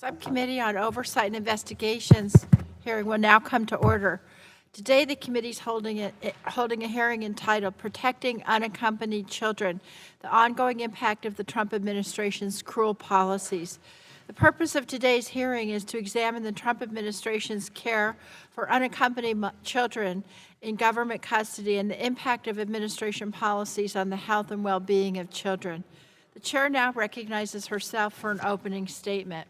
Subcommittee on Oversight and Investigations hearing will now come to order. Today, the committee is holding a hearing entitled Protecting Unaccompanied Children, the Ongoing Impact of the Trump Administration's Cruel Policies. The purpose of today's hearing is to examine the Trump administration's care for unaccompanied children in government custody and the impact of administration policies on the health and well-being of children. The chair now recognizes herself for an opening statement.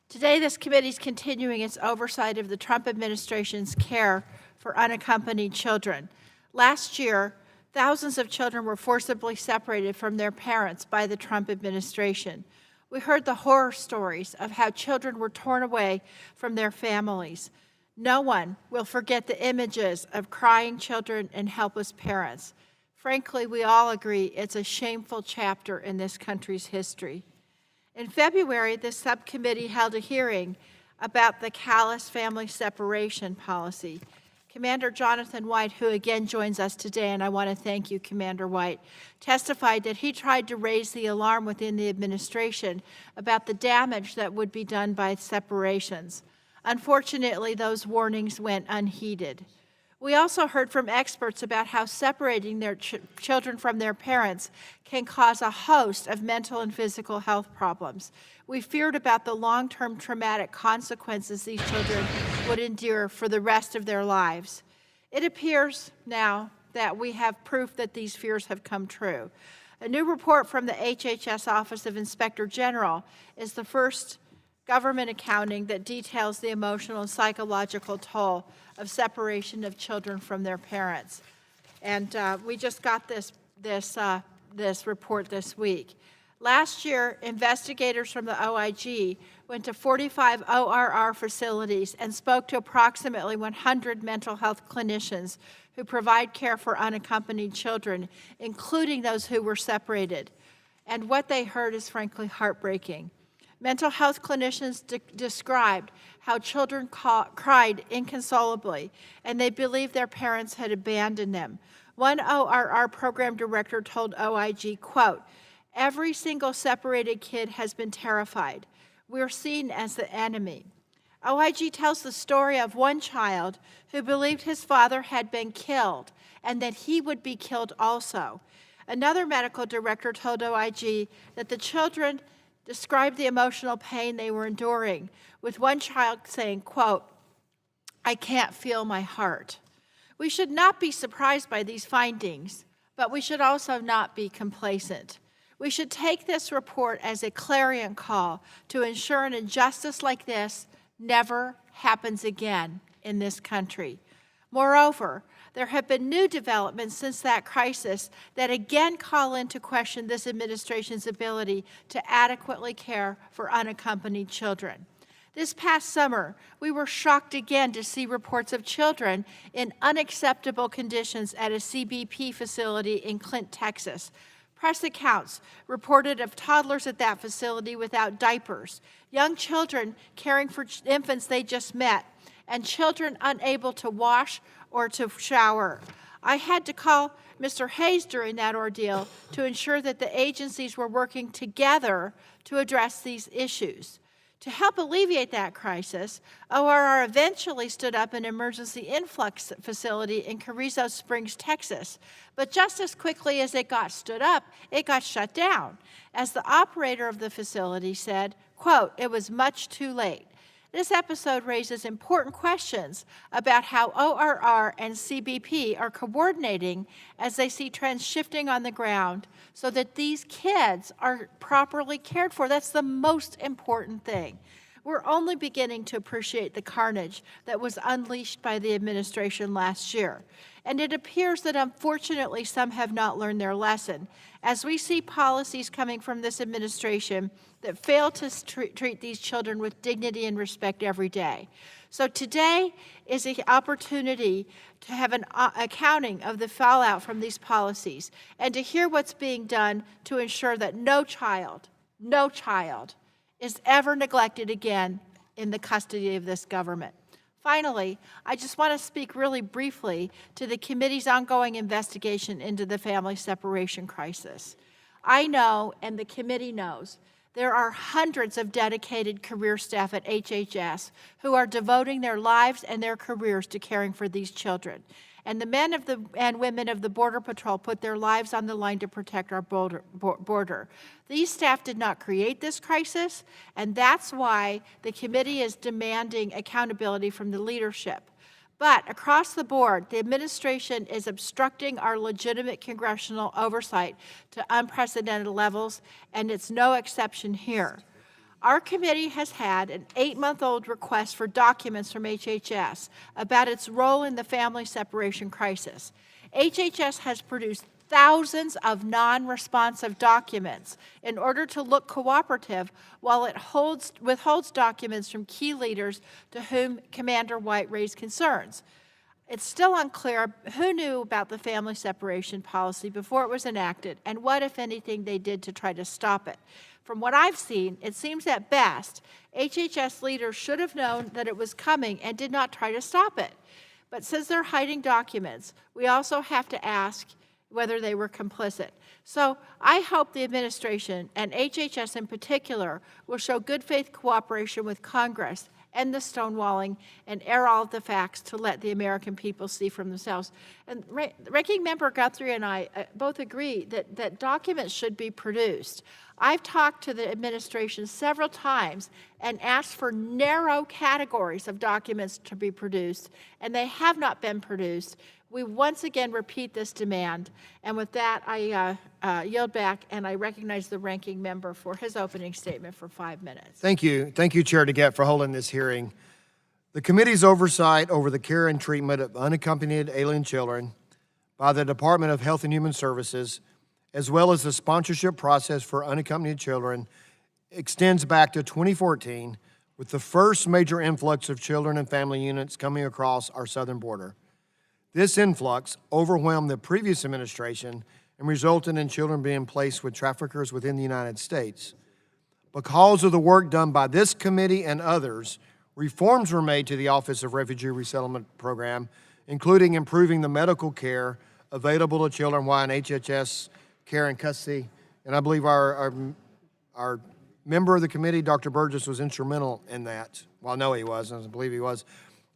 Today, this committee is continuing its oversight of the Trump administration's care for unaccompanied children. Last year, thousands of children were forcibly separated from their parents by the Trump administration. We heard the horror stories of how children were torn away from their families. No one will forget the images of crying children and helpless parents. Frankly, we all agree it's a shameful chapter in this country's history. In February, the subcommittee held a hearing about the callous family separation policy. Commander Jonathan White, who again joins us today, and I want to thank you, Commander White, testified that he tried to raise the alarm within the administration about the damage that would be done by separations. Unfortunately, those warnings went unheeded. We also heard from experts about how separating their children from their parents can cause a host of mental and physical health problems. We feared about the long-term traumatic consequences these children would endure for the rest of their lives. It appears now that we have proof that these fears have come true. A new report from the HHS Office of Inspector General is the first government accounting that details the emotional and psychological toll of separation of children from their parents. And we just got this report this week. Last year, investigators from the OIG went to 45 ORR facilities and spoke to approximately 100 mental health clinicians who provide care for unaccompanied children, including those who were separated. And what they heard is frankly heartbreaking. Mental health clinicians described how children cried inconsolably, and they believed their parents had abandoned them. One ORR program director told OIG, quote, "Every single separated kid has been terrified. We're seen as the enemy." OIG tells the story of one child who believed his father had been killed and that he would be killed also. Another medical director told OIG that the children described the emotional pain they were enduring, with one child saying, quote, "I can't feel my heart." We should not be surprised by these findings, but we should also not be complacent. We should take this report as a clarion call to ensure an injustice like this never happens again in this country. Moreover, there have been new developments since that crisis that again call into question this administration's ability to adequately care for unaccompanied children. This past summer, we were shocked again to see reports of children in unacceptable conditions at a CBP facility in Clint, Texas. Press accounts reported of toddlers at that facility without diapers, young children caring for infants they just met, and children unable to wash or to shower. I had to call Mr. Hayes during that ordeal to ensure that the agencies were working together to address these issues. To help alleviate that crisis, ORR eventually stood up an emergency influx facility in Carrizo Springs, Texas. But just as quickly as it got stood up, it got shut down. As the operator of the facility said, quote, "It was much too late." This episode raises important questions about how ORR and CBP are coordinating as they see trends shifting on the ground so that these kids are properly cared for. That's the most important thing. We're only beginning to appreciate the carnage that was unleashed by the administration last year. And it appears that unfortunately some have not learned their lesson, as we see policies coming from this administration that fail to treat these children with dignity and respect every day. So today is an opportunity to have an accounting of the fallout from these policies and to hear what's being done to ensure that no child is ever neglected again in the custody of this government. Finally, I just want to speak really briefly to the committee's ongoing investigation into the family separation crisis. I know, and the committee knows, There are hundreds of dedicated career staff at HHS who are devoting their lives and their careers to caring for these children. And the men and women of the Border Patrol put their lives on the line to protect our border. These staff did not create this crisis, and that's why the committee is demanding accountability from the leadership. But across the board, the administration is obstructing our legitimate congressional oversight to unprecedented levels, and it's no exception here. Our committee has had an 8-month-old request for documents from HHS about its role in the family separation crisis. HHS has produced thousands of non-responsive documents in order to look cooperative while it withholds documents from key leaders to whom Commander White raised concerns. It's still unclear who knew about the family separation policy before it was enacted and what, if anything, they did to try to stop it. From what I've seen, it seems at best HHS leaders should have known that it was coming and did not try to stop it. But since they're hiding documents, we also have to ask whether they were complicit. So I hope the administration, and HHS in particular, will show good faith cooperation with Congress, end the stonewalling, and air all of the facts to let the American people see for themselves. And Ranking Member Guthrie and I both agree that documents should be produced. I've talked to the administration several times and asked for narrow categories of documents to be produced, and they have not been produced. We once again repeat this demand. And with that, I yield back, and I recognize the ranking member for his opening statement for 5 minutes. Thank you. Thank you, Chair DeGette, for holding this hearing. The committee's oversight over the care and treatment of unaccompanied alien children by the Department of Health and Human Services, as well as the sponsorship process for unaccompanied children, extends back to 2014 with the first major influx of children and family units coming across our southern border. This influx overwhelmed the previous administration and resulted in children being placed with traffickers within the United States. Because of the work done by this committee and others, reforms were made to the Office of Refugee Resettlement Program, including improving the medical care available to children while in HHS care and custody. And I believe our member of the committee, Dr. Burgess, was instrumental in that. Well, no, he was. I believe he was.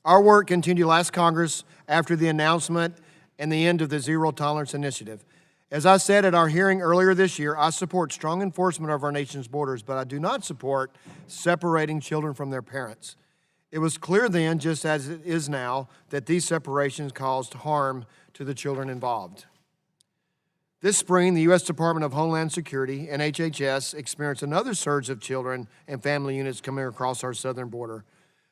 Our work continued last Congress after the announcement and the end of the Zero Tolerance Initiative. As I said at our hearing earlier this year, I support strong enforcement of our nation's borders, but I do not support separating children from their parents. It was clear then, just as it is now, that these separations caused harm to the children involved. This spring, the U.S. Department of Homeland Security and HHS experienced another surge of children and family units coming across our southern border.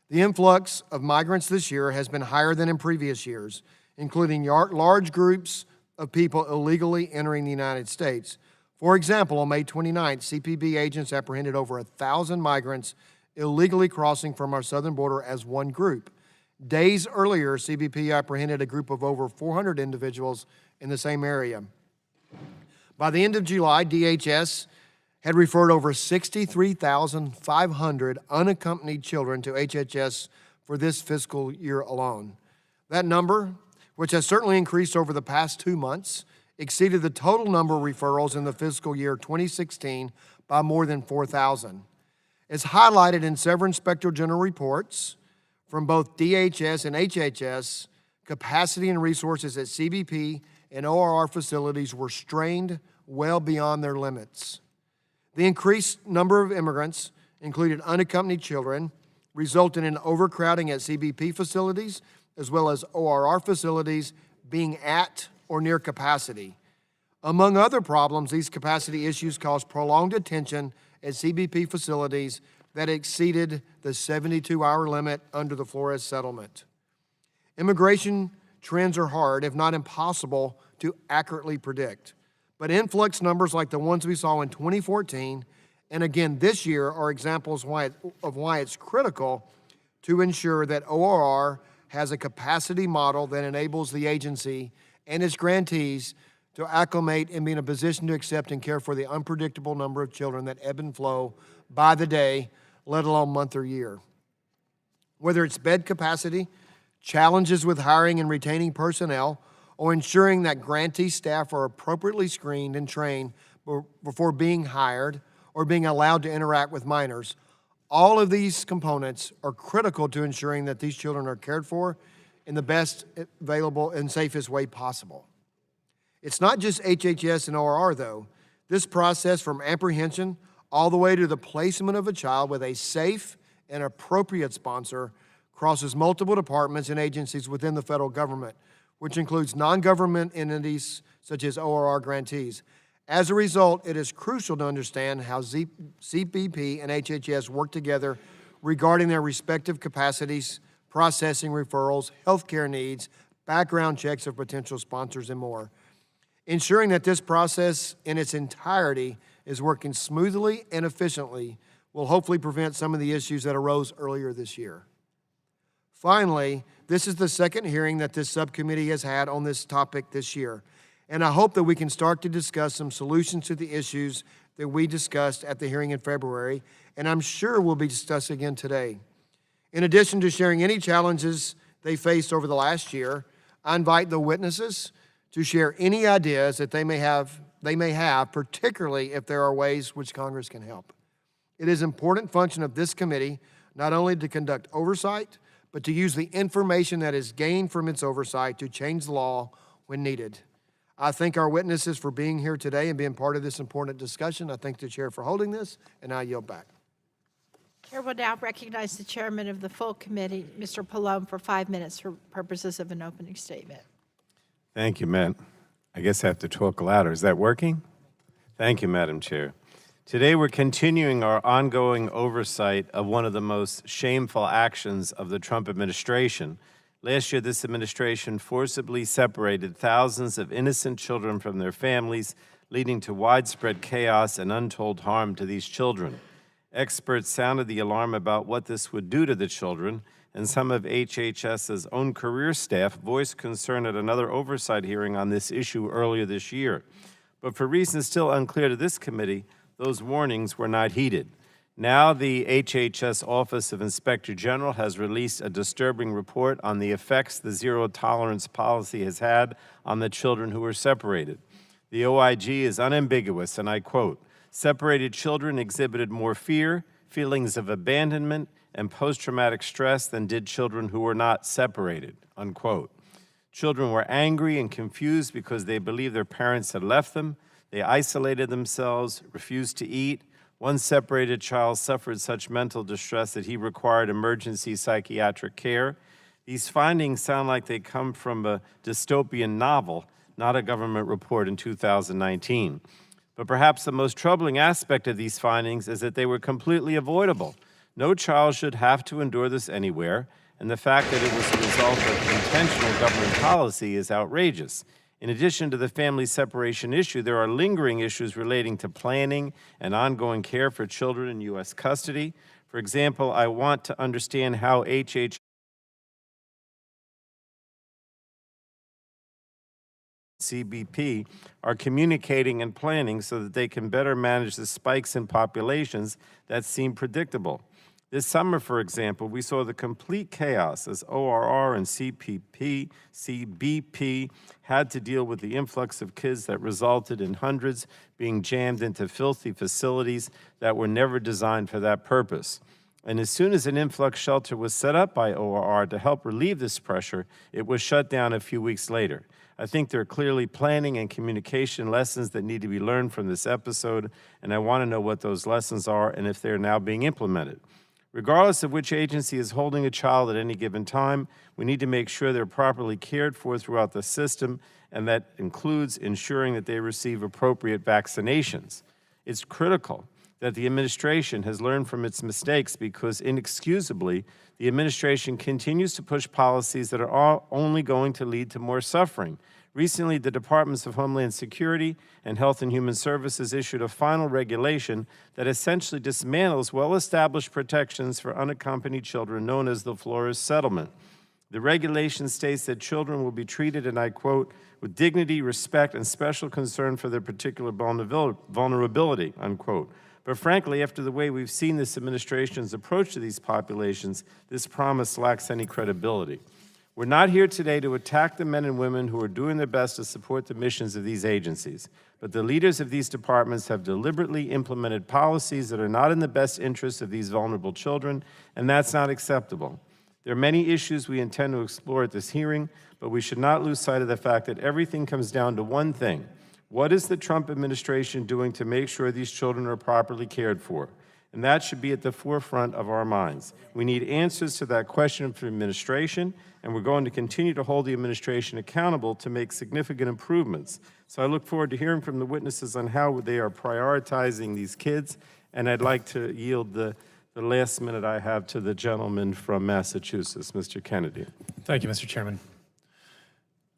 The influx of migrants this year has been higher than in previous years, including large groups of people illegally entering the United States. For example, on May 29th, CPB agents apprehended over 1,000 migrants illegally crossing from our southern border as one group. Days earlier, CBP apprehended a group of over 400 individuals in the same area. By the end of July, DHS had referred over 63,500 unaccompanied children to HHS for this fiscal year alone. That number, which has certainly increased over the past 2 months, exceeded the total number of referrals in the fiscal year 2016 by more than 4,000. As highlighted in several Inspector General reports from both DHS and HHS, capacity and resources at CBP and ORR facilities were strained well beyond their limits. The increased number of immigrants, including unaccompanied children, resulted in overcrowding at CBP facilities as well as ORR facilities being at or near capacity. Among other problems, these capacity issues caused prolonged detention at CBP facilities that exceeded the 72-hour limit under the Flores settlement. Immigration trends are hard, if not impossible, to accurately predict. But influx numbers like the ones we saw in 2014 and again this year are examples of why it's critical to ensure that ORR has a capacity model that enables the agency and its grantees to acclimate and be in a position to accept and care for the unpredictable number of children that ebb and flow by the day, let alone month or year. Whether it's bed capacity, challenges with hiring and retaining personnel, or ensuring that grantee staff are appropriately screened and trained before being hired, or being allowed to interact with minors. All of these components are critical to ensuring that these children are cared for in the best available and safest way possible. It's not just HHS and ORR, though. This process from apprehension all the way to the placement of a child with a safe and appropriate sponsor crosses multiple departments and agencies within the federal government, which includes non-government entities such as ORR grantees. As a result, it is crucial to understand how CBP and HHS work together regarding their respective capacities, processing referrals, healthcare needs, background checks of potential sponsors, and more. Ensuring that this process in its entirety is working smoothly and efficiently will hopefully prevent some of the issues that arose earlier this year. Finally, this is the second hearing that this subcommittee has had on this topic this year, and I hope that we can start to discuss some solutions to the issues that we discussed at the hearing in February, and I'm sure we'll be discussing again today. In addition to sharing any challenges they faced over the last year, I invite the witnesses to share any ideas that they may have, particularly if there are ways which Congress can help. It is an important function of this committee not only to conduct oversight, but to use the information that is gained from its oversight to change the law when needed. I thank our witnesses for being here today and being part of this important discussion. I thank the chair for holding this, and I yield back. Chair will now recognize the chairman of the full committee, Mr. Pallone, for 5 minutes for purposes of an opening statement. Thank you, Matt. I guess I have to talk louder. Is that working? Thank you, Madam Chair. Today we're continuing our ongoing oversight of one of the most shameful actions of the Trump administration. Last year, this administration forcibly separated thousands of innocent children from their families, leading to widespread chaos and untold harm to these children. Experts sounded the alarm about what this would do to the children, and some of HHS's own career staff voiced concern at another oversight hearing on this issue earlier this year. But for reasons still unclear to this committee, those warnings were not heeded. Now the HHS Office of Inspector General has released a disturbing report on the effects the zero-tolerance policy has had on the children who were separated. The OIG is unambiguous, and I quote, "Separated children exhibited more fear, feelings of abandonment, and post-traumatic stress than did children who were not separated," unquote. Children were angry and confused because they believed their parents had left them. They isolated themselves, refused to eat. One separated child suffered such mental distress that he required emergency psychiatric care. These findings sound like they come from a dystopian novel, not a government report in 2019. But perhaps the most troubling aspect of these findings is that they were completely avoidable. No child should have to endure this anywhere, and the fact that it was a result of intentional government policy is outrageous. In addition to the family separation issue, there are lingering issues relating to planning and ongoing care for children in U.S. custody. For example, I want to understand how CBP are communicating and planning so that they can better manage the spikes in populations that seem predictable. This summer, for example, we saw the complete chaos as ORR and CBP had to deal with the influx of kids that resulted in hundreds being jammed into filthy facilities that were never designed for that purpose. And as soon as an influx shelter was set up by ORR to help relieve this pressure, it was shut down a few weeks later. I think there are clearly planning and communication lessons that need to be learned from this episode, and I want to know what those lessons are and if they're now being implemented. Regardless of which agency is holding a child at any given time, we need to make sure they're properly cared for throughout the system, and that includes ensuring that they receive appropriate vaccinations. It's critical that the administration has learned from its mistakes because, inexcusably, the administration continues to push policies that are only going to lead to more suffering. Recently, the Departments of Homeland Security and Health and Human Services issued a final regulation that essentially dismantles well-established protections for unaccompanied children known as the Flores Settlement. The regulation states that children will be treated, and I quote, "with dignity, respect, and special concern for their particular vulnerability," unquote. But frankly, after the way we've seen this administration's approach to these populations, this promise lacks any credibility. We're not here today to attack the men and women who are doing their best to support the missions of these agencies, but the leaders of these departments have deliberately implemented policies that are not in the best interests of these vulnerable children, and that's not acceptable. There are many issues we intend to explore at this hearing, but we should not lose sight of the fact that everything comes down to one thing. What is the Trump administration doing to make sure these children are properly cared for? And that should be at the forefront of our minds. We need answers to that question from the administration, and we're going to continue to hold the administration accountable to make significant improvements. So I look forward to hearing from the witnesses on how they are prioritizing these kids, and I'd like to yield the last minute I have to the gentleman from Massachusetts, Mr. Kennedy. Thank you, Mr. Chairman.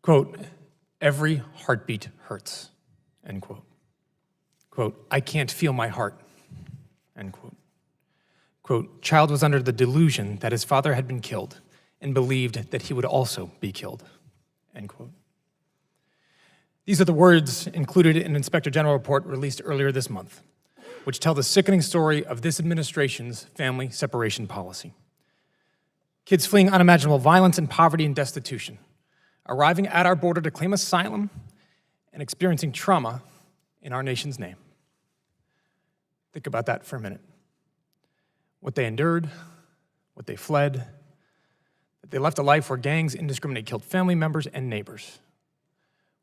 Quote, every heartbeat hurts, end quote. Quote, I can't feel my heart, end quote. Quote, child was under the delusion that his father had been killed and believed that he would also be killed, end quote. These are the words included in an Inspector General report released earlier this month, which tell the sickening story of this administration's family separation policy. Kids fleeing unimaginable violence and poverty and destitution, arriving at our border to claim asylum and experiencing trauma in our nation's name. Think about that for a minute. What they endured, what they fled, that they left a life where gangs indiscriminately killed family members and neighbors,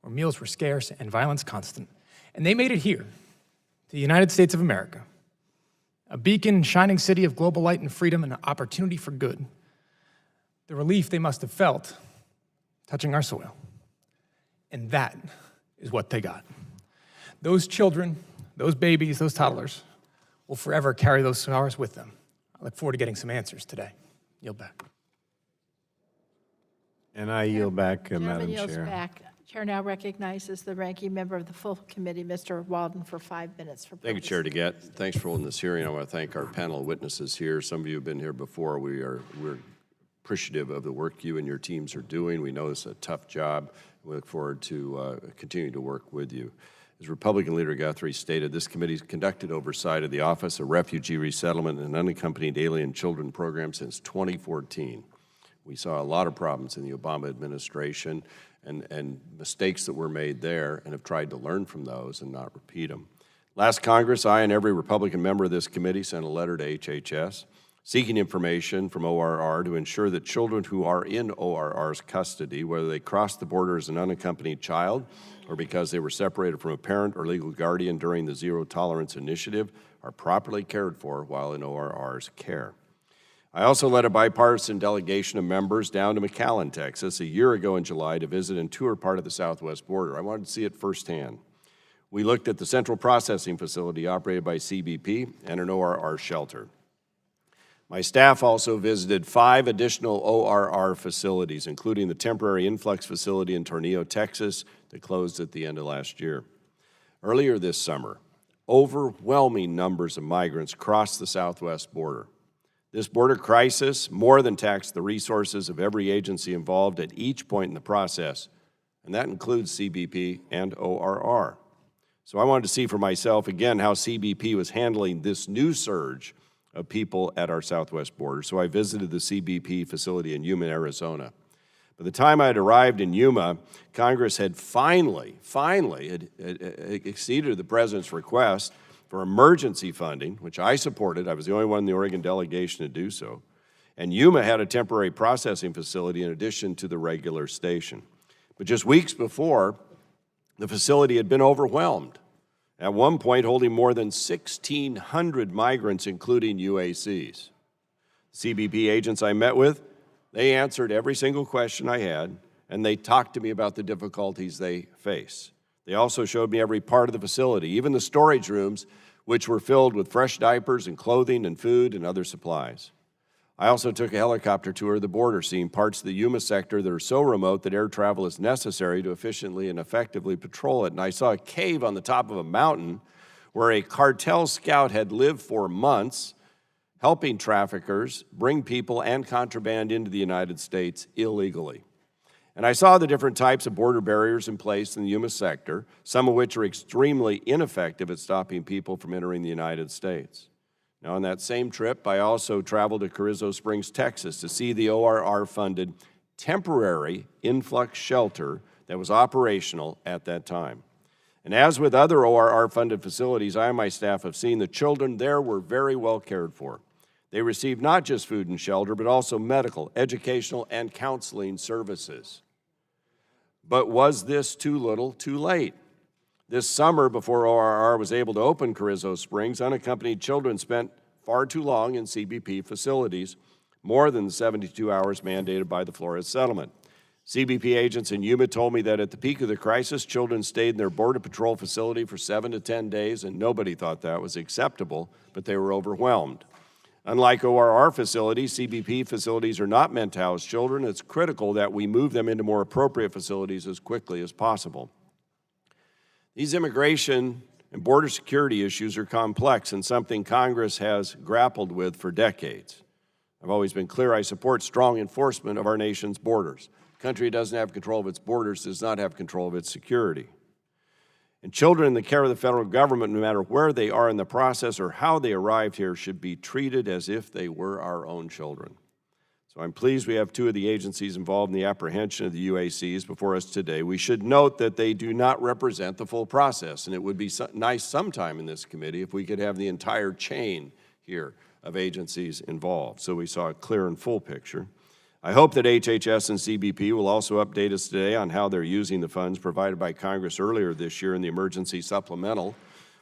where meals were scarce and violence constant. And they made it here, to the United States of America, a beacon and shining city of global light and freedom and opportunity for good. The relief they must have felt touching our soil. And that is what they got. Those children, those babies, those toddlers will forever carry those scars with them. I look forward to getting some answers today. Yield back. And I yield back, Gentleman Madam yields Chair. back. Chair now recognizes the ranking member of the full committee, Mr. Walden, for 5 minutes. Thank you, Chair DeGette. Thanks for holding this hearing. I want to thank our panel of witnesses here. Some of you have been here before. We're appreciative of the work you and your teams are doing. We know it's a tough job. We look forward to continuing to work with you. As Republican Leader Guthrie stated, this committee has conducted oversight of the Office of Refugee Resettlement and Unaccompanied Alien Children program since 2014. We saw a lot of problems in the Obama administration and mistakes that were made there, and have tried to learn from those and not repeat them. Last Congress, I and every Republican member of this committee sent a letter to HHS seeking information from ORR to ensure that children who are in ORR's custody, whether they crossed the border as an unaccompanied child or because they were separated from a parent or legal guardian during the Zero Tolerance Initiative, are properly cared for while in ORR's care. I also led a bipartisan delegation of members down to McAllen, Texas, a year ago in July to visit and tour part of the southwest border. I wanted to see it firsthand. We looked at the central processing facility operated by CBP and an ORR shelter. My staff also visited 5 additional ORR facilities, including the temporary influx facility in Tornillo, Texas, that closed at the end of last year. Earlier this summer, overwhelming numbers of migrants crossed the southwest border. This border crisis more than taxed the resources of every agency involved at each point in the process, and that includes CBP and ORR. So I wanted to see for myself again how CBP was handling this new surge of people at our southwest border. So I visited the CBP facility in Yuma, Arizona. By the time I had arrived in Yuma, Congress had finally exceeded the President's request for emergency funding, which I supported. I was the only one in the Oregon delegation to do so. And Yuma had a temporary processing facility in addition to the regular station. But just weeks before, the facility had been overwhelmed, at one point holding more than 1,600 migrants, including UACs. CBP agents I met with, they answered every single question I had, and they talked to me about the difficulties they face. They also showed me every part of the facility, even the storage rooms, which were filled with fresh diapers and clothing and food and other supplies. I also took a helicopter tour of the border, seeing parts of the Yuma sector that are so remote that air travel is necessary to efficiently and effectively patrol it. And I saw a cave on the top of a mountain where a cartel scout had lived for months, helping traffickers bring people and contraband into the United States illegally. And I saw the different types of border barriers in place in the Yuma sector, some of which are extremely ineffective at stopping people from entering the United States. Now, on that same trip, I also traveled to Carrizo Springs, Texas, to see the ORR-funded temporary influx shelter that was operational at that time. And as with other ORR-funded facilities, I and my staff have seen the children there were very well cared for. They received not just food and shelter, but also medical, educational, and counseling services. But was this too little, too late? This summer, before ORR was able to open Carrizo Springs, unaccompanied children spent far too long in CBP facilities, more than the 72 hours mandated by the Flores settlement. CBP agents in Yuma told me that at the peak of the crisis, children stayed in their Border Patrol facility for 7 to 10 days, and nobody thought that was acceptable, but they were overwhelmed. Unlike ORR facilities, CBP facilities are not meant to house children. It's critical that we move them into more appropriate facilities as quickly as possible. These immigration and border security issues are complex and something Congress has grappled with for decades. I've always been clear I support strong enforcement of our nation's borders. A country that doesn't have control of its borders does not have control of its security. And children in the care of the federal government, no matter where they are in the process or how they arrived here, should be treated as if they were our own children. So I'm pleased we have two of the agencies involved in the apprehension of the UACs before us today. We should note that they do not represent the full process, and it would be nice sometime in this committee if we could have the entire chain here of agencies involved, so we saw a clear and full picture. I hope that HHS and CBP will also update us today on how they're using the funds provided by Congress earlier this year in the emergency supplemental,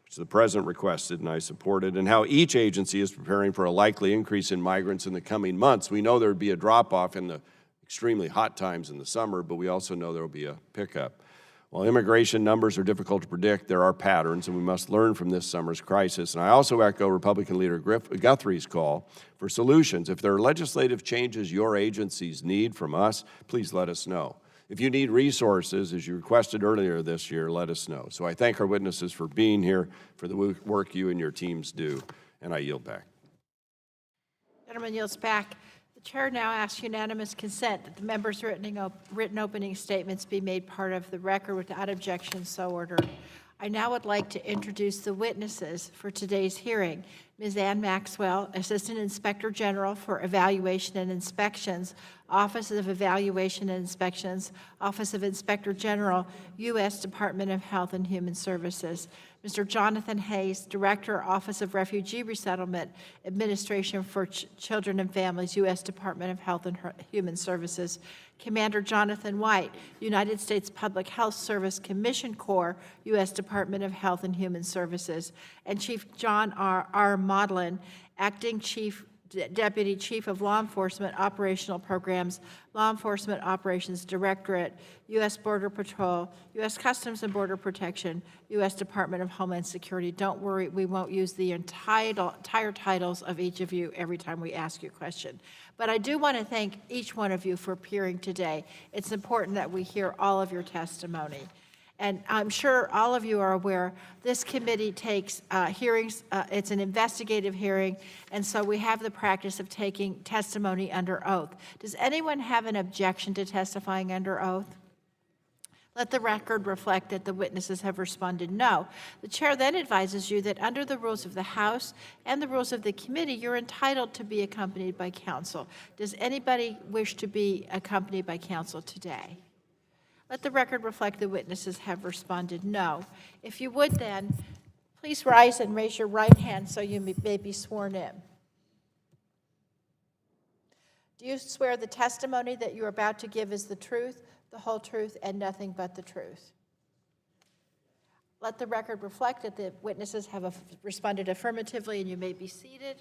which the President requested and I supported, and how each agency is preparing for a likely increase in migrants in the coming months. We know there would be a drop-off in the extremely hot times in the summer, but we also know there will be a pickup. While immigration numbers are difficult to predict, there are patterns, and we must learn from this summer's crisis. And I also echo Republican Leader Guthrie's call for solutions. If there are legislative changes your agencies need from us, please let us know. If you need resources, as you requested earlier this year, let us know. So I thank our witnesses for being here, for the work you and your teams do, and I yield back. Gentleman yields back. The chair now asks unanimous consent that the members' written opening statements be made part of the record without objection, so ordered. I now would like to introduce the witnesses for today's hearing. Ms. Ann Maxwell, Assistant Inspector General for Evaluation and Inspections, Office of Evaluation and Inspections, Office of Inspector General, U.S. Department of Health and Human Services. Mr. Jonathan Hayes, Director, Office of Refugee Resettlement, Administration for Children and Families, U.S. Department of Health and Human Services. Commander Jonathan White, United States Public Health Service Commission Corps, U.S. Department of Health and Human Services. And Chief John R. Maudlin, Acting Deputy Chief of Law Enforcement Operational Programs, Law Enforcement Operations Directorate, U.S. Border Patrol, U.S. Customs and Border Protection, U.S. Department of Homeland Security. Don't worry, we won't use the entire titles of each of you every time we ask you a question. But I do want to thank each one of you for appearing today. It's important that we hear all of your testimony. And I'm sure all of you are aware, this committee takes hearings, it's an investigative hearing, and so we have the practice of taking testimony under oath. Does anyone have an objection to testifying under oath? Let the record reflect that the witnesses have responded no. The chair then advises you that under the rules of the House and the rules of the committee, you're entitled to be accompanied by counsel. Does anybody wish to be accompanied by counsel today? Let the record reflect the witnesses have responded no. If you would then, please rise and raise your right hand so you may be sworn in. Do you swear the testimony that you're about to give is the truth, the whole truth, and nothing but the truth? Let the record reflect that the witnesses have responded affirmatively, and you may be seated.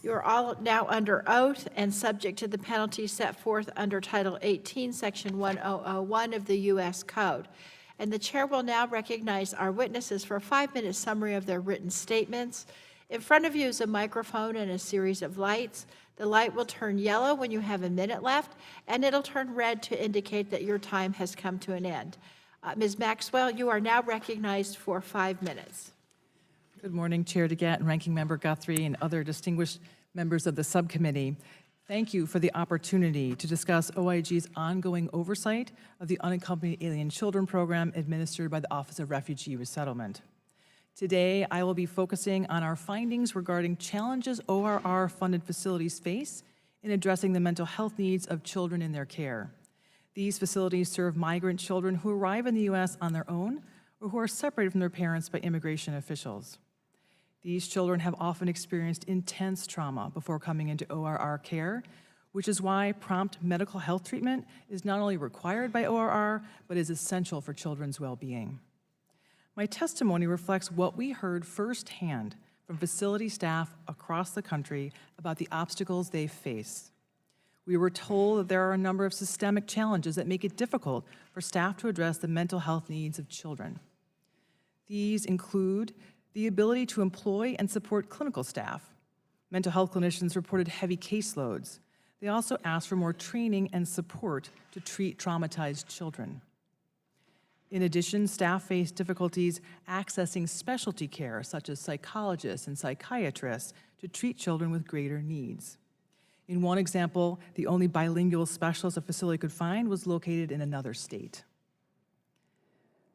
You are all now under oath and subject to the penalties set forth under Title 18, Section 1001 of the U.S. Code. And the chair will now recognize our witnesses for a 5-minute summary of their written statements. In front of you is a microphone and a series of lights. The light will turn yellow when you have a minute left, and it'll turn red to indicate that your time has come to an end. Ms. Maxwell, you are now recognized for 5 minutes. Good morning, Chair DeGette and Ranking Member Guthrie and other distinguished members of the subcommittee. Thank you for the opportunity to discuss OIG's ongoing oversight of the Unaccompanied Alien Children Program administered by the Office of Refugee Resettlement. Today, I will be focusing on our findings regarding challenges ORR-funded facilities face in addressing the mental health needs of children in their care. These facilities serve migrant children who arrive in the U.S. on their own or who are separated from their parents by immigration officials. These children have often experienced intense trauma before coming into ORR care, which is why prompt medical health treatment is not only required by ORR, but is essential for children's well-being. My testimony reflects what we heard firsthand from facility staff across the country about the obstacles they face. We were told that there are a number of systemic challenges that make it difficult for staff to address the mental health needs of children. These include the ability to employ and support clinical staff. Mental health clinicians reported heavy caseloads. They also asked for more training and support to treat traumatized children. In addition, staff faced difficulties accessing specialty care, such as psychologists and psychiatrists, to treat children with greater needs. In one example, the only bilingual specialist a facility could find was located in another state.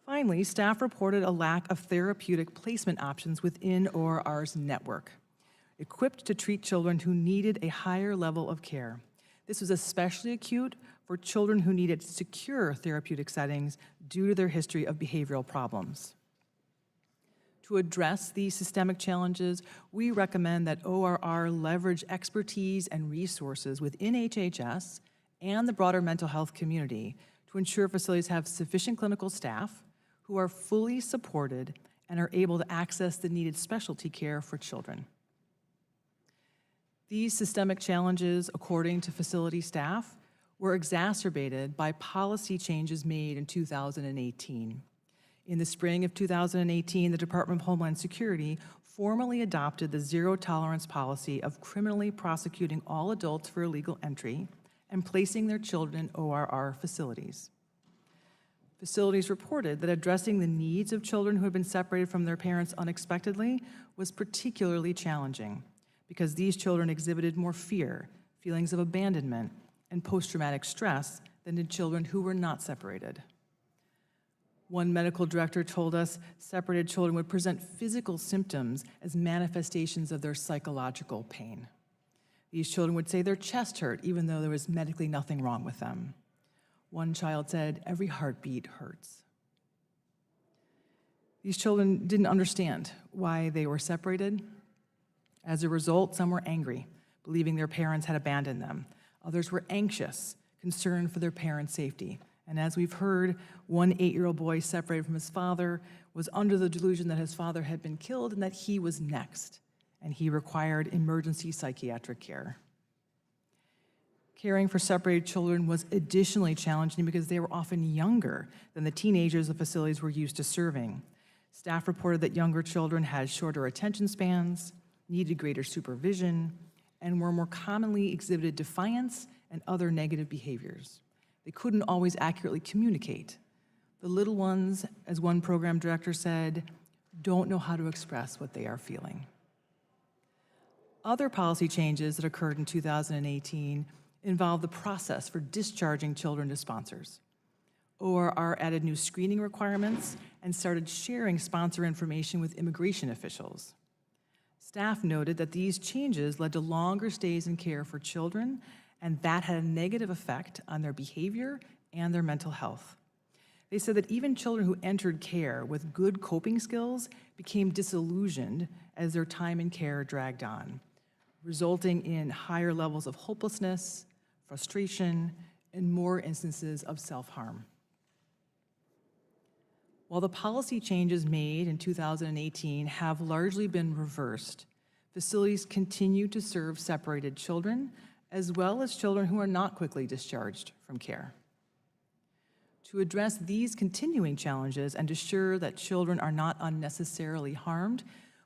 Finally, staff reported a lack of therapeutic placement options within ORR's network, equipped to treat children who needed a higher level of care. This was especially acute for children who needed secure therapeutic settings due to their history of behavioral problems. To address these systemic challenges, we recommend that ORR leverage expertise and resources within HHS and the broader mental health community to ensure facilities have sufficient clinical staff who are fully supported and are able to access the needed specialty care for children. These systemic challenges, according to facility staff, were exacerbated by policy changes made in 2018. In the spring of 2018, the Department of Homeland Security formally adopted the zero-tolerance policy of criminally prosecuting all adults for illegal entry and placing their children in ORR facilities. Facilities reported that addressing the needs of children who had been separated from their parents unexpectedly was particularly challenging because these children exhibited more fear, feelings of abandonment, and post-traumatic stress than did children who were not separated. One medical director told us separated children would present physical symptoms as manifestations of their psychological pain. These children would say their chest hurt even though there was medically nothing wrong with them. One child said, "Every heartbeat hurts." These children didn't understand why they were separated. As a result, some were angry, believing their parents had abandoned them. Others were anxious, concerned for their parents' safety. And as we've heard, one 8-year-old boy separated from his father was under the delusion that his father had been killed and that he was next, and he required emergency psychiatric care. Caring for separated children was additionally challenging because they were often younger than the teenagers the facilities were used to serving. Staff reported that younger children had shorter attention spans, needed greater supervision, and were more commonly exhibited defiance and other negative behaviors. They couldn't always accurately communicate. The little ones, as one program director said, don't know how to express what they are feeling. Other policy changes that occurred in 2018 involved the process for discharging children to sponsors. ORR added new screening requirements and started sharing sponsor information with immigration officials. Staff noted that these changes led to longer stays in care for children, and that had a negative effect on their behavior and their mental health. They said that even children who entered care with good coping skills became disillusioned as their time in care dragged on, resulting in higher levels of hopelessness, frustration, and more instances of self-harm. While the policy changes made in 2018 have largely been reversed, facilities continue to serve separated children, as well as children who are not quickly discharged from care. To address these continuing challenges and ensure that children are not unnecessarily harmed,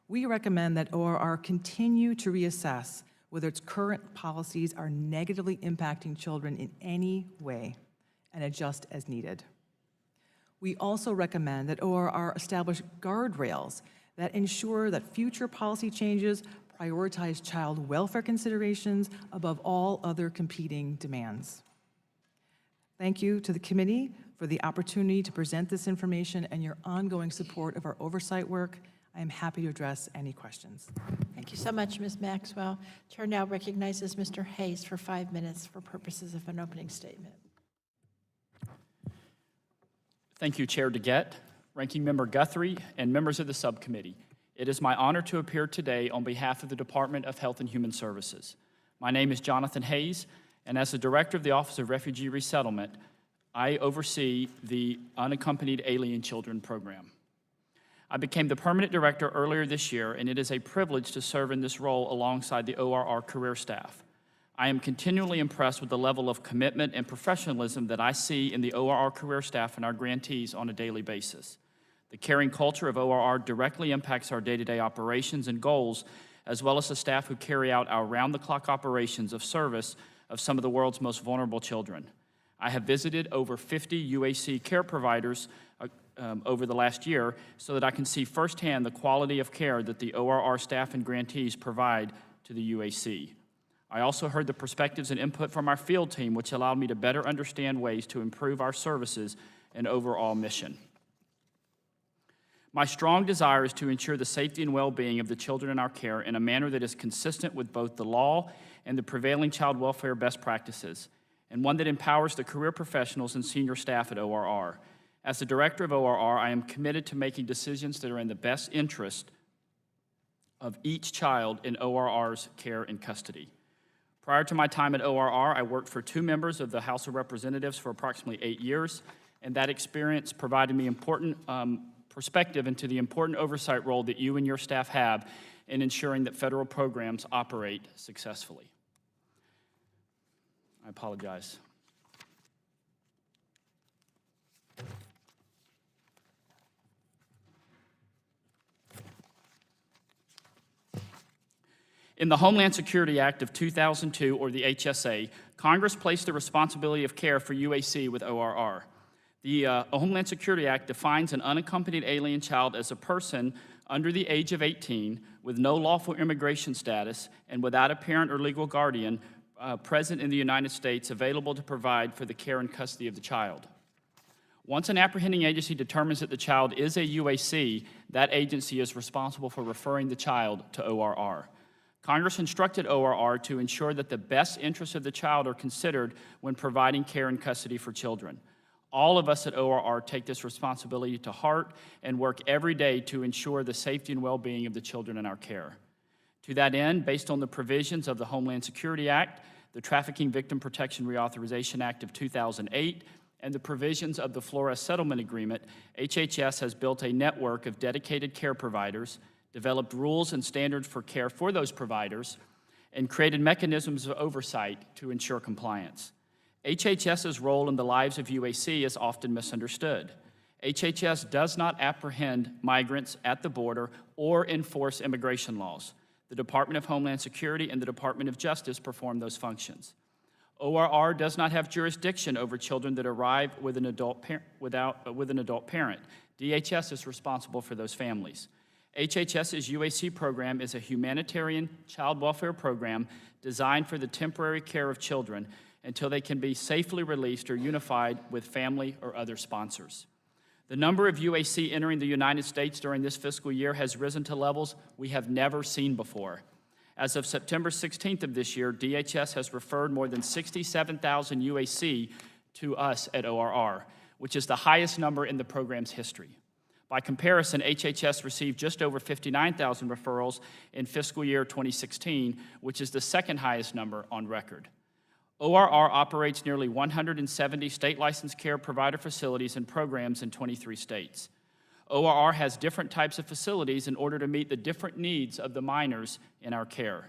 we recommend that ORR continue to reassess whether its current policies are negatively impacting children in any way and adjust as needed. We also recommend that ORR establish guardrails that ensure that future policy changes prioritize child welfare considerations above all other competing demands. Thank you to the committee for the opportunity to present this information and your ongoing support of our oversight work. I am happy to address any questions. Thank you so much, Ms. Maxwell. Chair now recognizes Mr. Hayes for 5 minutes for purposes of an opening statement. Thank you, Chair DeGette, Ranking Member Guthrie, and members of the subcommittee. It is my honor to appear today on behalf of the Department of Health and Human Services. My name is Jonathan Hayes, and as the Director of the Office of Refugee Resettlement, I oversee the Unaccompanied Alien Children Program. I became the permanent director earlier this year, and it is a privilege to serve in this role alongside the ORR career staff. I am continually impressed with the level of commitment and professionalism that I see in the ORR career staff and our grantees on a daily basis. The caring culture of ORR directly impacts our day-to-day operations and goals, as well as the staff who carry out our round-the-clock operations of service of some of the world's most vulnerable children. I have visited over 50 UAC care providers over the last year so that I can see firsthand the quality of care that the ORR staff and grantees provide to the UAC. I also heard the perspectives and input from our field team, which allowed me to better understand ways to improve our services and overall mission. My strong desire is to ensure the safety and well-being of the children in our care in a manner that is consistent with both the law and the prevailing child welfare best practices, and one that empowers the career professionals and senior staff at ORR. As the director of ORR, I am committed to making decisions that are in the best interest of each child in ORR's care and custody. Prior to my time at ORR, I worked for 2 members of the House of Representatives for approximately 8 years, and that experience provided me important perspective into the important oversight role that you and your staff have in ensuring that federal programs operate successfully. I apologize. In the Homeland Security Act of 2002, or the HSA, Congress placed the responsibility of care for UAC with ORR. The Homeland Security Act defines an unaccompanied alien child as a person under the age of 18 with no lawful immigration status and without a parent or legal guardian present in the United States available to provide for the care and custody of the child. Once an apprehending agency determines that the child is a UAC, that agency is responsible for referring the child to ORR. Congress instructed ORR to ensure that the best interests of the child are considered when providing care and custody for children. All of us at ORR take this responsibility to heart and work every day to ensure the safety and well-being of the children in our care. To that end, based on the provisions of the Homeland Security Act, the Trafficking Victim Protection Reauthorization Act of 2008, and the provisions of the Flores Settlement Agreement, HHS has built a network of dedicated care providers, developed rules and standards for care for those providers, and created mechanisms of oversight to ensure compliance. HHS's role in the lives of UAC is often misunderstood. HHS does not apprehend migrants at the border or enforce immigration laws. The Department of Homeland Security and the Department of Justice perform those functions. ORR does not have jurisdiction over children that arrive with an adult parent. DHS is responsible for those families. HHS's UAC program is a humanitarian child welfare program designed for the temporary care of children until they can be safely released or unified with family or other sponsors. The number of UAC entering the United States during this fiscal year has risen to levels we have never seen before. As of September 16th of this year, DHS has referred more than 67,000 UAC to us at ORR, which is the highest number in the program's history. By comparison, HHS received just over 59,000 referrals in fiscal year 2016, which is the second highest number on record. ORR operates nearly 170 state-licensed care provider facilities and programs in 23 states. ORR has different types of facilities in order to meet the different needs of the minors in our care.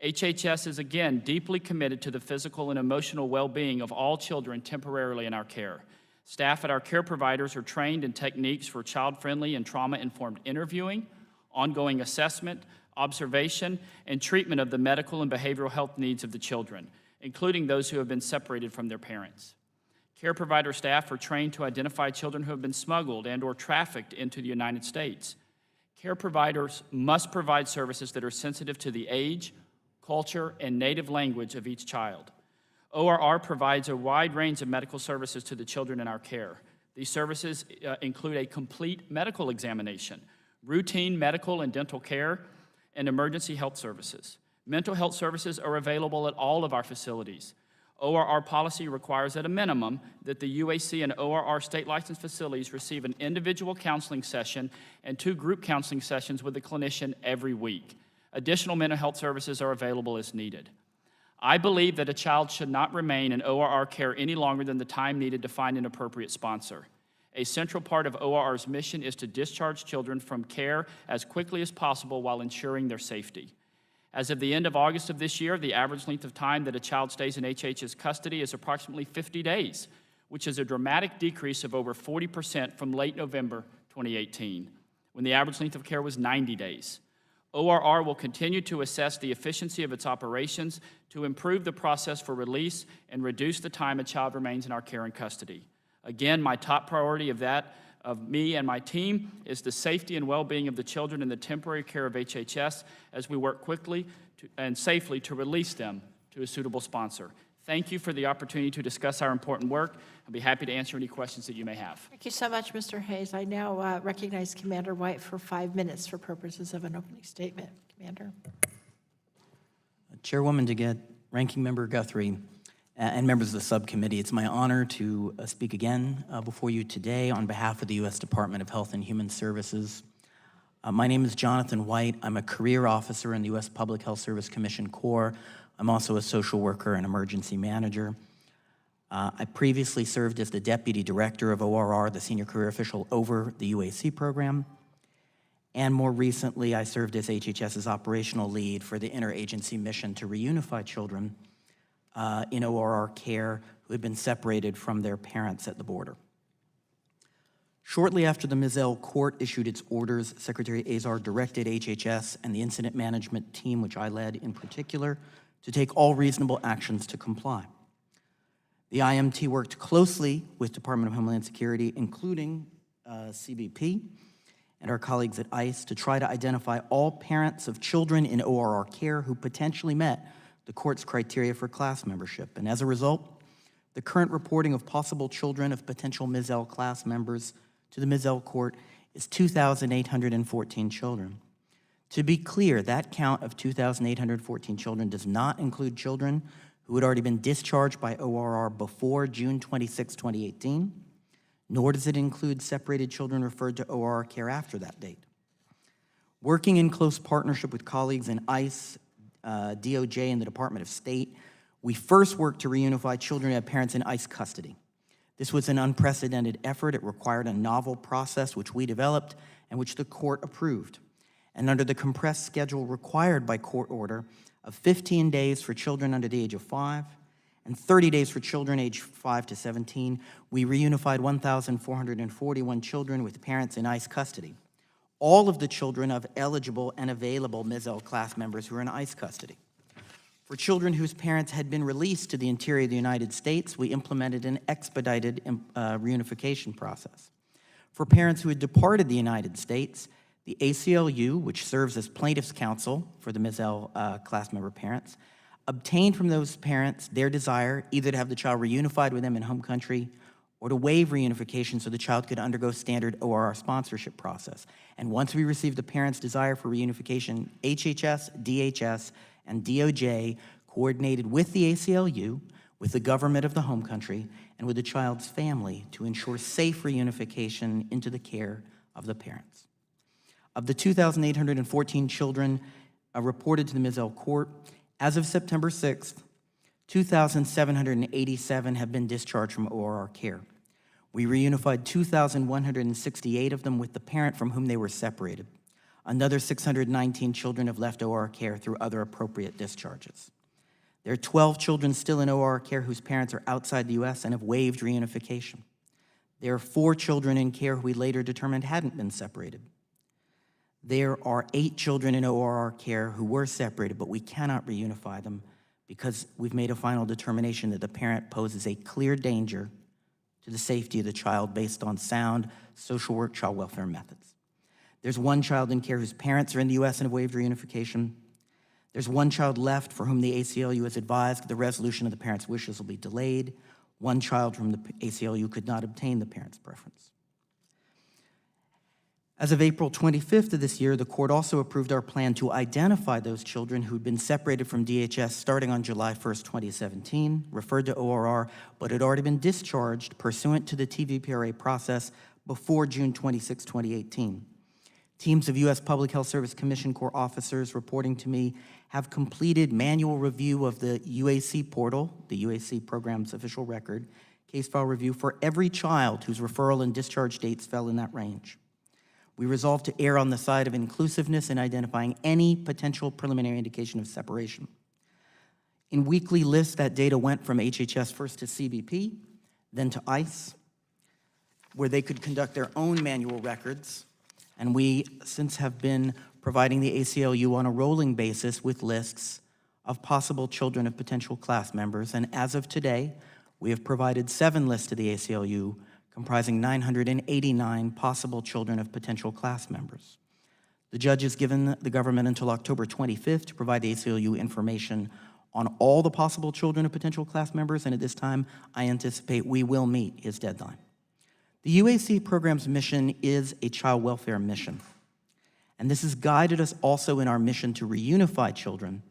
HHS is again deeply committed to the physical and emotional well-being of all children temporarily in our care. Staff at our care providers are trained in techniques for child-friendly and trauma-informed interviewing, ongoing assessment, observation, and treatment of the medical and behavioral health needs of the children, including those who have been separated from their parents. Care provider staff are trained to identify children who have been smuggled and/or trafficked into the United States. Care providers must provide services that are sensitive to the age, culture, and native language of each child. ORR provides a wide range of medical services to the children in our care. These services include a complete medical examination, routine medical and dental care, and emergency health services. Mental health services are available at all of our facilities. ORR policy requires at a minimum that the UAC and ORR state licensed facilities receive an individual counseling session and 2 group counseling sessions with a clinician every week. Additional mental health services are available as needed. I believe that a child should not remain in ORR care any longer than the time needed to find an appropriate sponsor. A central part of ORR's mission is to discharge children from care as quickly as possible while ensuring their safety. As of the end of August of this year, the average length of time that a child stays in HH's custody is approximately 50 days, which is a dramatic decrease of over 40% from late November 2018, when the average length of care was 90 days. ORR will continue to assess the efficiency of its operations to improve the process for release and reduce the time a child remains in our care and custody. Again, my top priority of me and my team is the safety and well-being of the children in the temporary care of HHS as we work quickly and safely to release them to a suitable sponsor. Thank you for the opportunity to discuss our important work. I'll be happy to answer any questions that you may have. Thank you so much, Mr. Hayes. I now recognize Commander White for 5 minutes for purposes of an opening statement. Commander. Chairwoman Dingell, Ranking Member Guthrie, and members of the subcommittee, it's my honor to speak again before you today on behalf of the U.S. Department of Health and Human Services. My name is Jonathan White. I'm a career officer in the U.S. Public Health Service Commission Corps. I'm also a social worker and emergency manager. I previously served as the Deputy Director of ORR, the senior career official over the UAC program. And more recently, I served as HHS's operational lead for the interagency mission to reunify children in ORR care who had been separated from their parents at the border. Shortly after the Mizell court issued its orders, Secretary Azar directed HHS and the incident management team, which I led in particular, to take all reasonable actions to comply. The IMT worked closely with Department of Homeland Security, including CBP and our colleagues at ICE, to try to identify all parents of children in ORR care who potentially met the court's criteria for class membership. And as a result, the current reporting of possible children of potential Mizell class members to the Mizell court is 2,814 children. To be clear, that count of 2,814 children does not include children who had already been discharged by ORR before June 26, 2018, nor does it include separated children referred to ORR care after that date. Working in close partnership with colleagues in ICE, DOJ, and the Department of State, we first worked to reunify children who had parents in ICE custody. This was an unprecedented effort. It required a novel process which we developed and which the court approved. And under the compressed schedule required by court order of 15 days for children under the age of 5 and 30 days for children aged 5 to 17, we reunified 1,441 children with parents in ICE custody. All of the children of eligible and available Mizell class members who are in ICE custody. For children whose parents had been released to the interior of the United States, we implemented an expedited reunification process. For parents who had departed the United States, the ACLU, which serves as plaintiff's counsel for the Mizell class member parents, obtained from those parents their desire either to have the child reunified with them in home country or to waive reunification so the child could undergo standard ORR sponsorship process. And once we received the parents' desire for reunification, HHS, DHS, and DOJ coordinated with the ACLU, with the government of the home country, and with the child's family to ensure safe reunification into the care of the parents. Of the 2,814 children reported to the Mizell court, as of September 6th, 2,787 have been discharged from ORR care. We reunified 2,168 of them with the parent from whom they were separated. Another 619 children have left ORR care through other appropriate discharges. There are 12 children still in ORR care whose parents are outside the U.S. and have waived reunification. There are 4 children in care who we later determined hadn't been separated. There are 8 children in ORR care who were separated, but we cannot reunify them because we've made a final determination that the parent poses a clear danger to the safety of the child based on sound social work child welfare methods. There's 1 child in care whose parents are in the U.S. and have waived reunification. There's 1 child left for whom the ACLU has advised the resolution of the parent's wishes will be delayed. 1 child from the ACLU could not obtain the parent's preference. As of April 25th of this year, the court also approved our plan to identify those children who'd been separated from DHS starting on July 1st, 2017, referred to ORR, but had already been discharged pursuant to the TVPRA process before June 26, 2018. Teams of U.S. Public Health Service Commission Corps officers reporting to me have completed manual review of the UAC portal, the UAC program's official record, case file review for every child whose referral and discharge dates fell in that range. We resolved to err on the side of inclusiveness in identifying any potential preliminary indication of separation. In weekly lists, that data went from HHS first to CBP, then to ICE, where they could conduct their own manual records, and we since have been providing the ACLU on a rolling basis with lists of possible children of potential class members, and as of today, we have provided 7 lists to the ACLU comprising 989 possible children of potential class members. The judge has given the government until October 25th to provide the ACLU information on all the possible children of potential class members, and at this time, I anticipate we will meet his deadline. The UAC program's mission is a child welfare mission, and this has guided us also in our mission to reunify children,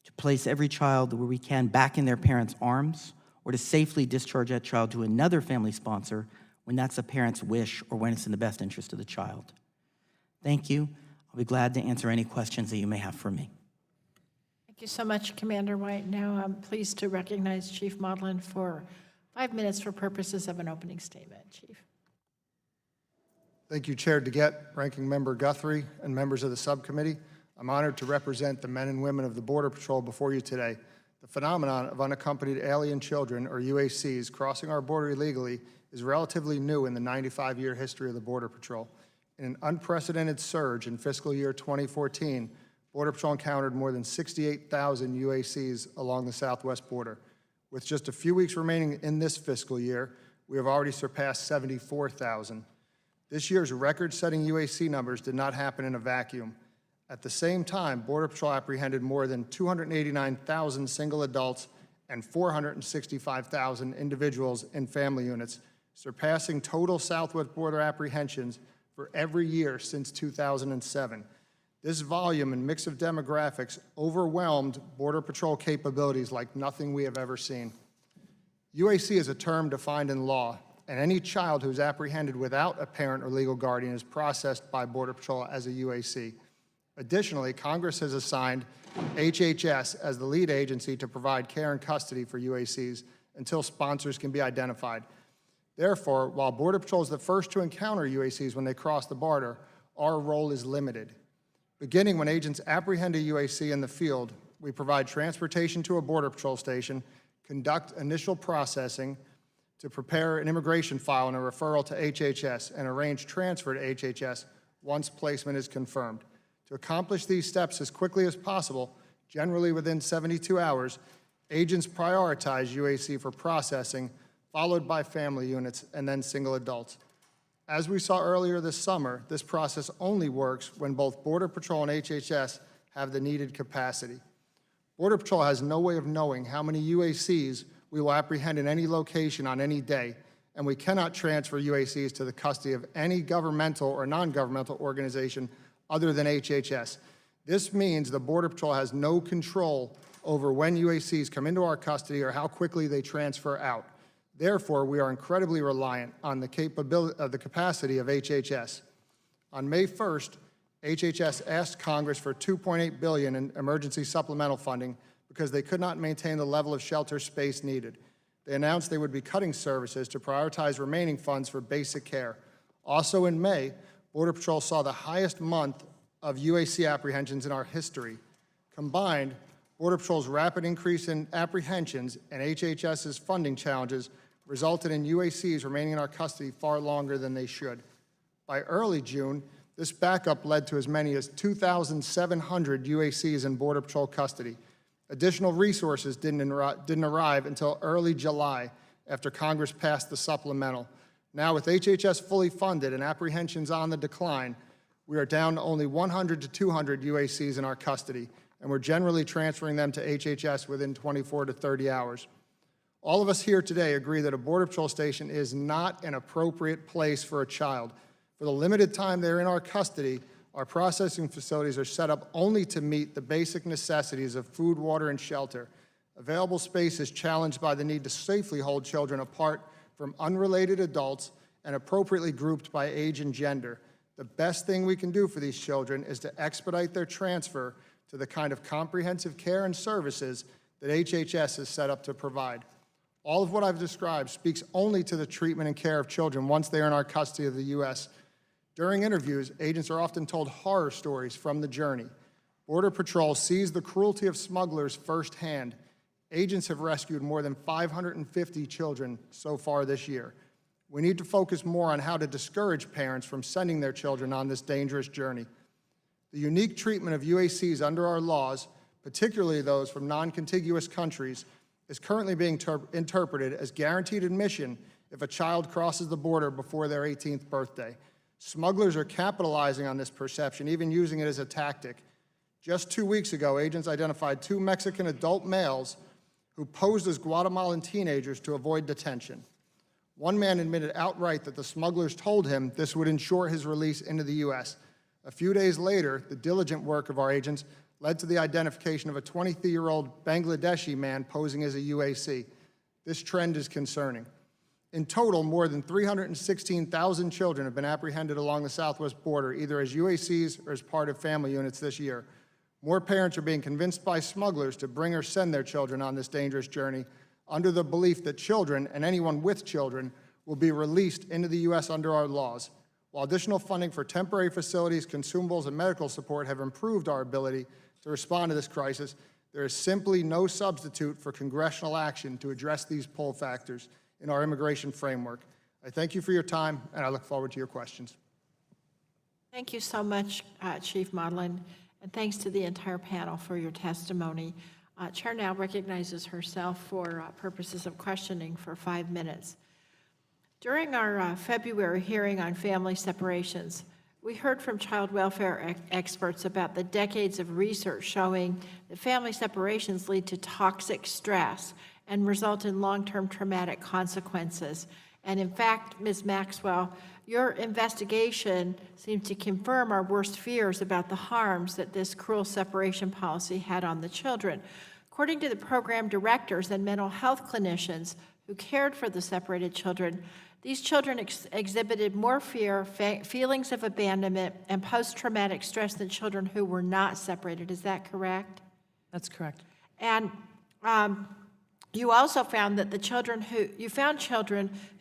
to place every child where we can back in their parents' arms, or to safely discharge that child to another family sponsor when that's a parent's wish or when it's in the best interest of the child. Thank you. I'll be glad to answer any questions that you may have for me. Thank you so much, Commander White. Now I'm pleased to recognize Chief Maudlin for 5 minutes for purposes of an opening statement. Chief. Thank you, Chair Dingell, Ranking Member Guthrie, and members of the subcommittee. I'm honored to represent the men and women of the Border Patrol before you today. The phenomenon of unaccompanied alien children, or UACs, crossing our border illegally is relatively new in the 95-year history of the Border Patrol. In an unprecedented surge in fiscal year 2014, Border Patrol encountered more than 68,000 UACs along the southwest border. With just a few weeks remaining in this fiscal year, we have already surpassed 74,000. This year's record-setting UAC numbers did not happen in a vacuum. At the same time, Border Patrol apprehended more than 289,000 single adults and 465,000 individuals in family units, surpassing total southwest border apprehensions for every year since 2007. This volume and mix of demographics overwhelmed Border Patrol capabilities like nothing we have ever seen. UAC is a term defined in law, and any child who is apprehended without a parent or legal guardian is processed by Border Patrol as a UAC. Additionally, Congress has assigned HHS as the lead agency to provide care and custody for UACs until sponsors can be identified. Therefore, while Border Patrol is the first to encounter UACs when they cross the border, our role is limited. Beginning when agents apprehend a UAC in the field, we provide transportation to a Border Patrol station, conduct initial processing to prepare an immigration file and a referral to HHS, and arrange transfer to HHS once placement is confirmed. To accomplish these steps as quickly as possible, generally within 72 hours, agents prioritize UAC for processing, followed by family units, and then single adults. As we saw earlier this summer, this process only works when both Border Patrol and HHS have the needed capacity. Border Patrol has no way of knowing how many UACs we will apprehend in any location on any day, and we cannot transfer UACs to the custody of any governmental or non-governmental organization other than HHS. This means the Border Patrol has no control over when UACs come into our custody or how quickly they transfer out. Therefore, we are incredibly reliant on the capacity of HHS. On May 1st, HHS asked Congress for $2.8 billion in emergency supplemental funding because they could not maintain the level of shelter space needed. They announced they would be cutting services to prioritize remaining funds for basic care. Also in May, Border Patrol saw the highest month of UAC apprehensions in our history. Combined, Border Patrol's rapid increase in apprehensions and HHS's funding challenges resulted in UACs remaining in our custody far longer than they should. By early June, this backup led to as many as 2,700 UACs in Border Patrol custody. Additional resources didn't arrive until early July after Congress passed the supplemental. Now, with HHS fully funded and apprehensions on the decline, we are down to only 100 to 200 UACs in our custody, and we're generally transferring them to HHS within 24 to 30 hours. All of us here today agree that a Border Patrol station is not an appropriate place for a child, For the limited time they're in our custody, our processing facilities are set up only to meet the basic necessities of food, water, and shelter. Available space is challenged by the need to safely hold children apart from unrelated adults and appropriately grouped by age and gender. The best thing we can do for these children is to expedite their transfer to the kind of comprehensive care and services that HHS is set up to provide. All of what I've described speaks only to the treatment and care of children once they are in our custody of the U.S. During interviews, agents are often told horror stories from the journey. Border Patrol sees the cruelty of smugglers firsthand. Agents have rescued more than 550 children so far this year. We need to focus more on how to discourage parents from sending their children on this dangerous journey. The unique treatment of UACs under our laws, particularly those from non-contiguous countries, is currently being interpreted as guaranteed admission if a child crosses the border before their 18th birthday. Smugglers are capitalizing on this perception, even using it as a tactic. Just 2 weeks ago, agents identified 2 Mexican adult males who posed as Guatemalan teenagers to avoid detention. One man admitted outright that the smugglers told him this would ensure his release into the U.S. A few days later, the diligent work of our agents led to the identification of a 23-year-old Bangladeshi man posing as a UAC. This trend is concerning. In total, more than 316,000 children have been apprehended along the southwest border, either as UACs or as part of family units this year. More parents are being convinced by smugglers to bring or send their children on this dangerous journey under the belief that children and anyone with children will be released into the U.S. under our laws. While additional funding for temporary facilities, consumables, and medical support have improved our ability to respond to this crisis, there is simply no substitute for congressional action to address these pull factors in our immigration framework. I thank you for your time, and I look forward to your questions. Thank you so much, Chief Modlin, and thanks to the entire panel for your testimony. Chair now recognizes herself for purposes of questioning for 5 minutes. During our February hearing on family separations, we heard from child welfare experts about the decades of research showing that family separations lead to toxic stress and result in long-term traumatic consequences. And in fact, Ms. Maxwell, your investigation seems to confirm our worst fears about the harms that this cruel separation policy had on the children. According to the program directors and mental health clinicians who cared for the separated children, these children exhibited more fear, feelings of abandonment, and post-traumatic stress than children who were not separated. Is that correct? That's correct. And you also found that children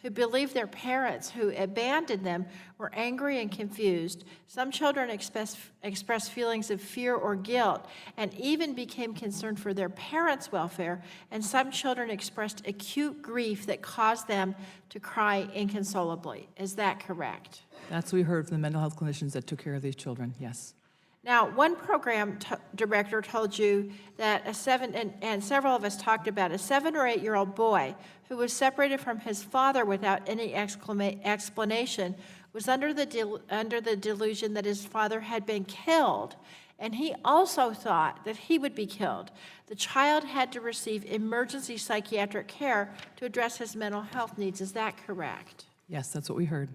who believed their parents who abandoned them were angry and confused. Some children expressed feelings of fear or guilt and even became concerned for their parents' welfare, and some children expressed acute grief that caused them to cry inconsolably. Is that correct? That's what we heard from the mental health clinicians that took care of these children, yes. Now, one program director told you that and several of us talked about a 7 or 8-year-old boy who was separated from his father without any explanation was under the delusion that his father had been killed, and he also thought that he would be killed. The child had to receive emergency psychiatric care to address his mental health needs. Is that correct? Yes, that's what we heard.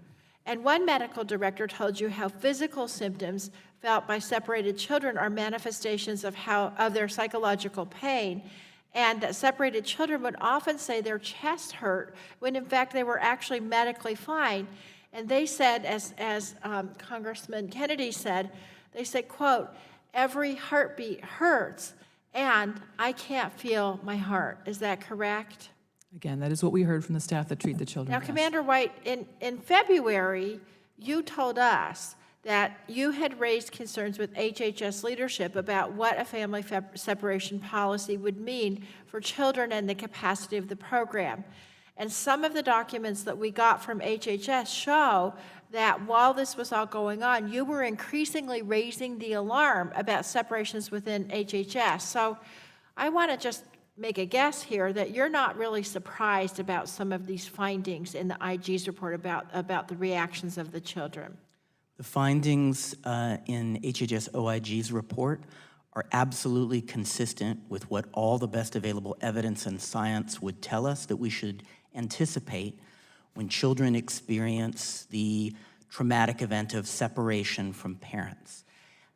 And one medical director told you how physical symptoms felt by separated children are manifestations of their psychological pain, and that separated children would often say their chest hurt when in fact they were actually medically fine. And they said, as Congressman Kennedy said, they said, quote, "Every heartbeat hurts, and I can't feel my heart." Is that correct? Again, that is what we heard from the staff that treat the children. Now, yes. Commander White, in February, you told us that you had raised concerns with HHS leadership about what a family separation policy would mean for children and the capacity of the program. And some of the documents that we got from HHS show that while this was all going on, you were increasingly raising the alarm about separations within HHS. So I want to just make a guess here that you're not really surprised about some of these findings in the IG's report about the reactions of the children. The findings in HHS OIG's report are absolutely consistent with what all the best available evidence and science would tell us that we should anticipate when children experience the traumatic event of separation from parents.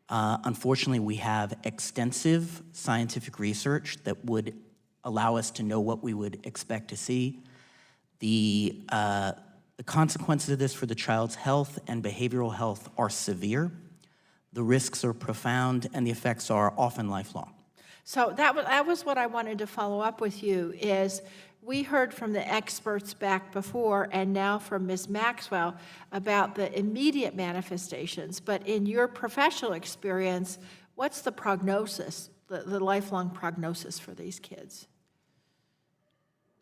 Unfortunately, we have extensive scientific research that would allow us to know what we would expect to see. The consequences of this for the child's health and behavioral health are severe. The risks are profound, and the effects are often lifelong. So that was what I wanted to follow up with you, is we heard from the experts back before and now from Ms. Maxwell about the immediate manifestations, but in your professional experience, what's the prognosis, the lifelong prognosis for these kids?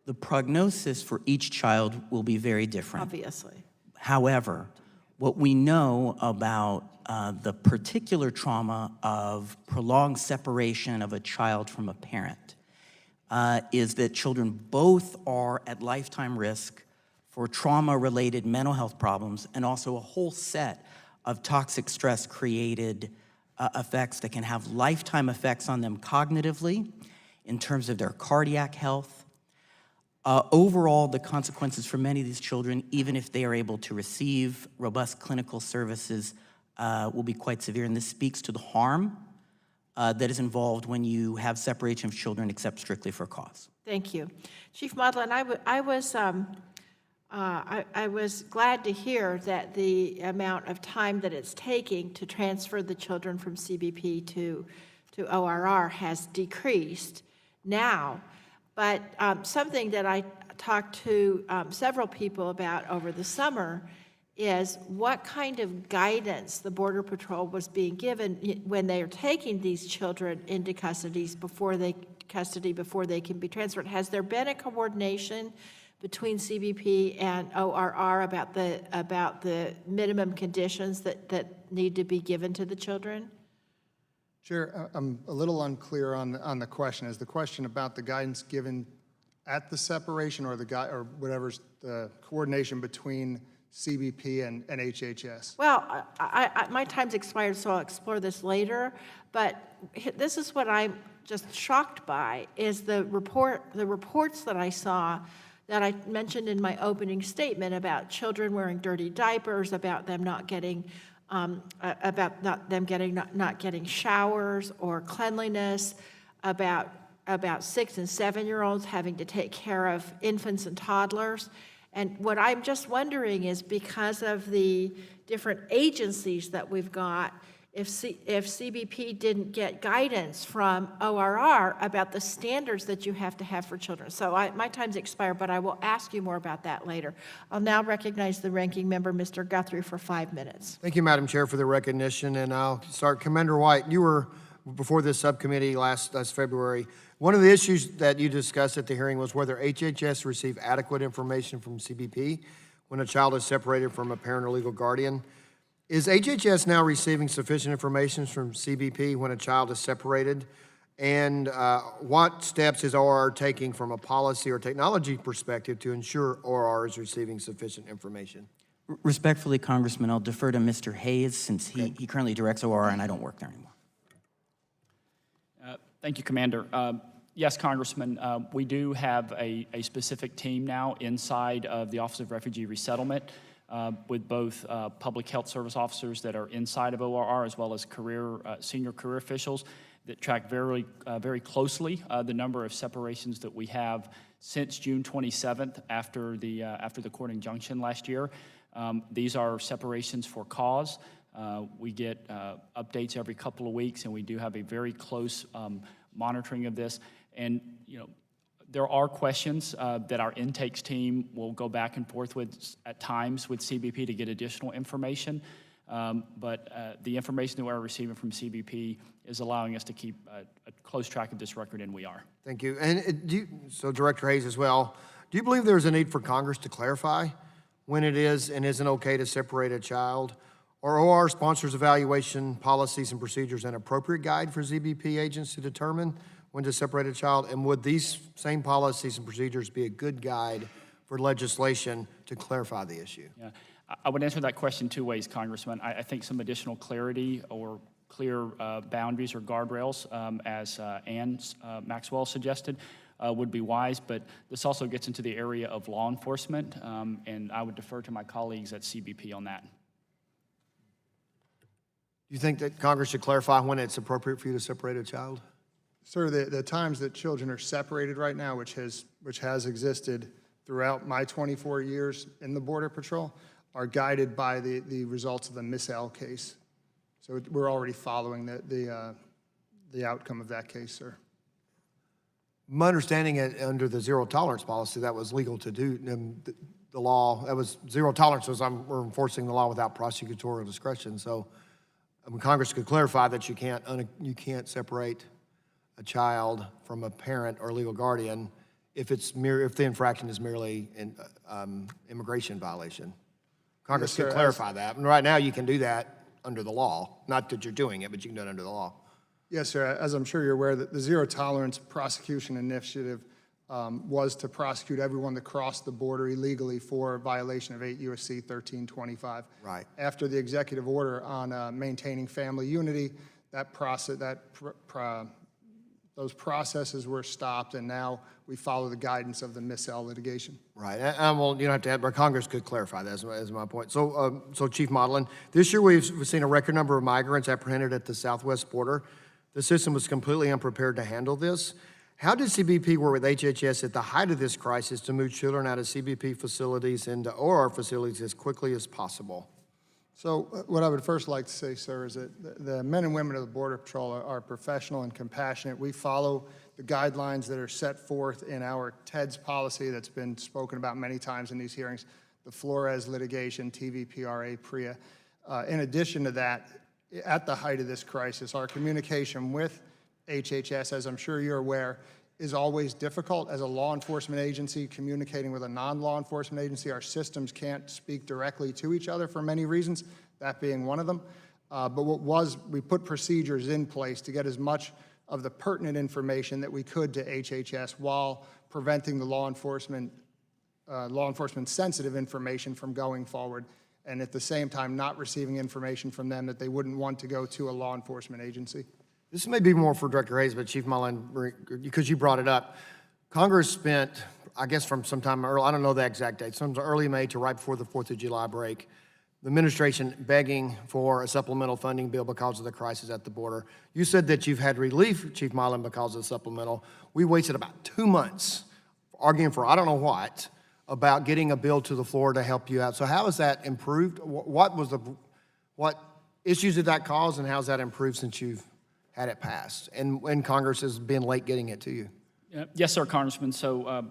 The prognosis for each child will be very different. Obviously. However, what we know about the particular trauma of prolonged separation of a child from a parent is that children both are at lifetime risk for trauma-related mental health problems and also a whole set of toxic stress-created effects that can have lifetime effects on them cognitively, in terms of their cardiac health. Overall, the consequences for many of these children, even if they are able to receive robust clinical services, will be quite severe. And this speaks to the harm that is involved when you have separation of children except strictly for cause. Thank you. Chief Maudlin, I was glad to hear that the amount of time that it's taking to transfer the children from CBP to ORR has decreased now. But something that I talked to several people about over the summer is what kind of guidance the Border Patrol was being given when they are taking these children into custody before they can be transferred. Has there been a coordination between CBP and ORR about the minimum conditions that need to be given to the children? Chair, I'm a little unclear on the question. Is the question about the guidance given at the separation, or or whatever's the coordination between CBP and HHS? Well, my time's expired, so I'll explore this later. But this is what I'm just shocked by: is the reports that I saw, that I mentioned in my opening statement, about children wearing dirty diapers, about them not getting not getting showers or cleanliness, about 6- and 7-year-olds having to take care of infants and toddlers. And what I'm just wondering is, because of the different agencies that we've got, if CBP didn't get guidance from ORR about the standards that you have to have for children. So my time's expired, but I will ask you more about that later. I'll now recognize the ranking member, Mr. Guthrie, for 5 minutes. Thank you, Madam Chair, for the recognition, and I'll start. Commander White, you were before this subcommittee last February. One of the issues that you discussed at the hearing was whether HHS received adequate information from CBP when a child is separated from a parent or legal guardian. Is HHS now receiving sufficient information from CBP when a child is separated? And what steps is ORR taking from a policy or technology perspective to ensure ORR is receiving sufficient information? Respectfully, Congressman, I'll defer to Mr. Hayes, since he currently directs ORR and I don't work there anymore. Thank you, Commander. Yes, Congressman, we do have a specific team now inside of the Office of Refugee Resettlement, with both public health service officers that are inside of ORR, as well as senior career officials that track very closely the number of separations that we have since June 27th, after the court injunction last year. These are separations for cause. We get updates every couple of weeks, and we do have a very close monitoring of this. And there are questions that our intakes team will go back and forth with at times with CBP to get additional information. But the information that we're receiving from CBP is allowing us to keep a close track of this record, and we are. Thank you. And so Director Hayes as well, do you believe there's a need for Congress to clarify when it is and isn't okay to separate a child? Or OR sponsors evaluation policies and procedures an appropriate guide for CBP agents to determine when to separate a child? And would these same policies and procedures be a good guide for legislation to clarify the issue? Yeah, I would answer that question two ways, Congressman. I think some additional clarity or clear boundaries or guardrails, as Ann Maxwell suggested, would be wise, but this also gets into the area of law enforcement, and I would defer to my colleagues at CBP on that. Do you think that Congress should clarify when it's appropriate for you to separate a child? Sir, the times that children are separated right now, which has existed throughout my 24 years in the Border Patrol, are guided by the results of the Miss L case. So we're already following the outcome of that case, sir. My understanding under the zero tolerance policy, that was legal to do. The law, that was zero tolerance, was we're enforcing the law without prosecutorial discretion. So Congress could clarify that you can't separate a child from a parent or legal guardian if the infraction is merely an immigration violation. Congress Yes, sir. could clarify that. And right now, you can do that under the law. Not that you're doing it, but you can do it under the law. Yes, sir. As I'm sure you're aware, the zero tolerance prosecution initiative was to prosecute everyone that crossed the border illegally for violation of 8 U.S.C. 1325. Right. After the executive order on maintaining family unity, those processes were stopped, and now we follow the guidance of the Miss L litigation. Right. Well, you don't have to add, but Congress could clarify that, is my point. So, Chief Modlin, this year we've seen a record number of migrants apprehended at the southwest border. The system was completely unprepared to handle this. How did CBP work with HHS at the height of this crisis to move children out of CBP facilities into OR facilities as quickly as possible? So what I would first like to say, sir, is that the men and women of the Border Patrol are professional and compassionate. We follow the guidelines that are set forth in our TEDS policy that's been spoken about many times in these hearings, the Flores litigation, TVPRA, PREA. In addition to that, at the height of this crisis, our communication with HHS, as I'm sure you're aware, is always difficult. As a law enforcement agency communicating with a non-law enforcement agency, our systems can't speak directly to each other for many reasons, that being one of them. But we put procedures in place to get as much of the pertinent information that we could to HHS while preventing the law enforcement sensitive information from going forward, and at the same time not receiving information from them that they wouldn't want to go to a law enforcement agency. This may be more for Director Hayes, but Chief Mullen, because you brought it up, Congress spent, I guess from sometime early, I don't know the exact date, sometime early May to right before the 4th of July break, the administration begging for a supplemental funding bill because of the crisis at the border. You said that you've had relief, Chief Mullen, because of the supplemental. We wasted about 2 months arguing for I don't know what about getting a bill to the floor to help you out. So how has that improved? What issues did that cause, and how's that improved since you've had it passed, and when Congress has been late getting it to you? Yes, sir, Congressman. So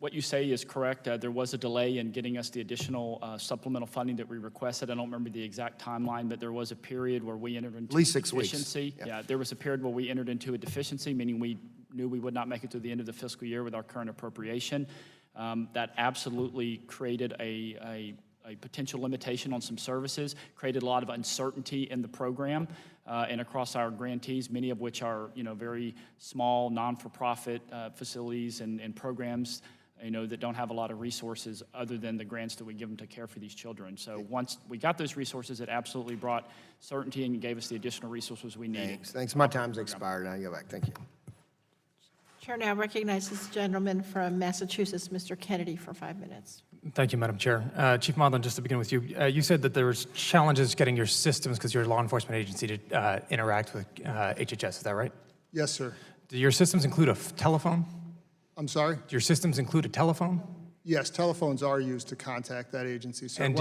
what you say is correct. There was a delay in getting us the additional supplemental funding that we requested. I don't remember the exact timeline, but there was a period where we entered into At least 6 weeks. deficiency. Yeah, there was a period where we entered into a deficiency, meaning we knew we would not make it to the end of the fiscal year with our current appropriation. That absolutely created a potential limitation on some services, created a lot of uncertainty in the program and across our grantees, many of which are very small, non-for-profit facilities and programs that don't have a lot of resources other than the grants that we give them to care for these children. So once we got those resources, it absolutely brought certainty and gave us the additional resources we needed. Thanks. My time's expired. Now you go back. Thank you. Chair now recognizes the gentleman from Massachusetts, Mr. Kennedy, for 5 minutes. Thank you, Madam Chair. Chief Modlin, just to begin with you, you said that there was challenges getting your systems because you're a law enforcement agency to interact with HHS. Is that right? Yes, sir. Do your systems include a telephone? I'm sorry? Do your systems include a telephone? Yes, telephones are used to contact that agency. So And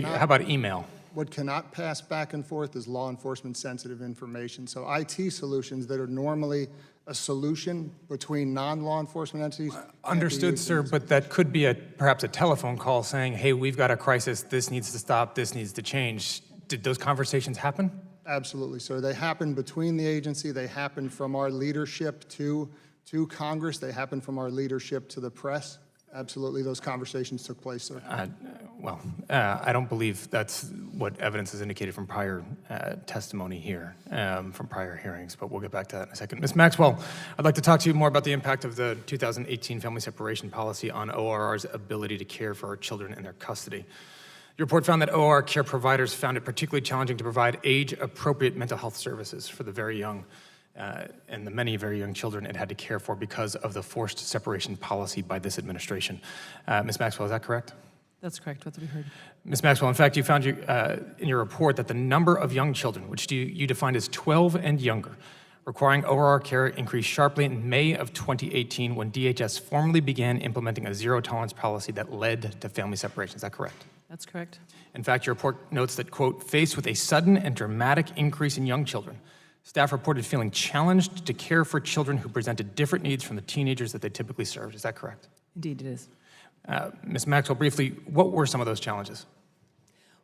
how how about email? What cannot pass back and forth is law enforcement sensitive information. So IT solutions that are normally a solution between non-law enforcement entities. can't be Understood, used sir, but that could be perhaps a telephone call saying, hey, we've got a crisis, this needs to stop, this needs to change. Did those conversations happen? Absolutely, sir. They happen between the agency. They happen from our leadership to Congress. They happen from our leadership to the press. Absolutely, those conversations took place, sir. I don't believe that's what evidence is indicated from prior testimony here, from prior hearings, but we'll get back to that in a second. Ms. Maxwell, I'd like to talk to you more about the impact of the 2018 family separation policy on ORR's ability to care for our children in their custody. Your report found that OR care providers found it particularly challenging to provide age-appropriate mental health services for the very young and the many very young children it had to care for because of the forced separation policy by this administration. Ms. Maxwell, is that correct? That's correct, what we heard. Ms. Maxwell, in fact, you found in your report that the number of young children, which you defined as 12 and younger, requiring ORR care increased sharply in May of 2018 when DHS formally began implementing a zero-tolerance policy that led to family separation. Is that correct? That's correct. In fact, your report notes that, quote, faced with a sudden and dramatic increase in young children, staff reported feeling challenged to care for children who presented different needs from the teenagers that they typically served. Is that correct? Indeed, it is. Ms. Maxwell, briefly, what were some of those challenges?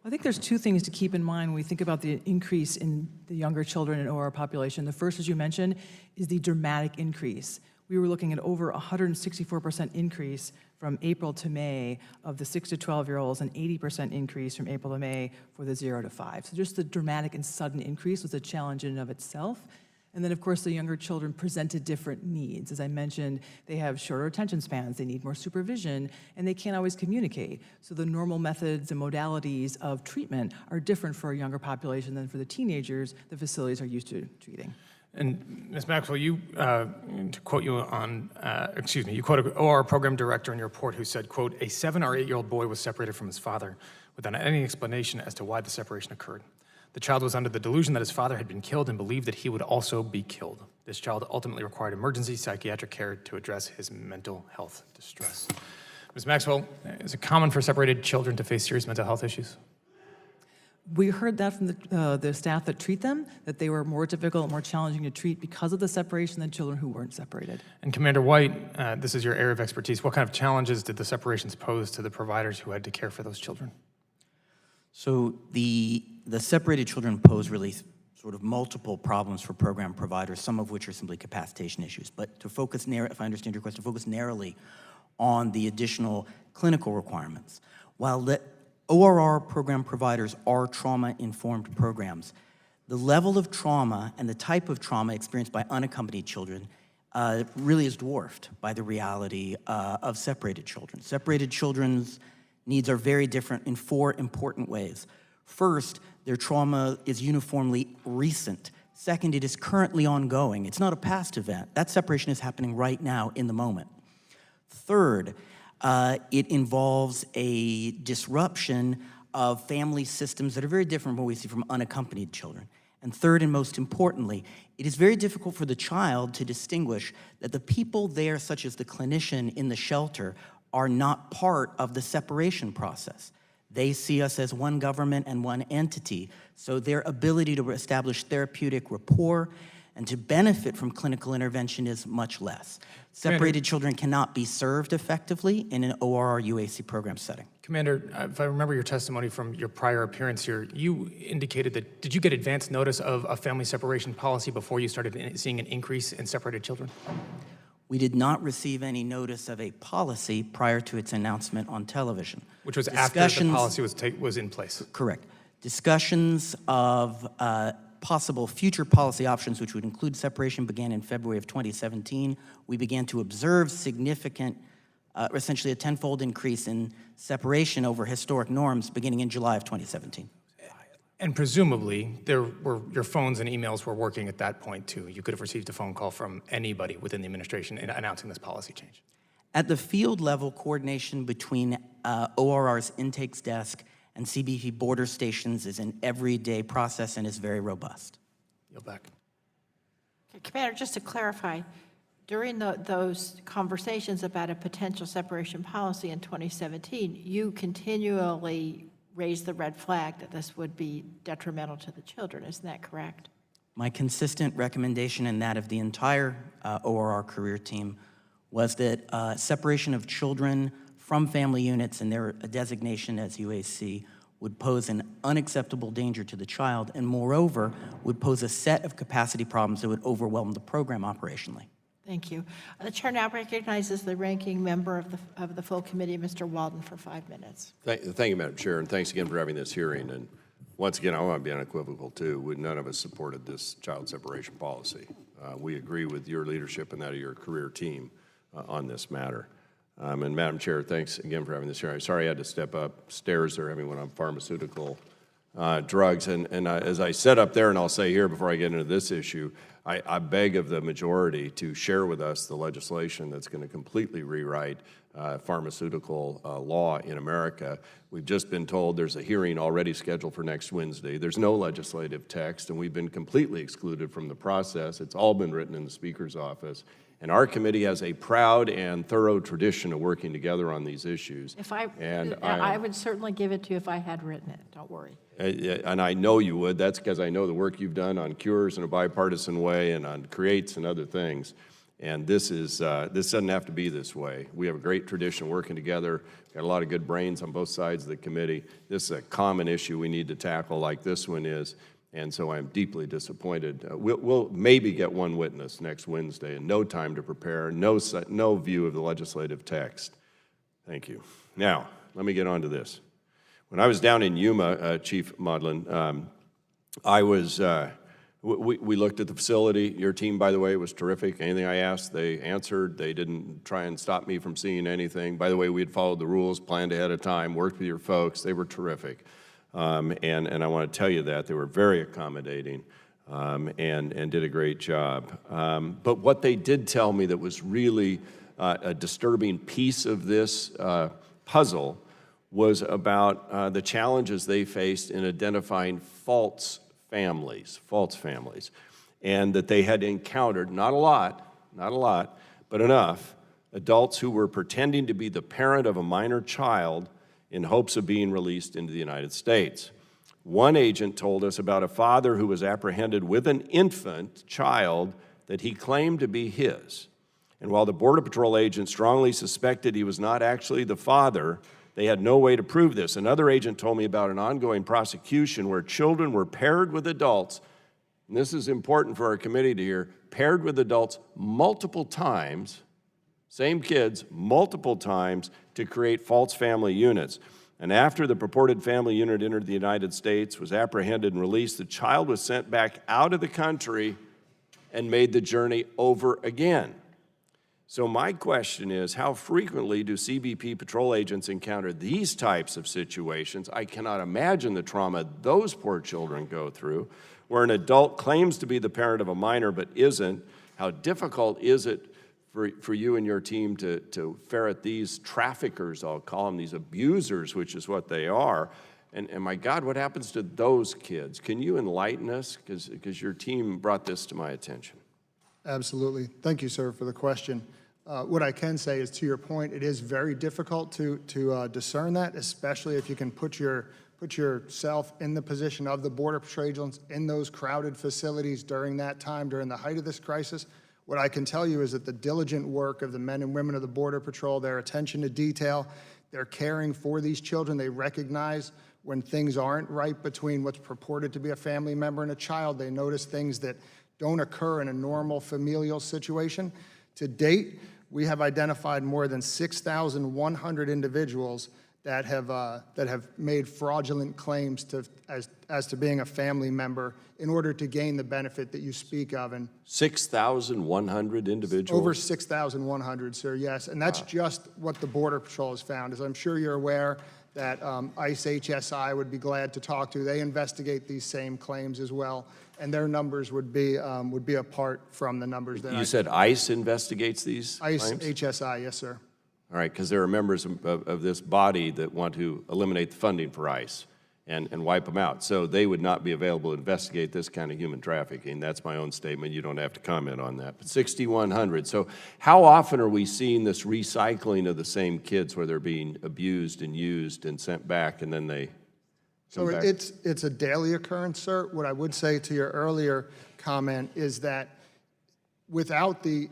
I think there's two things to keep in mind when we think about the increase in the younger children in OR population. The first, as you mentioned, is the dramatic increase. We were looking at over 164% increase from April to May of the 6 to 12-year-olds and 80% increase from April to May for the 0 to 5. So just the dramatic and sudden increase was a challenge in and of itself. And then, of course, the younger children presented different needs. As I mentioned, they have shorter attention spans, they need more supervision, and they can't always communicate. So the normal methods and modalities of treatment are different for a younger population than for the teenagers the facilities are used to treating. And Ms. Maxwell, to quote you you quote an OR program director in your report who said, quote, a 7 or 8-year-old boy was separated from his father without any explanation as to why the separation occurred. The child was under the delusion that his father had been killed and believed that he would also be killed. This child ultimately required emergency psychiatric care to address his mental health distress. Ms. Maxwell, is it common for separated children to face serious mental health issues? We heard that from the staff that treat them, that they were more difficult, more challenging to treat because of the separation than children who weren't separated. And Commander White, this is your area of expertise. What kind of challenges did the separations pose to the providers who had to care for those children? So the separated children pose really sort of multiple problems for program providers, some of which are simply capacitation issues. But to focus, if I understand your question, to focus narrowly on the additional clinical requirements. While the ORR program providers are trauma-informed programs, the level of trauma and the type of trauma experienced by unaccompanied children really is dwarfed by the reality of separated children. Separated children's needs are very different in 4 important ways. First, their trauma is uniformly recent. Second, it is currently ongoing. It's not a past event. That separation is happening right now in the moment. Third, it involves a disruption of family systems that are very different from what we see from unaccompanied children. And third, and most importantly, it is very difficult for the child to distinguish that the people there, such as the clinician in the shelter, are not part of the separation process. They see us as one government and one entity, so their ability to establish therapeutic rapport and to benefit from clinical intervention is much less. Separated children cannot be served effectively in an ORR UAC program setting. Commander, if I remember your testimony from your prior appearance here, you indicated that, did you get advance notice of a family separation policy before you started seeing an increase in separated children? We did not receive any notice of a policy prior to its announcement on television. Which was after the policy was in place. Correct. Discussions of possible future policy options, which would include separation, began in February of 2017. We began to observe significant, essentially a 10-fold increase in separation over historic norms beginning in July of 2017. And presumably, your phones and emails were working at that point too. You could have received a phone call from anybody within the administration announcing this policy change. At the field level, coordination between ORR's intakes desk and CBP border stations is an everyday process and is very robust. Yield back. Okay, Commander, just to clarify, during those conversations about a potential separation policy in 2017, you continually raised the red flag that this would be detrimental to the children. Isn't that correct? My consistent recommendation and that of the entire ORR career team was that separation of children from family units and their designation as UAC would pose an unacceptable danger to the child and moreover would pose a set of capacity problems that would overwhelm the program operationally. Thank you. The chair now recognizes the ranking member of the full committee, Mr. Walden, for 5 minutes. Thank you, Madam Chair, and thanks again for having this hearing. And once again, I want to be unequivocal, too. None of us supported this child separation policy. We agree with your leadership and that of your career team on this matter. And Madam Chair, thanks again for having this hearing. I'm sorry I had to step upstairs. They're having one on pharmaceutical drugs. And as I said up there, and I'll say here before I get into this issue, I beg of the majority to share with us the legislation that's going to completely rewrite pharmaceutical law in America. We've just been told there's a hearing already scheduled for next Wednesday. There's no legislative text, and we've been completely excluded from the process. It's all been written in the Speaker's office. And our committee has a proud and thorough tradition of working together on these issues. I would certainly give it to you if I had written it, don't worry. And I know you would. That's because I know the work you've done on cures in a bipartisan way and on creates and other things. And this doesn't have to be this way. We have a great tradition of working together. Got a lot of good brains on both sides of the committee. This is a common issue we need to tackle like this one is. And so I'm deeply disappointed. We'll maybe get one witness next Wednesday and no time to prepare, no view of the legislative text. Thank you. Now, let me get on to this. When I was down in Yuma, Chief Maudlin, we looked at the facility. Your team, by the way, was terrific. Anything I asked, they answered. They didn't try and stop me from seeing anything. By the way, we had followed the rules, planned ahead of time, worked with your folks. They were terrific. And I want to tell you that. They were very accommodating and did a great job. But what they did tell me that was really a disturbing piece of this puzzle was about the challenges they faced in identifying false families, and that they had encountered, not a lot, but enough, adults who were pretending to be the parent of a minor child in hopes of being released into the United States. One agent told us about a father who was apprehended with an infant child that he claimed to be his. And while the Border Patrol agent strongly suspected he was not actually the father, they had no way to prove this. Another agent told me about an ongoing prosecution where children were paired with adults, and this is important for our committee to hear, paired with adults multiple times, same kids, multiple times, to create false family units. And after the purported family unit entered the United States, was apprehended and released, the child was sent back out of the country and made the journey over again. So my question is, how frequently do CBP patrol agents encounter these types of situations? I cannot imagine the trauma those poor children go through, where an adult claims to be the parent of a minor but isn't. How difficult is it for you and your team to ferret these traffickers, I'll call them, these abusers, which is what they are. And my God, what happens to those kids? Can you enlighten us? Because your team brought this to my attention. Absolutely. Thank you, sir, for the question. What I can say is, to your point, it is very difficult to discern that, especially if you can put yourself in the position of the Border Patrol agents in those crowded facilities during that time, during the height of this crisis. What I can tell you is that the diligent work of the men and women of the Border Patrol, their attention to detail, their caring for these children, they recognize when things aren't right between what's purported to be a family member and a child. They notice things that don't occur in a normal familial situation. To date, we have identified more than 6,100 individuals that have made fraudulent claims as to being a family member in order to gain the benefit that you speak of. And 6,100 individuals? Over 6,100, sir, yes. And that's just what the Border Patrol has found. As I'm sure you're aware, that ICE HSI would be glad to talk to. They investigate these same claims as well, and their numbers would be apart from the numbers that You said ICE investigates these ICE claims? HSI, yes, sir. All right, because there are members of this body that want to eliminate the funding for ICE and wipe them out. So they would not be available to investigate this kind of human trafficking. That's my own statement. You don't have to comment on that. But 6,100. So how often are we seeing this recycling of the same kids where they're being abused and used and sent back and then they come back? It's a daily occurrence, sir. What I would say to your earlier comment is that without the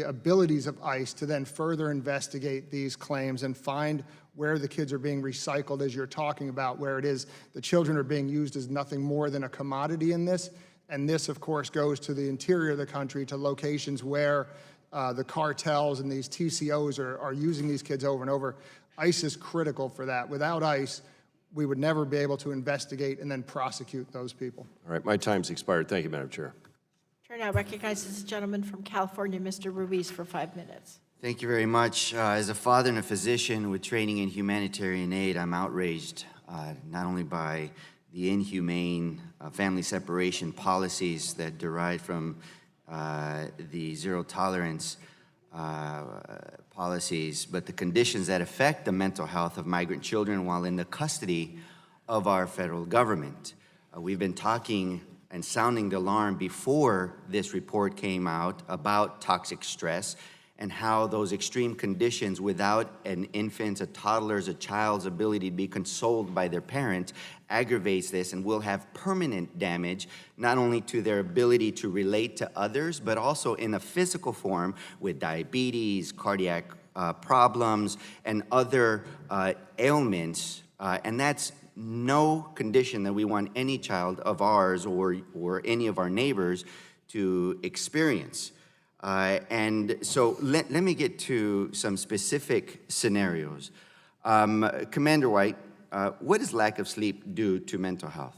abilities of ICE to then further investigate these claims and find where the kids are being recycled, as you're talking about, where it is the children are being used as nothing more than a commodity in this. And this, of course, goes to the interior of the country, to locations where the cartels and these TCOs are using these kids over and over. ICE is critical for that. Without ICE, we would never be able to investigate and then prosecute those people. All right, my time's expired. Thank you, Madam Chair. Chair now recognizes the gentleman from California, Mr. Ruiz, for 5 minutes. Thank you very much. As a father and a physician with training in humanitarian aid, I'm outraged not only by the inhumane family separation policies that derive from the zero tolerance policies, but the conditions that affect the mental health of migrant children while in the custody of our federal government. We've been talking and sounding the alarm before this report came out about toxic stress and how those extreme conditions without an infant's, a toddler's, a child's ability to be consoled by their parents aggravates this and will have permanent damage, not only to their ability to relate to others, but also in a physical form with diabetes, cardiac problems, and other ailments. And that's no condition that we want any child of ours or any of our neighbors to experience. And so let me get to some specific scenarios. Commander White, what does lack of sleep do to mental health?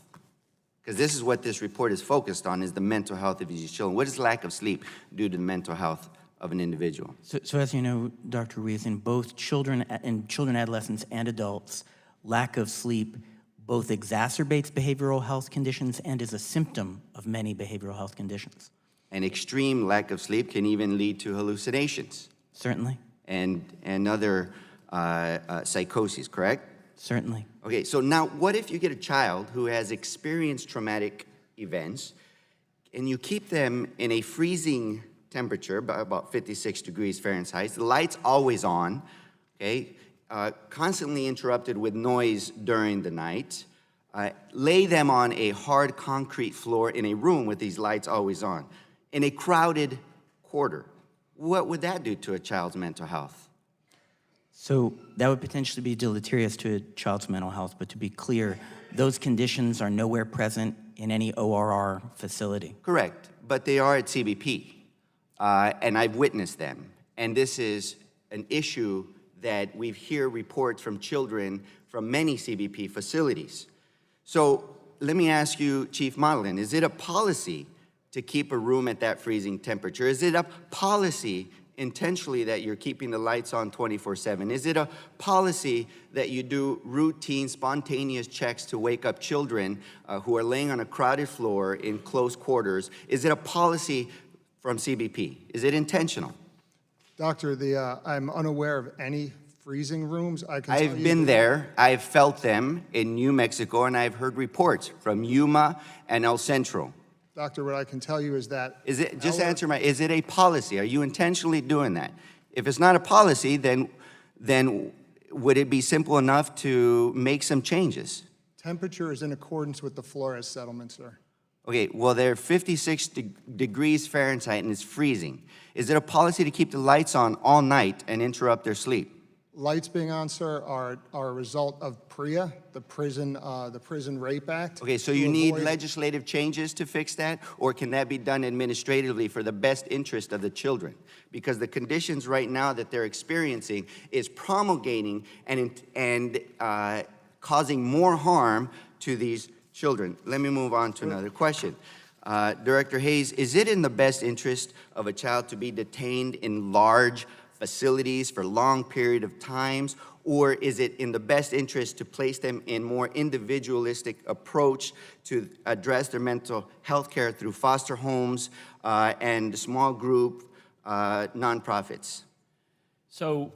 Because this is what this report is focused on, is the mental health of these children. What does lack of sleep do to the mental health of an individual? So as you know, Dr. Ruiz, in both children, adolescents, and adults, lack of sleep both exacerbates behavioral health conditions and is a symptom of many behavioral health conditions. An extreme lack of sleep can even lead to hallucinations. Certainly. And other psychoses, correct? Certainly. Okay, so now what if you get a child who has experienced traumatic events and you keep them in a freezing temperature, by about 56 degrees Fahrenheit, the light's always on, okay, constantly interrupted with noise during the night, lay them on a hard concrete floor in a room with these lights always on, in a crowded quarter. What would that do to a child's mental health? So that would potentially be deleterious to a child's mental health, but to be clear, those conditions are nowhere present in any ORR facility. Correct, but they are at CBP, and I've witnessed them. And this is an issue that we hear reports from children from many CBP facilities. So let me ask you, Chief Motlin, is it a policy to keep a room at that freezing temperature? Is it a policy intentionally that you're keeping the lights on 24/7? Is it a policy that you do routine, spontaneous checks to wake up children who are laying on a crowded floor in close quarters? Is it a policy from CBP? Is it intentional? Doctor, I'm unaware of any freezing rooms. I've been there, I've felt them in New Mexico, and I've heard reports from Yuma and El Centro. Doctor, what I can tell you is that... Is it, just answer my, is it a policy? Are you intentionally doing that? If it's not a policy, then would it be simple enough to make some changes? Temperature is in accordance with the Flores settlement, sir. Okay, well, they're 56 degrees Fahrenheit and it's freezing. Is it a policy to keep the lights on all night and interrupt their sleep? Lights being on, sir, are a result of PREA, the Prison Rape Act. Okay, so you need legislative changes to fix that, or can that be done administratively for the best interest of the children? Because the conditions right now that they're experiencing is promulgating and causing more harm to these children. Let me move on to another question. Director Hayes, is it in the best interest of a child to be detained in large facilities for long period of times, or is it in the best interest to place them in more individualistic approach to address their mental health care through foster homes and small group nonprofits? So,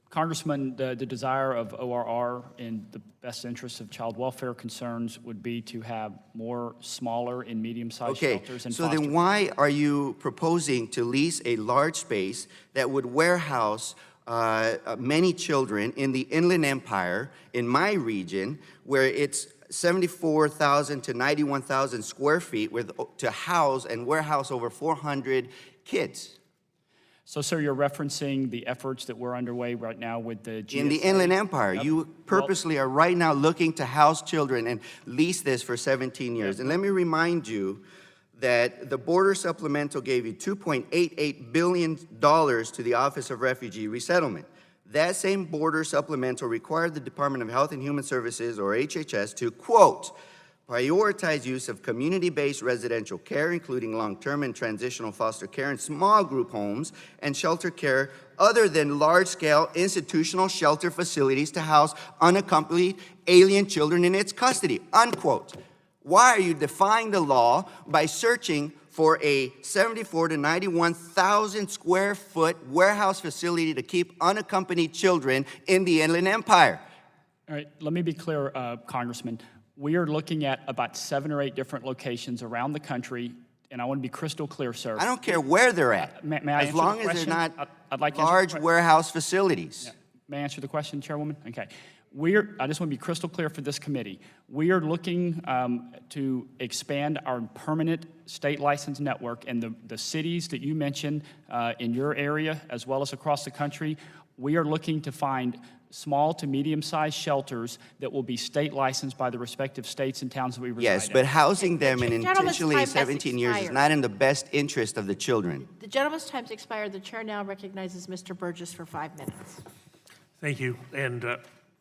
Congressman, the desire of ORR in the best interest of child welfare concerns would be to have more smaller and medium-sized shelters and so then why are you proposing to lease a large space that would warehouse many children in the Inland Empire, in my region, where it's 74,000 to 91,000 square feet to house and warehouse over 400 kids? So, sir, you're referencing the efforts that were underway right now with the GSA? In the Inland Empire. Yep. You purposely are right now looking to house children and lease this for 17 years. Yep. And let me remind you that the Border Supplemental gave you $2.88 billion to the Office of Refugee Resettlement. That same Border Supplemental required the Department of Health and Human Services, or HHS, to, quote, prioritize use of community-based residential care, including long-term and transitional foster care and small group homes and shelter care other than large-scale institutional shelter facilities to house unaccompanied alien children in its custody, unquote. Why are you defying the law by searching for a 74 to 91,000 square foot warehouse facility to keep unaccompanied children in the Inland Empire? All right, let me be clear, Congressman. We are looking at about 7 or 8 different locations around the country, and I want to be crystal clear, sir. I don't care where they're at, May I as answer long the as they're question? not I'd like to answer the large que- warehouse facilities. Yeah. May I answer the question, Chairwoman? Okay. I just want to be crystal clear for this committee. We are looking to expand our permanent state license network, and the cities that you mentioned in your area, as well as across the country, we are looking to find small to medium-sized shelters that will be state licensed by the respective states and towns that we reside in. Yes, but housing them in Gentleman's intentionally time has 17 years is expired. not in the best interest of the children. The gentleman's time's expired. The chair now recognizes Mr. Burgess for 5 minutes. Thank you. And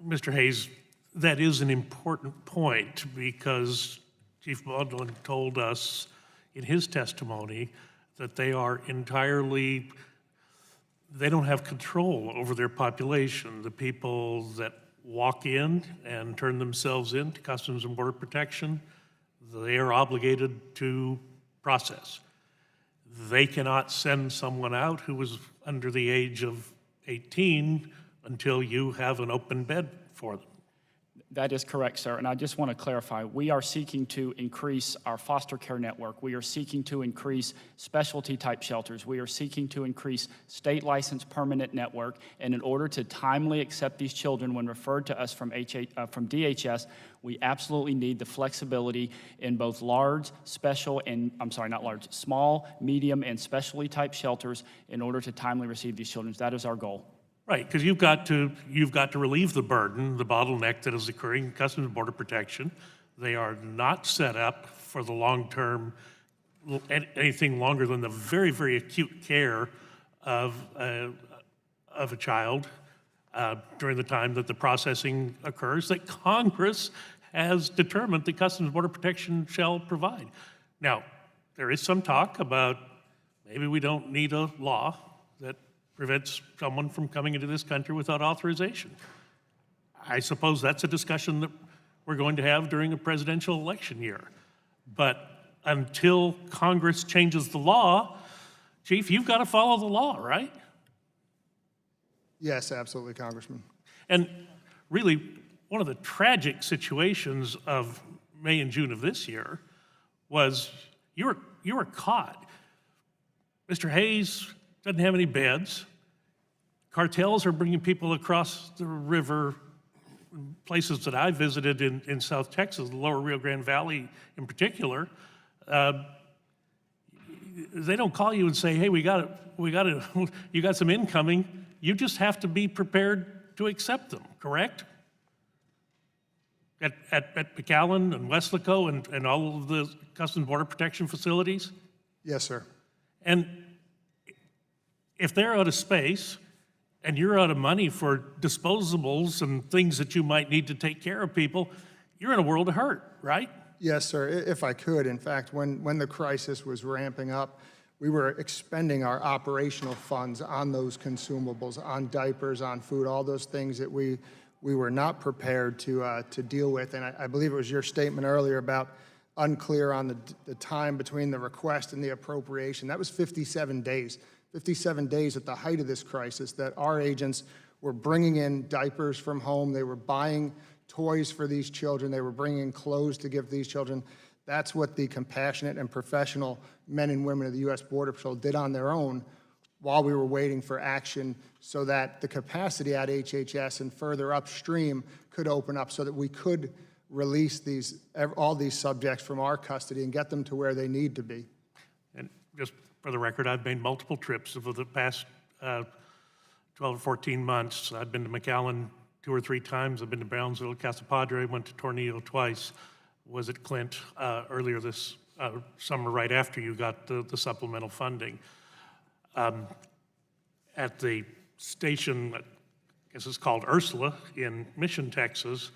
Mr. Hayes, that is an important point because Chief Baldwin told us in his testimony that they don't have control over their population. The people that walk in and turn themselves in to Customs and Border Protection, they are obligated to process. They cannot send someone out who is under the age of 18 until you have an open bed for them. That is correct, sir. And I just want to clarify, we are seeking to increase our foster care network. We are seeking to increase specialty type shelters. We are seeking to increase state licensed permanent network. And in order to timely accept these children when referred to us from DHS, we absolutely need the flexibility in both large, small, medium, and specialty type shelters in order to timely receive these children. That is our goal. Right, because you've got to relieve the burden, the bottleneck that is occurring in Customs and Border Protection. They are not set up for the long term, anything longer than the very, very acute care of a child during the time that the processing occurs that Congress has determined that Customs and Border Protection shall provide. Now, there is some talk about maybe we don't need a law that prevents someone from coming into this country without authorization. I suppose that's a discussion that we're going to have during a presidential election year. But until Congress changes the law, Chief, you've got to follow the law, right? Yes, absolutely, Congressman. And really, one of the tragic situations of May and June of this year was you were caught. Mr. Hayes doesn't have any beds. Cartels are bringing people across the river, places that I visited in South Texas, the lower Rio Grande Valley in particular. They don't call you and say, hey, you got some incoming. You just have to be prepared to accept them, correct? At McAllen and Weslaco and all of the Customs Border Protection facilities? Yes, sir. And if they're out of space and you're out of money for disposables and things that you might need to take care of people, you're in a world of hurt, right? Yes, sir, if I could. In fact, when the crisis was ramping up, we were expending our operational funds on those consumables, on diapers, on food, all those things that we were not prepared to deal with. And I believe it was your statement earlier about unclear on the time between the request and the appropriation. That was 57 days. 57 days at the height of this crisis that our agents were bringing in diapers from home. They were buying toys for these children. They were bringing in clothes to give these children. That's what the compassionate and professional men and women of the U.S. Border Patrol did on their own while we were waiting for action so that the capacity at HHS and further upstream could open up so that we could release all these subjects from our custody and get them to where they need to be. And just for the record, I've made multiple trips over the past 12 or 14 months. I've been to McAllen 2 or 3 times. I've been to Brownsville, Casa Padre, went to Tornillo twice, was at Clint earlier this summer right after you got the supplemental funding. At the station, I guess it's called Ursula in Mission, Texas,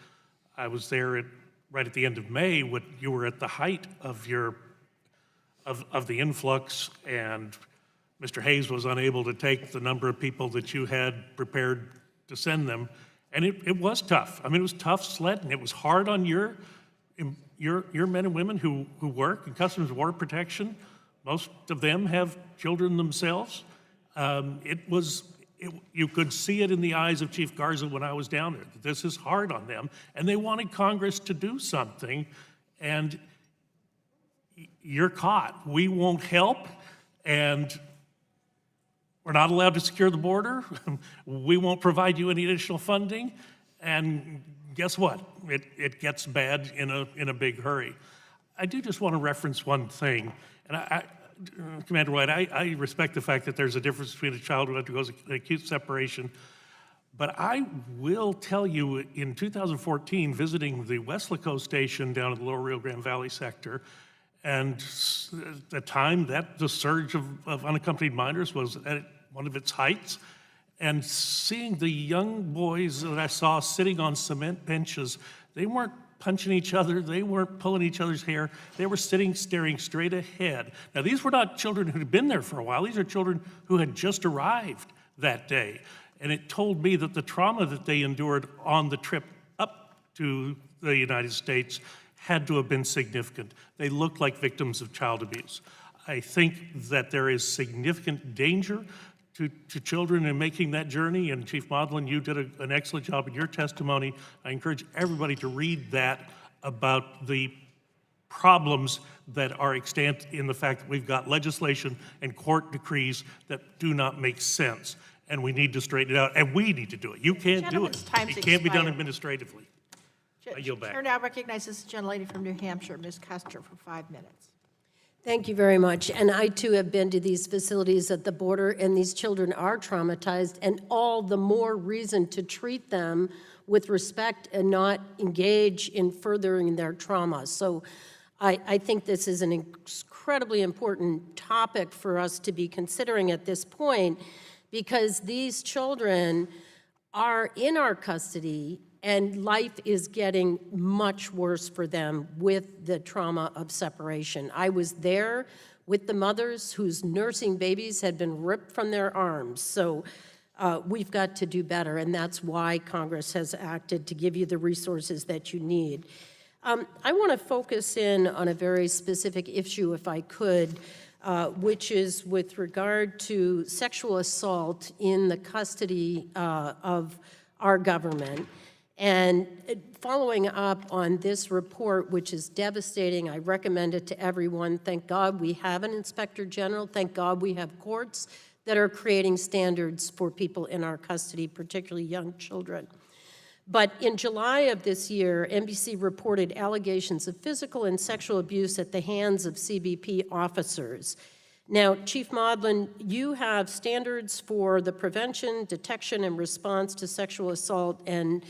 I was there at right at the end of May, when you were at the height of your of the influx, and Mr. Hayes was unable to take the number of people that you had prepared to send them, and it was tough. I mean, it was tough sledding. It was hard on your men and women who work in Customs and Border Protection. Most of them have children themselves. You could see it in the eyes of Chief Garza when I was down there. This is hard on them, and they wanted Congress to do something, and you're caught. We won't help, and we're not allowed to secure the border. We won't provide you any additional funding, and guess what? It gets bad in a big hurry. I do just want to reference one thing, and Commander White, I respect the fact that there's a difference between a child who undergoes an acute separation, but I will tell you, in 2014, visiting the Weslaco station down in the Lower Rio Grande Valley sector, and at the time that the surge of unaccompanied minors was at one of its heights, and seeing the young boys that I saw sitting on cement benches, they weren't punching each other, they weren't pulling each other's hair, they were sitting staring straight ahead. Now, these were not children who had been there for a while, these are children who had just arrived that day. And it told me that the trauma that they endured on the trip up to the United States had to have been significant. They looked like victims of child abuse. I think that there is significant danger to children in making that journey, and Chief Modlin, you did an excellent job in your testimony. I encourage everybody to read that about the problems that are extant in the fact that we've got legislation and court decrees that do not make sense, and we need to straighten it out, and we need to do it. You can't do it. Gentleman's time's It can't be done expired. administratively. I yield back. Chair now recognizes the gentlelady from New Hampshire, Ms. Custer, for 5 minutes. Thank you very much. And I, too, have been to these facilities at the border, and these children are traumatized, and all the more reason to treat them with respect and not engage in furthering their trauma. So I think this is an incredibly important topic for us to be considering at this point, because these children are in our custody, and life is getting much worse for them with the trauma of separation. I was there with the mothers whose nursing babies had been ripped from their arms. So we've got to do better, and that's why Congress has acted to give you the resources that you need. I want to focus in on a very specific issue, if I could, which is with regard to sexual assault in the custody of our government. And following up on this report, which is devastating, I recommend it to everyone. Thank God we have an Inspector General. Thank God we have courts that are creating standards for people in our custody, particularly young children. But in July of this year, NBC reported allegations of physical and sexual abuse at the hands of CBP officers. Now, Chief Modlin, you have standards for the prevention, detection, and response to sexual assault and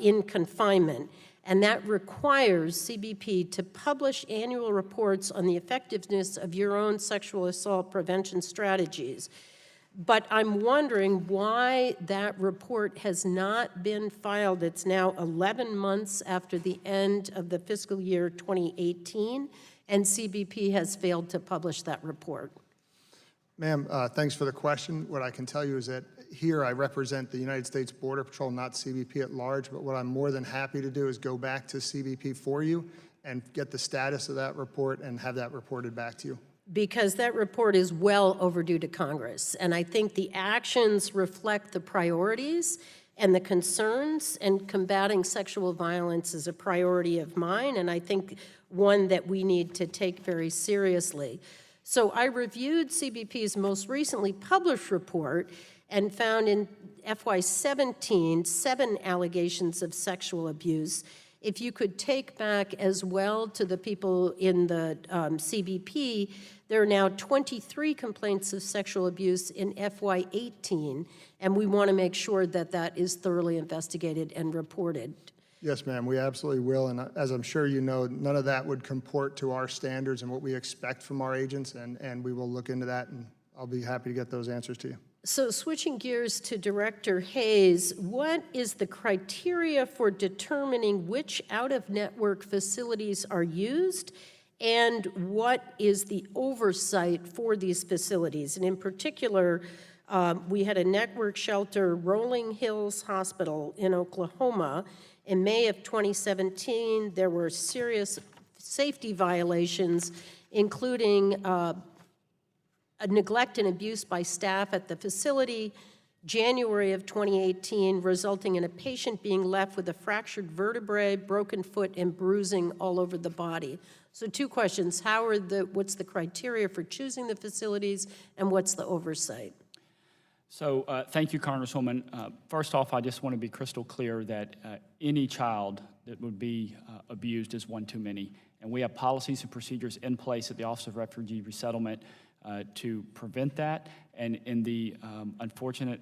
in confinement, and that requires CBP to publish annual reports on the effectiveness of your own sexual assault prevention strategies. But I'm wondering why that report has not been filed. It's now 11 months after the end of the fiscal year 2018, and CBP has failed to publish that report. Ma'am, thanks for the question. What I can tell you is that here I represent the United States Border Patrol, not CBP at large, but what I'm more than happy to do is go back to CBP for you and get the status of that report and have that reported back to you. Because that report is well overdue to Congress, and I think the actions reflect the priorities and the concerns, and combating sexual violence is a priority of mine, and I think one that we need to take very seriously. So I reviewed CBP's most recently published report and found in FY17 7 allegations of sexual abuse. If you could take back as well to the people in the CBP, there are now 23 complaints of sexual abuse in FY18, and we want to make sure that that is thoroughly investigated and reported. Yes, ma'am, we absolutely will, and as I'm sure you know, none of that would comport to our standards and what we expect from our agents, and we will look into that, and I'll be happy to get those answers to you. So switching gears to Director Hayes, what is the criteria for determining which out-of-network facilities are used? And what is the oversight for these facilities? And in particular, we had a network shelter, Rolling Hills Hospital in Oklahoma. In May of 2017, there were serious safety violations, including a neglect and abuse by staff at the facility. January of 2018, resulting in a patient being left with a fractured vertebrae, broken foot, and bruising all over the body. So 2 questions. What's the criteria for choosing the facilities, and what's the oversight? So thank you, Congresswoman. First off, I just want to be crystal clear that any child that would be abused is one too many. And we have policies and procedures in place at the Office of Refugee Resettlement to prevent that. And in the unfortunate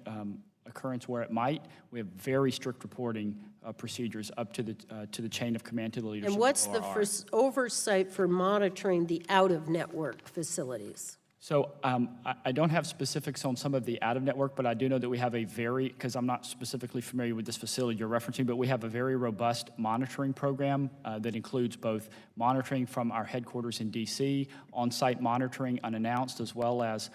occurrence where it might, we have very strict reporting procedures up to the chain of command to the leadership. And what's of the ORR. oversight for monitoring the out-of-network facilities? So I don't have specifics on some of the out-of-network, but I do know that we have because I'm not specifically familiar with this facility you're referencing, but we have a very robust monitoring program that includes both monitoring from our headquarters in D.C., on-site monitoring unannounced, as well as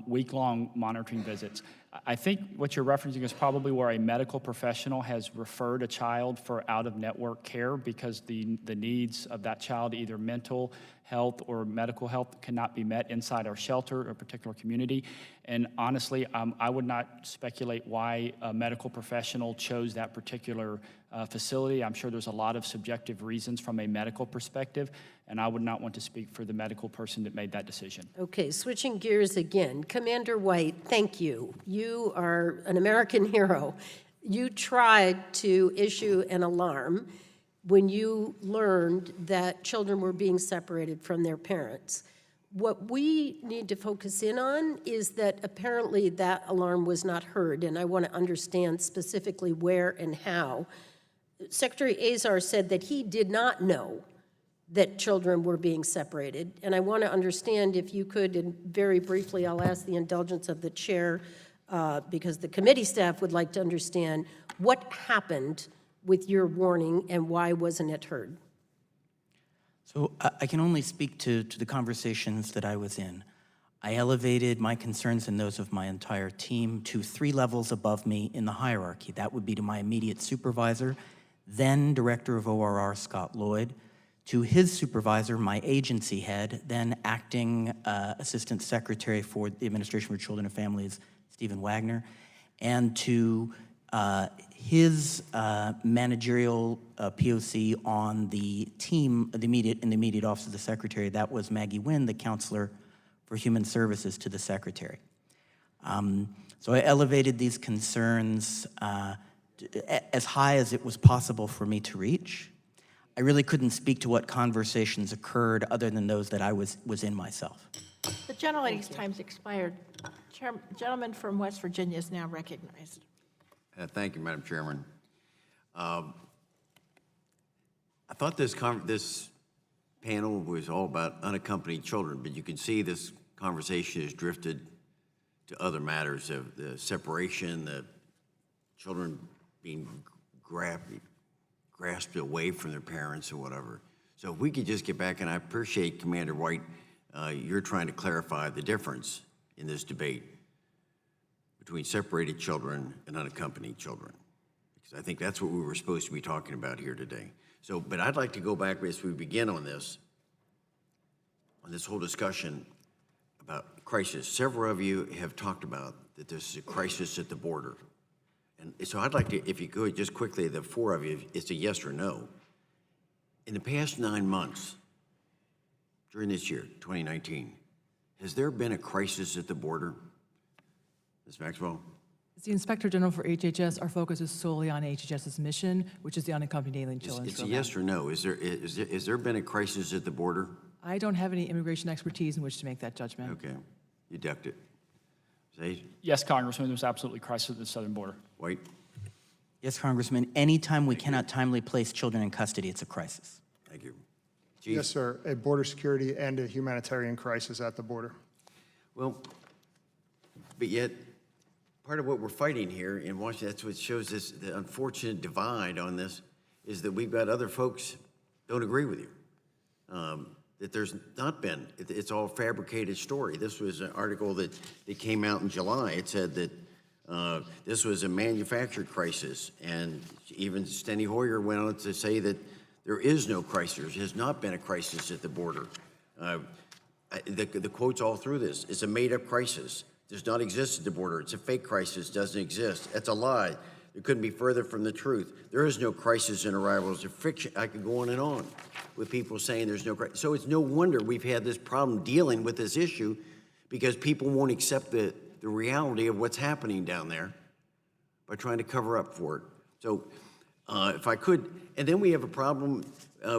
week-long monitoring visits. I think what you're referencing is probably where a medical professional has referred a child for out-of-network care because the needs of that child, either mental health or medical health, cannot be met inside our shelter or particular community. And honestly, I would not speculate why a medical professional chose that particular facility. I'm sure there's a lot of subjective reasons from a medical perspective, and I would not want to speak for the medical person that made that decision. Okay, switching gears again. Commander White, thank you. You are an American hero. You tried to issue an alarm when you learned that children were being separated from their parents. What we need to focus in on is that apparently that alarm was not heard, and I want to understand specifically where and how. Secretary Azar said that he did not know that children were being separated, and I want to understand if you could, and very briefly, I'll ask the indulgence of the chair, because the committee staff would like to understand what happened with your warning and why wasn't it heard? So I can only speak to the conversations that I was in. I elevated my concerns and those of my entire team to 3 levels above me in the hierarchy. That would be to my immediate supervisor, then Director of ORR Scott Lloyd, to his supervisor, my agency head, then Acting Assistant Secretary for the Administration for Children and Families, Stephen Wagner, and to his managerial POC on the team, in the immediate office of the Secretary. That was Maggie Wynn, the Counselor for Human Services to the Secretary. So I elevated these concerns as high as it was possible for me to reach. I really couldn't speak to what conversations occurred other than those that I was in myself. The gentlelady's time's expired. Gentleman from West Virginia is now recognized. Thank you, Madam Chairman. I thought this panel was all about unaccompanied children, but you can see this conversation has drifted to other matters of the separation, the children being grasped away from their parents or whatever. So if we could just get back, and I appreciate Commander White, you're trying to clarify the difference in this debate between separated children and unaccompanied children, because I think that's what we were supposed to be talking about here today. So, but I'd like to go back as we begin on this whole discussion about crisis. Several of you have talked about that this is a crisis at the border. And so I'd like to, if you could, just quickly, the 4 of you, it's a yes or no. In the past 9 months, during this year, 2019, has there been a crisis at the border? Ms. Maxwell? As the Inspector General for HHS, our focus is solely on HHS's mission, which is the unaccompanied alien children It's a program. yes or no. Is there been a crisis at the border? I don't have any immigration expertise in which to make that judgment. Okay, you ducked it. Say, Yes, Congressman, there's absolutely crisis at the southern border. White? Yes, Congressman, anytime we cannot timely place children in custody, it's a crisis. Thank you. Chief? Yes, sir, a border security and a humanitarian crisis at the border. Well, But yet, part of what we're fighting here in Washington, that's what shows this, the unfortunate divide on this, is that we've got other folks don't agree with you. That there's not been, it's all fabricated story. This was an article that came out in July. It said that this was a manufactured crisis, and even Steny Hoyer went on to say that there is no crisis, has not been a crisis at the border. The quotes all through this, it's a made-up crisis, does not exist at the border, it's a fake crisis, doesn't exist, that's a lie. It couldn't be further from the truth. There is no crisis in arrivals. It's a fiction. I could go on with people saying there's no crisis. So it's no wonder we've had this problem dealing with this issue, because people won't accept the reality of what's happening down there by trying to cover up for it. So if I could, and then we have a problem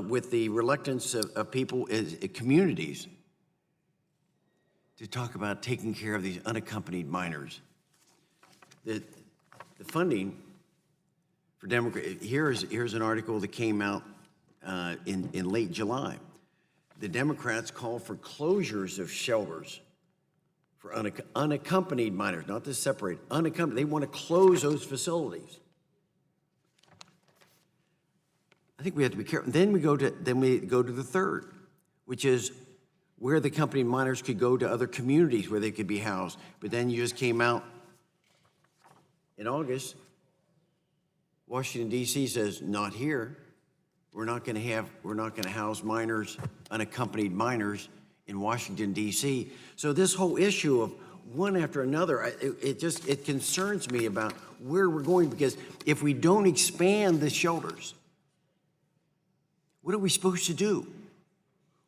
with the reluctance of people, communities, to talk about taking care of these unaccompanied minors. The funding for here's an article that came out in late July. The Democrats call for closures of shelters for unaccompanied minors, not to separate, unaccompanied. They want to close those facilities. I think we have to be careful. Then we go to the third, which is where the accompanied minors could go to other communities where they could be housed. But then you just came out in August, Washington, D.C. says, not here. We're not going to house minors, unaccompanied minors in Washington, D.C. So this whole issue of one after another, it concerns me about where we're going, because if we don't expand the shelters, what are we supposed to do?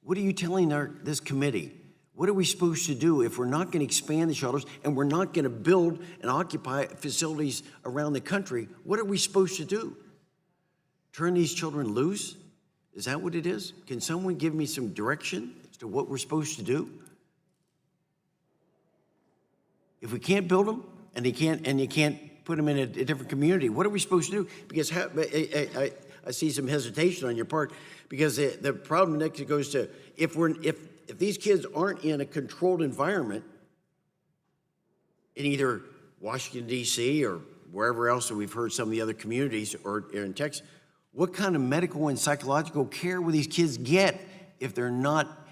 What are you telling this committee? What are we supposed to do if we're not going to expand the shelters and we're not going to build and occupy facilities around the country? What are we supposed to do? Turn these children loose? Is that what it is? Can someone give me some direction as to what we're supposed to do? If we can't build them and you can't put them in a different community, what are we supposed to do? Because I see some hesitation on your part, because the problem next goes to if these kids aren't in a controlled environment in either Washington, D.C. or wherever else that we've heard some of the other communities or in Texas, what kind of medical and psychological care will these kids get if they're not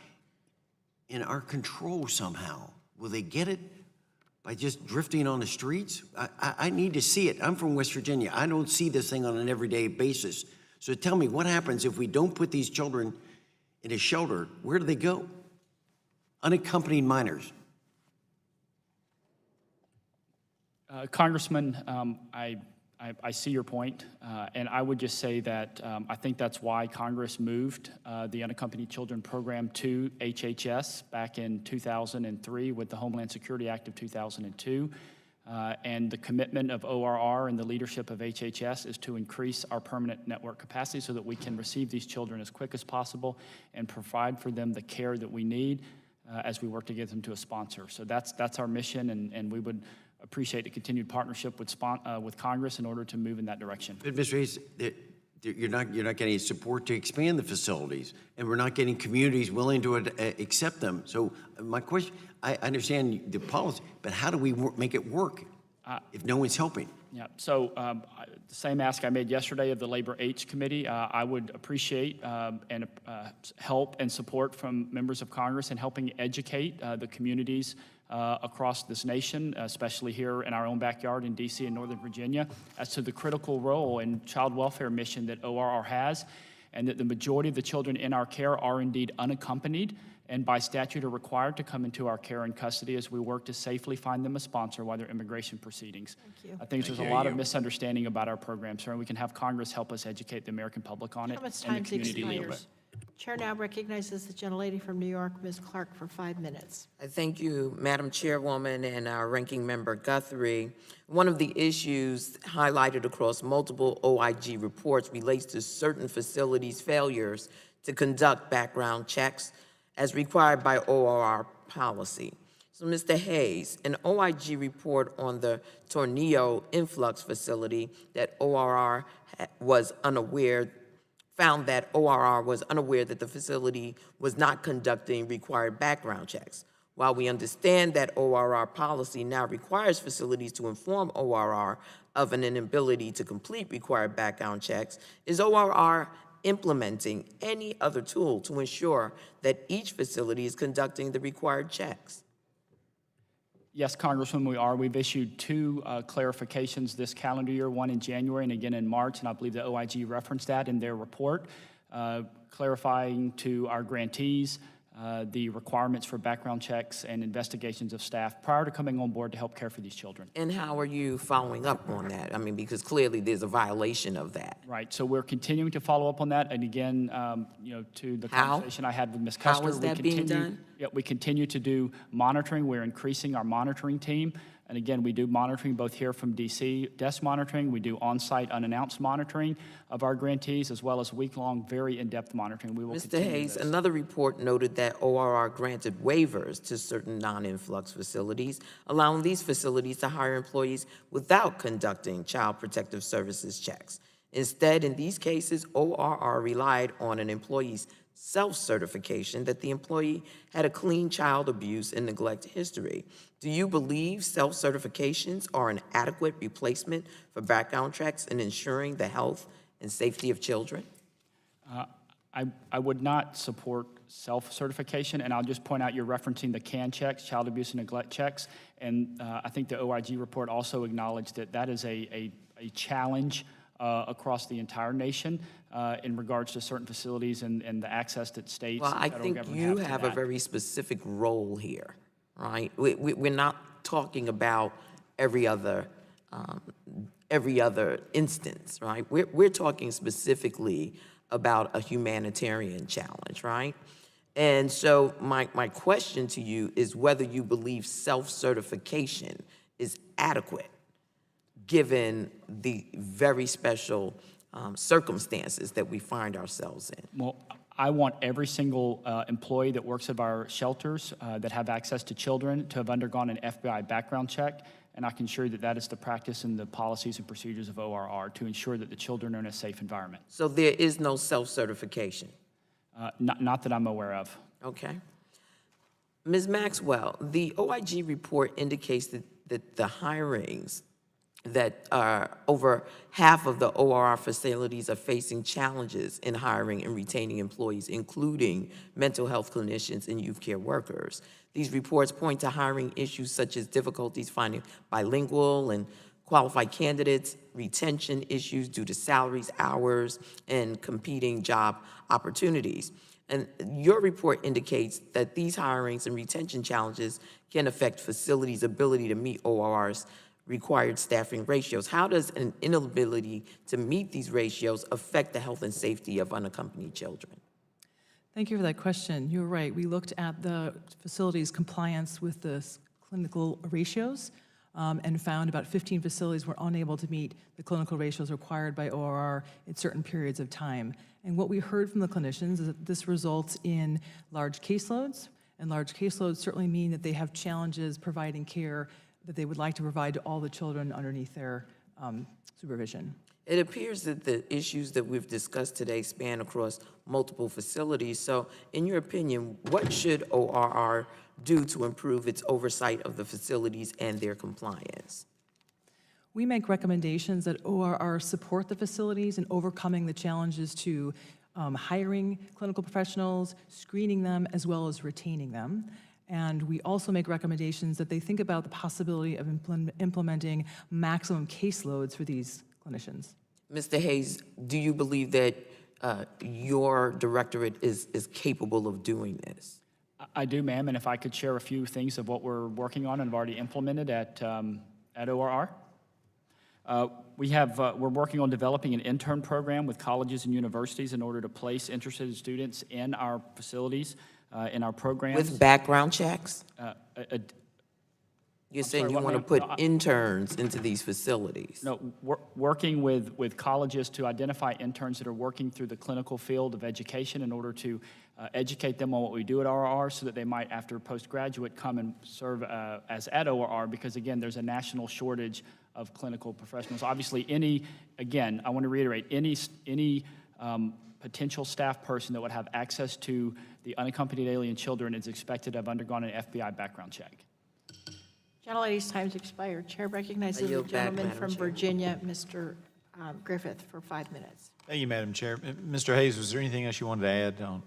in our control somehow? Will they get it by just drifting on the streets? I need to see it. I'm from West Virginia. I don't see this thing on an everyday basis. So tell me, what happens if we don't put these children in a shelter? Where do they go? Unaccompanied minors. Congressman, I see your point, and I would just say that I think that's why Congress moved the Unaccompanied Children Program to HHS back in 2003 with the Homeland Security Act of 2002. And the commitment of ORR and the leadership of HHS is to increase our permanent network capacity so that we can receive these children as quick as possible and provide for them the care that we need as we work to get them to a sponsor. So that's our mission, and we would appreciate the continued partnership with Congress in order to move in that direction. But Mr. Hayes, you're not getting support to expand the facilities, and we're not getting communities willing to accept them. So my question, I understand the policy, but how do we make it work if no one's helping? Yeah, so the same ask I made yesterday of the Labor H Committee. I would appreciate and help and support from members of Congress in helping educate the communities across this nation, especially here in our own backyard in D.C. and Northern Virginia, as to the critical role and child welfare mission that ORR has, and that the majority of the children in our care are indeed unaccompanied and by statute are required to come into our care and custody as we work to safely find them a sponsor while they're immigration proceedings. Thank you. I think there's a lot of misunderstanding about our program, sir, and we can have Congress help us educate the American public on it How much and the time community leader. expires? Chair now recognizes the gentlelady from New York, Ms. Clark, for 5 minutes. Thank you, Madam Chairwoman and our Ranking Member Guthrie. One of the issues highlighted across multiple OIG reports relates to certain facilities' failures to conduct background checks as required by ORR policy. So, Mr. Hayes, an OIG report on the Tornillo influx facility that ORR was unaware found that ORR was unaware that the facility was not conducting required background checks. While we understand that ORR policy now requires facilities to inform ORR of an inability to complete required background checks, is ORR implementing any other tool to ensure that each facility is conducting the required checks? Yes, Congressman, we are. We've issued two clarifications this calendar year, one in January and again in March, and I believe the OIG referenced that in their report, clarifying to our grantees the requirements for background checks and investigations of staff prior to coming on board to help care for these children. And how are you following up on that? I mean, because clearly there's a violation of that. Right, so we're continuing to follow up on that, and again, to the How? conversation I had with Ms. How Custer. is that being done? Yeah, we continue to do monitoring. We're increasing our monitoring team. And again, we do monitoring both here from DC, desk monitoring. We do on-site unannounced monitoring of our grantees, as well as week-long, very in-depth monitoring. We will Mr. continue Hayes, this. another report noted that ORR granted waivers to certain non-influx facilities, allowing these facilities to hire employees without conducting Child Protective Services checks. Instead, in these cases, ORR relied on an employee's self-certification that the employee had a clean child abuse and neglect history. Do you believe self-certifications are an adequate replacement for background checks in ensuring the health and safety of children? I would not support self-certification, and I'll just point out you're referencing the CAN checks, child abuse and neglect checks, and I think the OIG report also acknowledged that that is a challenge across the entire nation in regards to certain facilities and the access that states Well, and I federal think government you to have a that. very specific role here, right? We're not talking about every other instance, right? We're talking specifically about a humanitarian challenge, right? And so my question to you is whether you believe self-certification is adequate given the very special circumstances that we find ourselves in. Well, I want every single employee that works at our shelters that have access to children to have undergone an FBI background check, and I can assure you that that is the practice and the policies and procedures of ORR to ensure that the children are in a safe environment. So there is no self-certification? Not that I'm aware of. Okay. Ms. Maxwell, the OIG report indicates that the hirings that over half of the ORR facilities are facing challenges in hiring and retaining employees, including mental health clinicians and youth care workers. These reports point to hiring issues such as difficulties finding bilingual and qualified candidates, retention issues due to salaries, hours, and competing job opportunities. And your report indicates that these hirings and retention challenges can affect facilities' ability to meet ORR's required staffing ratios. How does an inability to meet these ratios affect the health and safety of unaccompanied children? Thank you for that question. You're right. We looked at the facility's compliance with the clinical ratios and found about 15 facilities were unable to meet the clinical ratios required by ORR in certain periods of time. And what we heard from the clinicians is that this results in large caseloads, and large caseloads certainly mean that they have challenges providing care that they would like to provide to all the children underneath their supervision. It appears that the issues that we've discussed today span across multiple facilities. So in your opinion, what should ORR do to improve its oversight of the facilities and their compliance? We make recommendations that ORR support the facilities in overcoming the challenges to hiring clinical professionals, screening them, as well as retaining them. And we also make recommendations that they think about the possibility of implementing maximum caseloads for these clinicians. Mr. Hayes, do you believe that your directorate is capable of doing this? I do, ma'am, and if I could share a few things of what we're working on and have already implemented at ORR. We're working on developing an intern program with colleges and universities in order to place interested students in our facilities, in our programs. With background checks? You're saying sorry, you what, want to ma'am? put interns into these facilities? No, working with colleges to identify interns that are working through the clinical field of education in order to educate them on what we do at ORR so that they might, after postgraduate, come and serve as at ORR because, again, there's a national shortage of clinical professionals. Obviously, I want to reiterate, any potential staff person that would have access to the unaccompanied alien children is expected to have undergone an FBI background check. Gentlelady's time's expired. Chair recognizes the yield back, gentleman Madam from Chair. Virginia, Mr. Griffith, for 5 minutes. Thank you, Madam Chair. Mr. Hayes, was there anything else you wanted to add on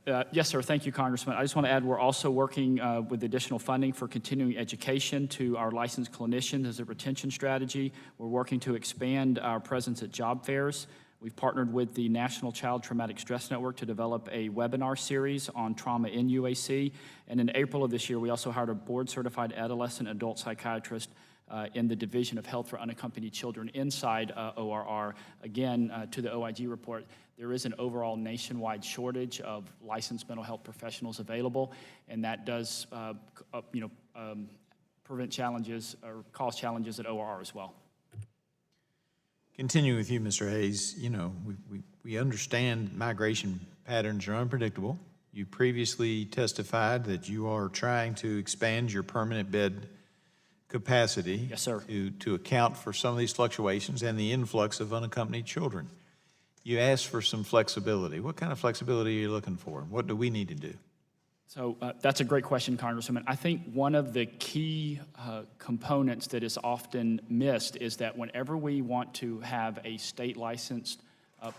that? Yes, sir. Thank you, Congressman. I just want to add we're also working with additional funding for continuing education to our licensed clinicians as a retention strategy. We're working to expand our presence at job fairs. We've partnered with the National Child Traumatic Stress Network to develop a webinar series on trauma in UAC. And in April of this year, we also hired a board-certified adolescent adult psychiatrist in the Division of Health for Unaccompanied Children inside ORR. Again, to the OIG report, there is an overall nationwide shortage of licensed mental health professionals available, and that does prevent challenges or cause challenges at ORR as well. Continuing with you, Mr. Hayes, you know, we understand migration patterns are unpredictable. You previously testified that you are trying to expand your permanent bed capacity. Yes, sir. To account for some of these fluctuations and the influx of unaccompanied children. You asked for some flexibility. What kind of flexibility are you looking for? What do we need to do? So that's a great question, Congressman. I think one of the key components that is often missed is that whenever we want to have a state-licensed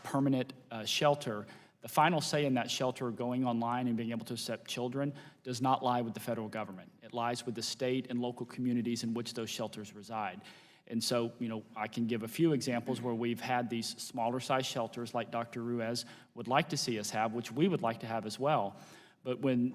permanent shelter, the final say in that shelter going online and being able to accept children does not lie with the federal government. It lies with the state and local communities in which those shelters reside. And so, you know, I can give a few examples where we've had these smaller size shelters like Dr. Ruiz would like to see us have, which we would like to have as well. But when,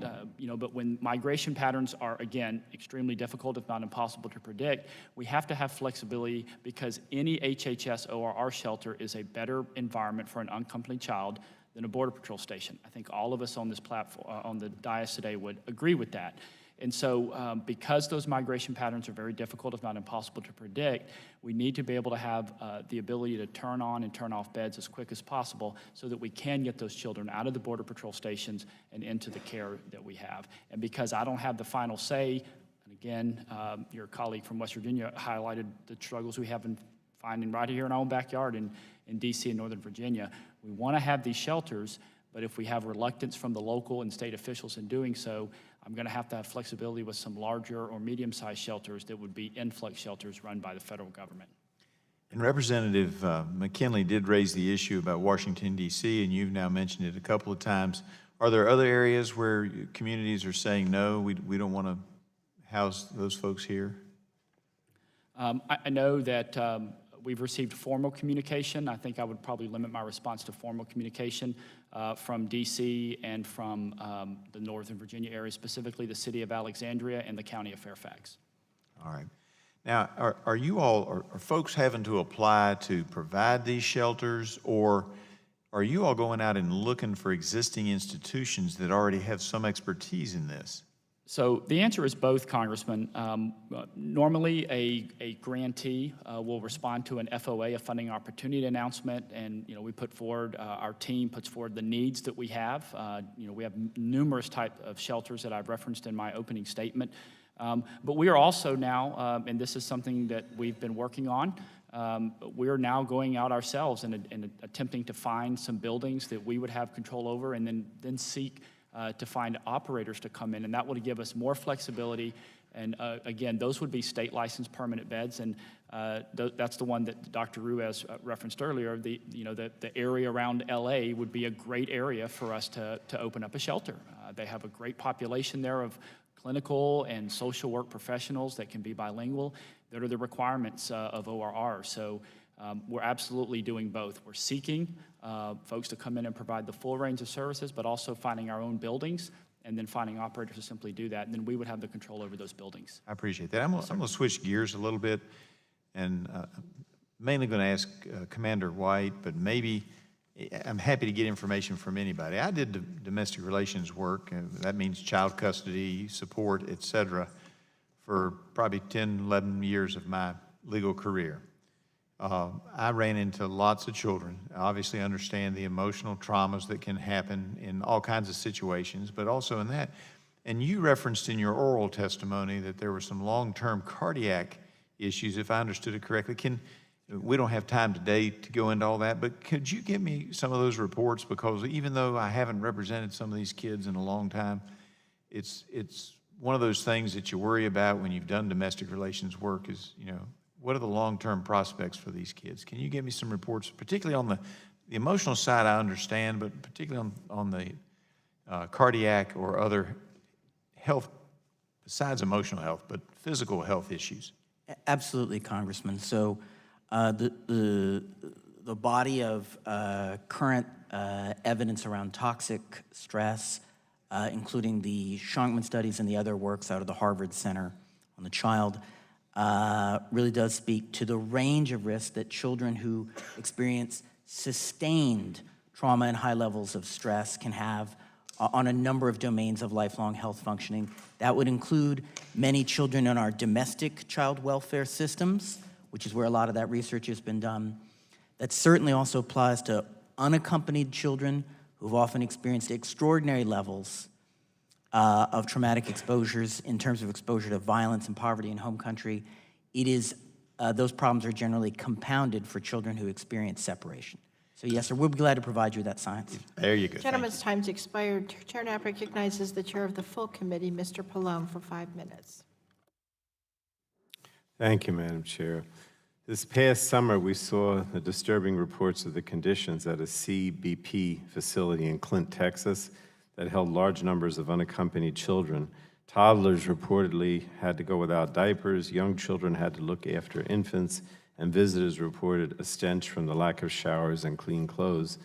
when migration patterns are, again, extremely difficult, if not impossible to predict, we have to have flexibility because any HHS ORR shelter is a better environment for an unaccompanied child than a Border Patrol station. I think all of us on this platform, on the dais today would agree with that. And so because those migration patterns are very difficult, if not impossible to predict, we need to be able to have the ability to turn on and turn off beds as quick as possible so that we can get those children out of the Border Patrol stations and into the care that we have. And because I don't have the final say, and again, your colleague from West Virginia highlighted the struggles we have in finding right here in our own backyard in D.C. and Northern Virginia. We want to have these shelters, but if we have reluctance from the local and state officials in doing so, I'm going to have flexibility with some larger or medium-sized shelters that would be influx shelters run by the federal government. And Representative McKinley did raise the issue about Washington, D.C., and you've now mentioned it a couple of times. Are there other areas where communities are saying, no, we don't want to house those folks here? I know that we've received formal communication. I think I would probably limit my response to formal communication from D.C. and from the Northern Virginia area, specifically the city of Alexandria and the county of Fairfax. All right. Now, are folks having to apply to provide these shelters, or are you all going out and looking for existing institutions that already have some expertise in this? So the answer is both, Congressman. Normally, a grantee will respond to an FOA, a funding opportunity announcement, and we put forward, our team puts forward the needs that we have. We have numerous types of shelters that I've referenced in my opening statement. But we are also now, and this is something that we've been working on, we are now going out ourselves and attempting to find some buildings that we would have control over and then seek to find operators to come in, and that would give us more flexibility. And again, those would be state licensed permanent beds, and that's the one that Dr. Ruiz referenced earlier. The area around LA would be a great area for us to open up a shelter. They have a great population there of clinical and social work professionals that can be bilingual. That are the requirements of ORR. So we're absolutely doing both. We're seeking folks to come in and provide the full range of services, but also finding our own buildings and then finding operators to simply do that. And then we would have the control over those buildings. I appreciate that. I'm going to switch gears a little bit, and mainly going to ask Commander White, but maybe I'm happy to get information from anybody. I did domestic relations work, and that means child custody, support, et cetera, for probably 10, 11 years of my legal career. I ran into lots of children. I obviously understand the emotional traumas that can happen in all kinds of situations, but also in that. And you referenced in your oral testimony that there were some long-term cardiac issues, if I understood it correctly. We don't have time today to go into all that, but could you give me some of those reports? Because even though I haven't represented some of these kids in a long time, it's one of those things that you worry about when you've done domestic relations work is, what are the long-term prospects for these kids? Can you give me some reports, particularly on the emotional side, I understand, but particularly on the cardiac or other health, besides emotional health, but physical health issues? Absolutely, Congressman. So the body of current evidence around toxic stress, including the Shankman studies and the other works out of the Harvard Center on the Child, really does speak to the range of risks that children who experience sustained trauma and high levels of stress can have on a number of domains of lifelong health functioning. That would include many children in our domestic child welfare systems, which is where a lot of that research has been done. That certainly also applies to unaccompanied children who've often experienced extraordinary levels of traumatic exposures in terms of exposure to violence and poverty in home country. It is, those problems are generally compounded for children who experience separation. So yes, sir, we'll be glad to provide you that science. There you go. Gentleman's time's expired. Chair Knapp recognizes the chair of the full committee, Mr. Pallone, for 5 minutes. Thank you, Madam Chair. This past summer, we saw the disturbing reports of the conditions at a CBP facility in Clint, Texas, that held large numbers of unaccompanied children. Toddlers reportedly had to go without diapers, young children had to look after infants, and visitors reported a stench from the lack of showers and clean clothes.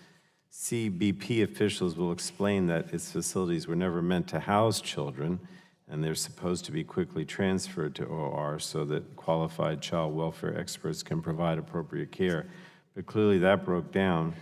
CBP officials will explain that its facilities were never meant to house children, and they're supposed to be quickly transferred to OR so that qualified child welfare experts can provide appropriate care. But clearly that broke down.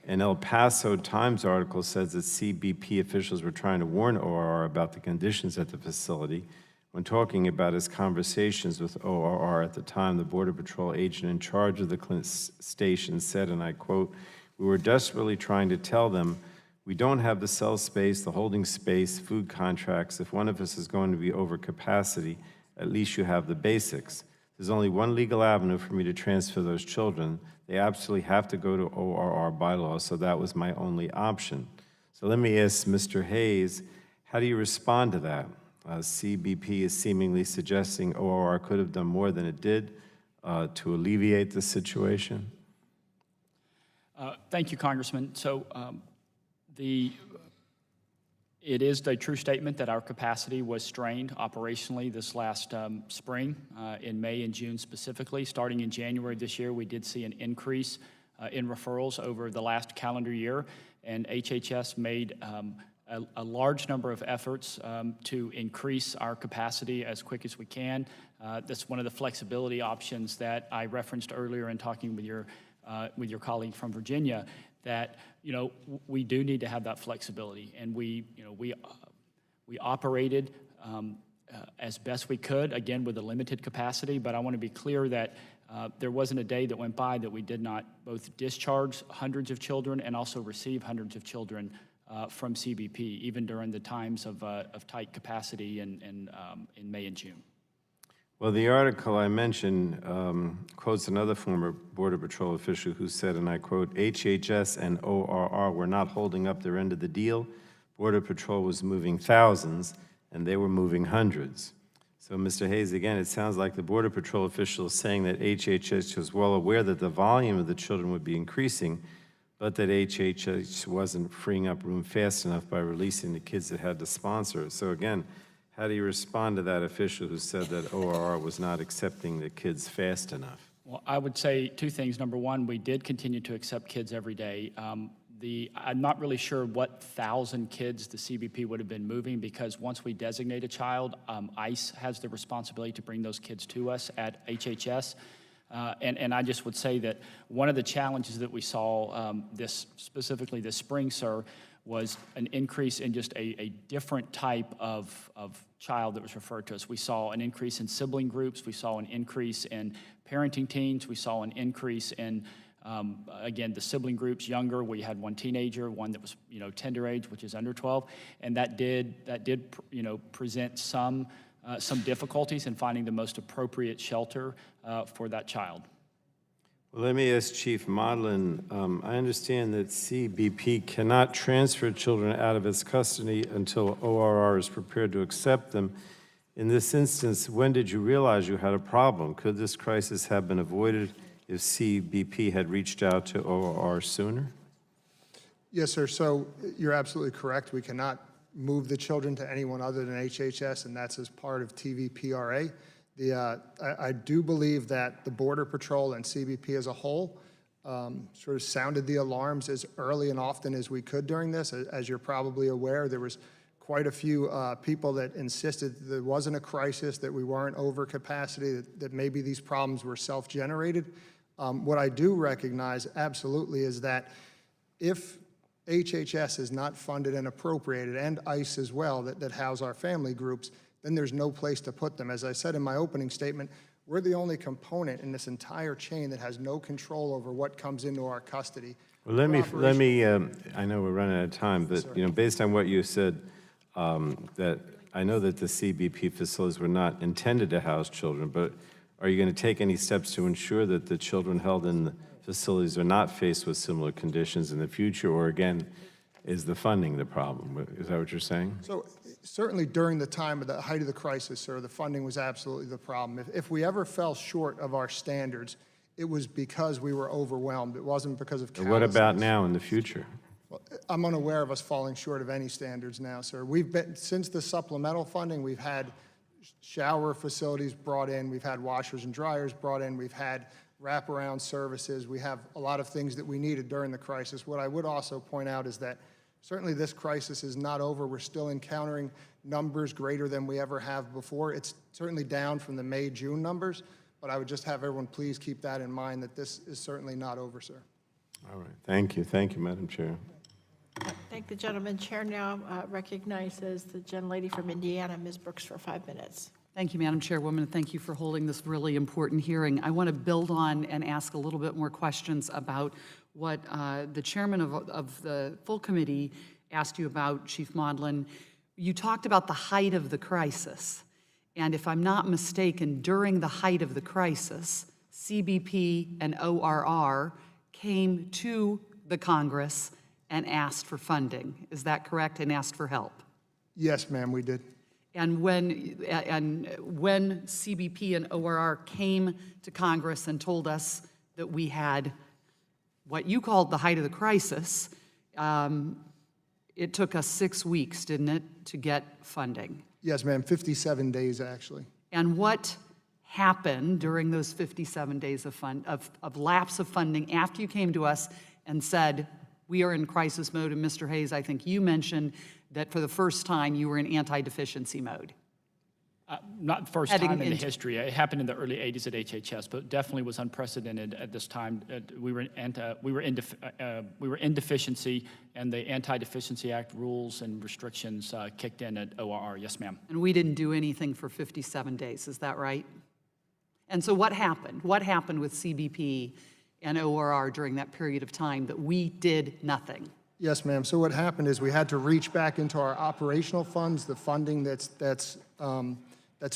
An El Paso Times article says that CBP officials were trying to warn OR about the conditions at the facility. When talking about his conversations with ORR at the time, the Border Patrol agent in charge of the Clint station said, and I quote, "We were desperately trying to tell them, we don't have the cell space, the holding space, food contracts. If one of us is going to be over capacity, at least you have the basics. There's only one legal avenue for me to transfer those children. They absolutely have to go to ORR bylaws, so that was my only option." So let me ask Mr. Hayes, how do you respond to that? CBP is seemingly suggesting ORR could have done more than it did to alleviate the situation. Thank you, Congressman. So it is a true statement that our capacity was strained operationally this last spring, in May and June specifically. Starting in January this year, we did see an increase in referrals over the last calendar year, and HHS made a large number of efforts to increase our capacity as quick as we can. That's one of the flexibility options that I referenced earlier in talking with your colleague from Virginia, that we do need to have that flexibility, and we operated as best we could, again with a limited capacity. But I want to be clear that there wasn't a day that went by that we did not both discharge hundreds of children and also receive hundreds of children from CBP, even during the times of tight capacity in May and June. Well, the article I mentioned quotes another former Border Patrol official who said, and I quote, "HHS and ORR were not holding up their end of the deal. Border Patrol was moving thousands, and they were moving hundreds." So, Mr. Hayes, again, it sounds like the Border Patrol official is saying that HHS was well aware that the volume of the children would be increasing, but that HHS wasn't freeing up room fast enough by releasing the kids that had to sponsor it. So again, how do you respond to that official who said that ORR was not accepting the kids fast enough? Well, I would say two things. Number one, we did continue to accept kids every day. I'm not really sure what 1,000 kids the CBP would have been moving, because once we designate a child, ICE has the responsibility to bring those kids to us at HHS. And I just would say that one of the challenges that we saw specifically this spring, sir, was an increase in just a different type of child that was referred to us. We saw an increase in sibling groups. We saw an increase in parenting teams. We saw an increase in, again, the sibling groups younger. We had one teenager, one that was, tender age, which is under 12. And that did present some difficulties in finding the most appropriate shelter for that child. Well, let me ask Chief Modlin. I understand that CBP cannot transfer children out of its custody until ORR is prepared to accept them. In this instance, when did you realize you had a problem? Could this crisis have been avoided if CBP had reached out to ORR sooner? Yes, sir. So you're absolutely correct. We cannot move the children to anyone other than HHS, and that's as part of TVPRA. I do believe that the Border Patrol and CBP as a whole sort of sounded the alarms as early and often as we could during this. As you're probably aware, there was quite a few people that insisted that there wasn't a crisis, that we weren't over capacity, that maybe these problems were self-generated. What I do recognize absolutely is that if HHS is not funded and appropriated, and ICE as well, that house our family groups, then there's no place to put them. As I said in my opening statement, we're the only component in this entire chain that has no control over what comes into our custody. Well, let me. I know we're running out of time, but based on what you said, that I know that the CBP facilities were not intended to house children, but are you going to take any steps to ensure that the children held in the facilities are not faced with similar conditions in the future, or again, is the funding the problem? Is that what you're saying? So certainly during the time of the height of the crisis, sir, the funding was absolutely the problem. If we ever fell short of our standards, it was because we were overwhelmed. It wasn't because of callousness. What about now in the future? Well, I'm unaware of us falling short of any standards now, sir. We've been, since the supplemental funding, we've had shower facilities brought in, we've had washers and dryers brought in, we've had wraparound services. We have a lot of things that we needed during the crisis. What I would also point out is that certainly this crisis is not over. We're still encountering numbers greater than we ever have before. It's certainly down from the May, June numbers, but I would just have everyone please keep that in mind, that this is certainly not over, sir. All right. Thank you. Thank you, Madam Chair. I thank the gentleman. Chair now recognizes the gentlelady from Indiana, Ms. Brooks, for 5 minutes. Thank you, Madam Chairwoman, and thank you for holding this really important hearing. I want to build on and ask a little bit more questions about what the chairman of the full committee asked you about, Chief Modlin. You talked about the height of the crisis, and if I'm not mistaken, during the height of the crisis, CBP and ORR came to the Congress and asked for funding. Is that correct? And asked for help? Yes, ma'am, we did. And when CBP and ORR came to Congress and told us that we had what you called the height of the crisis, it took us 6 weeks, didn't it, to get funding? Yes, ma'am, 57 days, actually. And what happened during those 57 days of lapse of funding after you came to us and said, we are in crisis mode? And Mr. Hayes, I think you mentioned that for the first time you were in anti-deficiency mode. Not the first time in the history. It happened in the early 80s at HHS, but definitely was unprecedented at this time. We were in deficiency, and the Anti-Deficiency Act rules and restrictions kicked in at ORR. Yes, ma'am. And we didn't do anything for 57 days. Is that right? And so what happened? What happened with CBP and ORR during that period of time that we did nothing? Yes, ma'am. So what happened is we had to reach back into our operational funds, the funding that's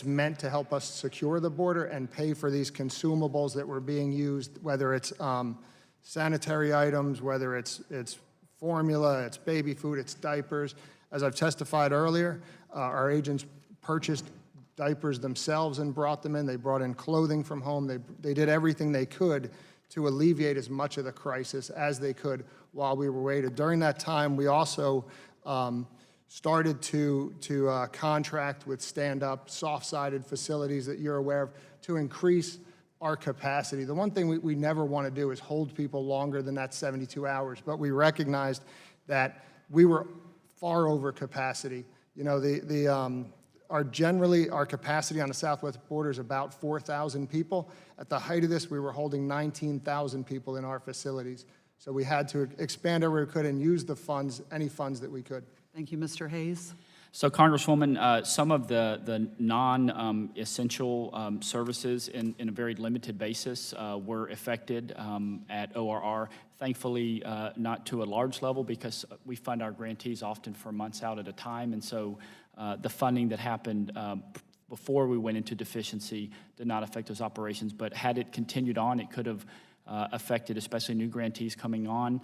meant to help us secure the border and pay for these consumables that were being used, whether it's sanitary items, whether it's formula, it's baby food, it's diapers. As I've testified earlier, our agents purchased diapers themselves and brought them in. They brought in clothing from home. They did everything they could to alleviate as much of the crisis as they could while we were waiting. During that time, we also started to contract with stand-up, soft-sided facilities that you're aware of to increase our capacity. The one thing we never want to do is hold people longer than that 72 hours, but we recognized that we were far over capacity. You know, our capacity on the southwest border is about 4,000 people. At the height of this, we were holding 19,000 people in our facilities. So we had to expand everywhere we could and use the funds, any funds that we could. Thank you, Mr. Hayes. So, Congresswoman, some of the non-essential services in a very limited basis were affected at ORR. Thankfully, not to a large level, because we fund our grantees often for months out at a time, and so the funding that happened before we went into deficiency did not affect those operations. But had it continued on, it could have affected, especially new grantees coming on,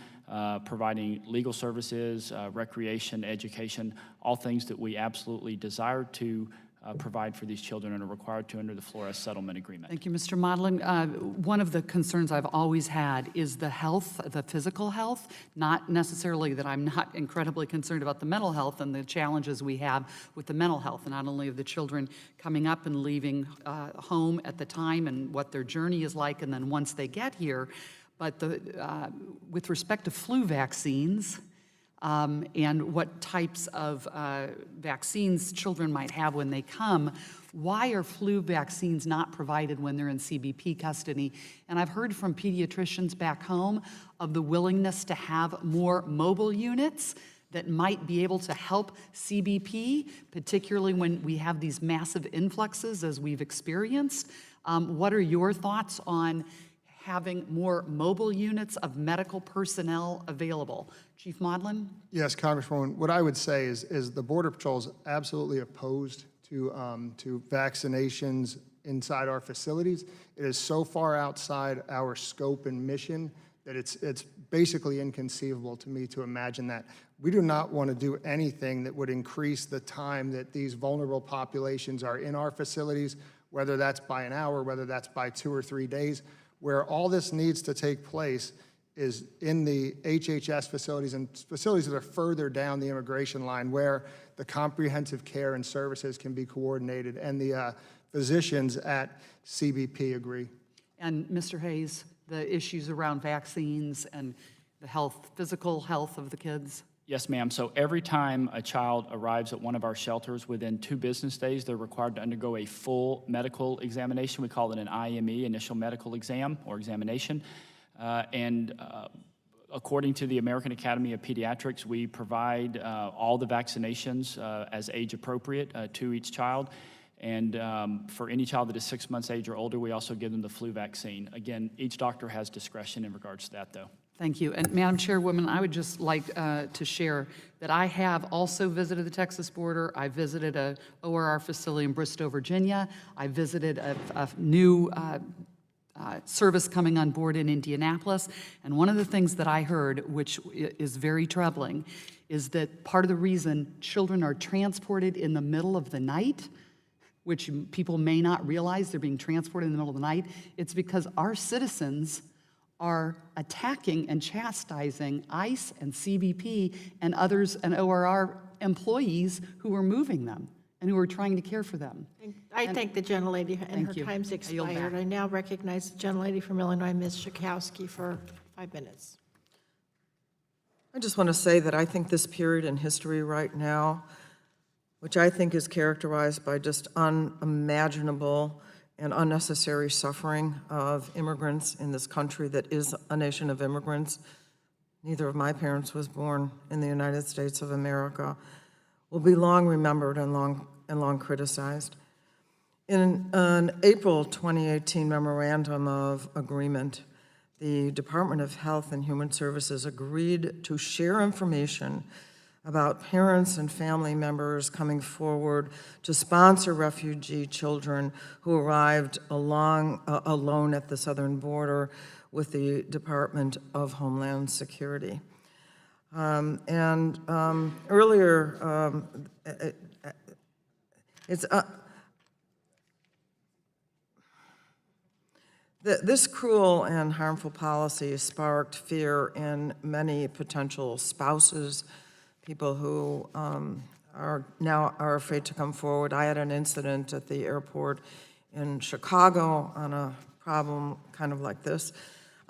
providing legal services, recreation, education, all things that we absolutely desire to provide for these children and are required to under the Flores Settlement Agreement. Thank you, Mr. Modlin. One of the concerns I've always had is the health, the physical health, not necessarily that I'm not incredibly concerned about the mental health and the challenges we have with the mental health, and not only of the children coming up and leaving home at the time and what their journey is like, and then once they get here, but with respect to flu vaccines, and what types of vaccines children might have when they come. Why are flu vaccines not provided when they're in CBP custody? And I've heard from pediatricians back home of the willingness to have more mobile units that might be able to help CBP, particularly when we have these massive influxes as we've experienced. What are your thoughts on having more mobile units of medical personnel available? Chief Modlin? Yes, Congresswoman, what I would say is the Border Patrol is absolutely opposed to vaccinations inside our facilities. It is so far outside our scope and mission that it's basically inconceivable to me to imagine that. We do not want to do anything that would increase the time that these vulnerable populations are in our facilities, whether that's by an hour, whether that's by 2 or 3 days. Where all this needs to take place is in the HHS facilities and facilities that are further down the immigration line where the comprehensive care and services can be coordinated, and the physicians at CBP agree. And Mr. Hayes, the issues around vaccines and the health, physical health of the kids? Yes, ma'am. So every time a child arrives at one of our shelters within 2 business days, they're required to undergo a full medical examination. We call it an IME, initial medical exam or examination. According to the American Academy of Pediatrics, we provide all the vaccinations as age appropriate to each child. And for any child that is 6 months age or older, we also give them the flu vaccine. Again, each doctor has discretion in regards to that, though. Thank you. And Madam Chairwoman, I would just like to share that I have also visited the Texas border. I visited a ORR facility in Bristow, Virginia. I visited a new service coming on board in Indianapolis. And one of the things that I heard, which is very troubling, is that part of the reason children are transported in the middle of the night, which people may not realize they're being transported in the middle of the night, it's because our citizens are attacking and chastising ICE and CBP and others and ORR employees who are moving them and who are trying to care for them. I thank the gentlelady, and her Thank you. time's I yield expired. back. I now recognize the gentlelady from Illinois, Ms. Schakowsky, for 5 minutes. I just want to say that I think this period in history right now, which I think is characterized by just unimaginable and unnecessary suffering of immigrants in this country that is a nation of immigrants. Neither of my parents was born in the United States of America, will be long remembered and long criticized. In an April 2018 memorandum of agreement, the Department of Health and Human Services agreed to share information about parents and family members coming forward to sponsor refugee children who arrived alone at the southern border with the Department of Homeland Security. Earlier, this cruel and harmful policy sparked fear in many potential spouses, people who are afraid to come forward. I had an incident at the airport in Chicago on a problem kind of like this.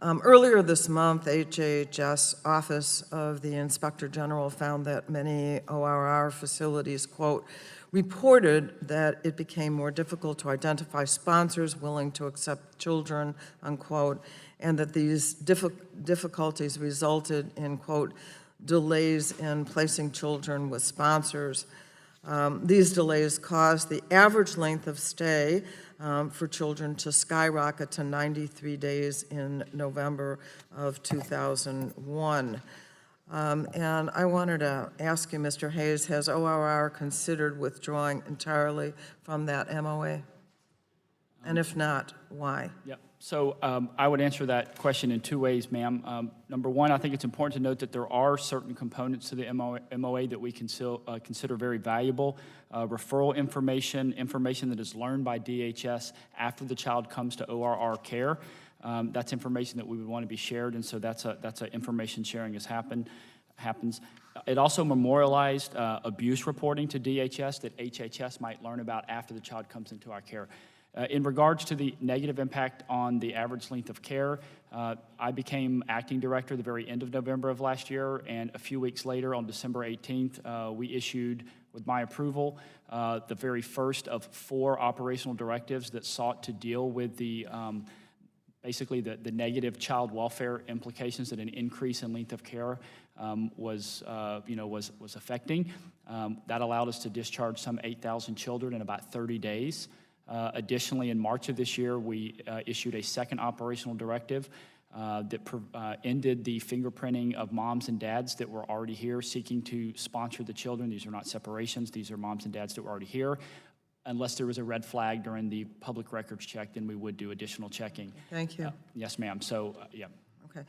Earlier this month, HHS Office of the Inspector General found that many ORR facilities, quote, reported that it became more difficult to identify sponsors willing to accept children, unquote, and that these difficulties resulted in, quote, delays in placing children with sponsors. These delays caused the average length of stay for children to skyrocket to 93 days in November of 2001. And I wanted to ask you, Mr. Hayes, has ORR considered withdrawing entirely from that MOA? And if not, why? Yep. I would answer that question in two ways, ma'am. Number one, I think it's important to note that there are certain components to the MOA that we consider very valuable. Referral information that is learned by DHS after the child comes to ORR care. That's information that we would want to be shared, and so that's a information sharing happens. It also memorialized abuse reporting to DHS that HHS might learn about after the child comes into our care. In regards to the negative impact on the average length of care, I became acting director at the very end of November of last year, and a few weeks later, on December 18th, we issued, with my approval, the very first of 4 operational directives that sought to deal with the basically the negative child welfare implications that an increase in length of care was affecting. That allowed us to discharge some 8,000 children in about 30 days. Additionally, in March of this year, we issued a second operational directive that ended the fingerprinting of moms and dads that were already here seeking to sponsor the children. These are not separations. These are moms and dads that were already here. Unless there was a red flag during the public records check, then we would do additional checking. Thank you. Yes, ma'am. So, yeah. Okay.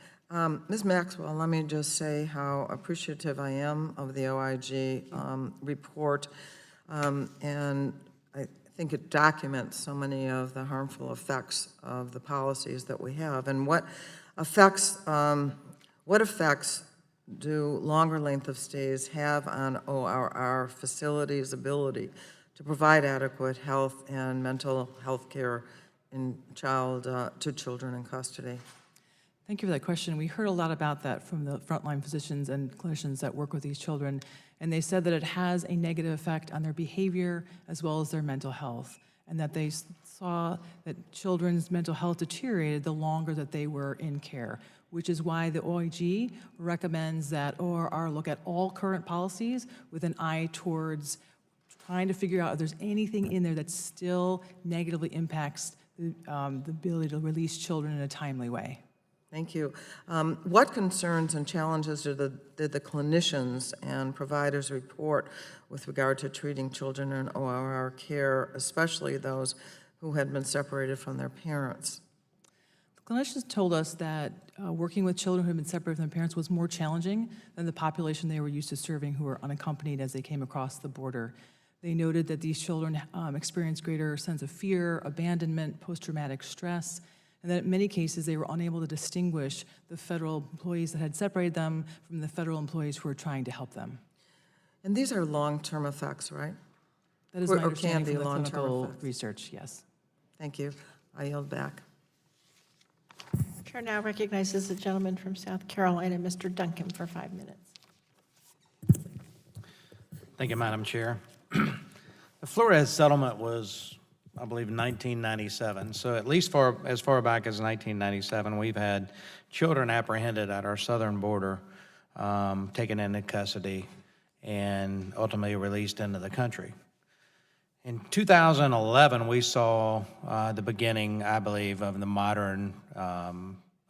Ms. Maxwell, let me just say how appreciative I am of the OIG report, and I think it documents so many of the harmful effects of the policies that we have. And what effects do longer length of stays have on ORR facilities' ability to provide adequate health and mental health care to children in custody? Thank you for that question. We heard a lot about that from the frontline physicians and clinicians that work with these children, and they said that it has a negative effect on their behavior as well as their mental health, and that they saw that children's mental health deteriorated the longer that they were in care, which is why the OIG recommends that ORR look at all current policies with an eye towards trying to figure out if there's anything in there that still negatively impacts the ability to release children in a timely way. Thank you. What concerns and challenges did the clinicians and providers report with regard to treating children in ORR care, especially those who had been separated from their parents? The clinicians told us that working with children who had been separated from their parents was more challenging than the population they were used to serving who were unaccompanied as they came across the border. They noted that these children experienced greater sense of fear, abandonment, post-traumatic stress, and that in many cases they were unable to distinguish the federal employees that had separated them from the federal employees who were trying to help them. And these are long-term effects, right? That is my Or can understanding be from the long-term clinical effects. research, yes. Thank you. I yield back. Chair now recognizes the gentleman from South Carolina, Mr. Duncan, for 5 minutes. Thank you, Madam Chair. The Flores settlement was, I believe, 1997. So at least as far back as 1997, we've had children apprehended at our southern border, taken into custody, and ultimately released into the country. In 2011, we saw the beginning, I believe, of the modern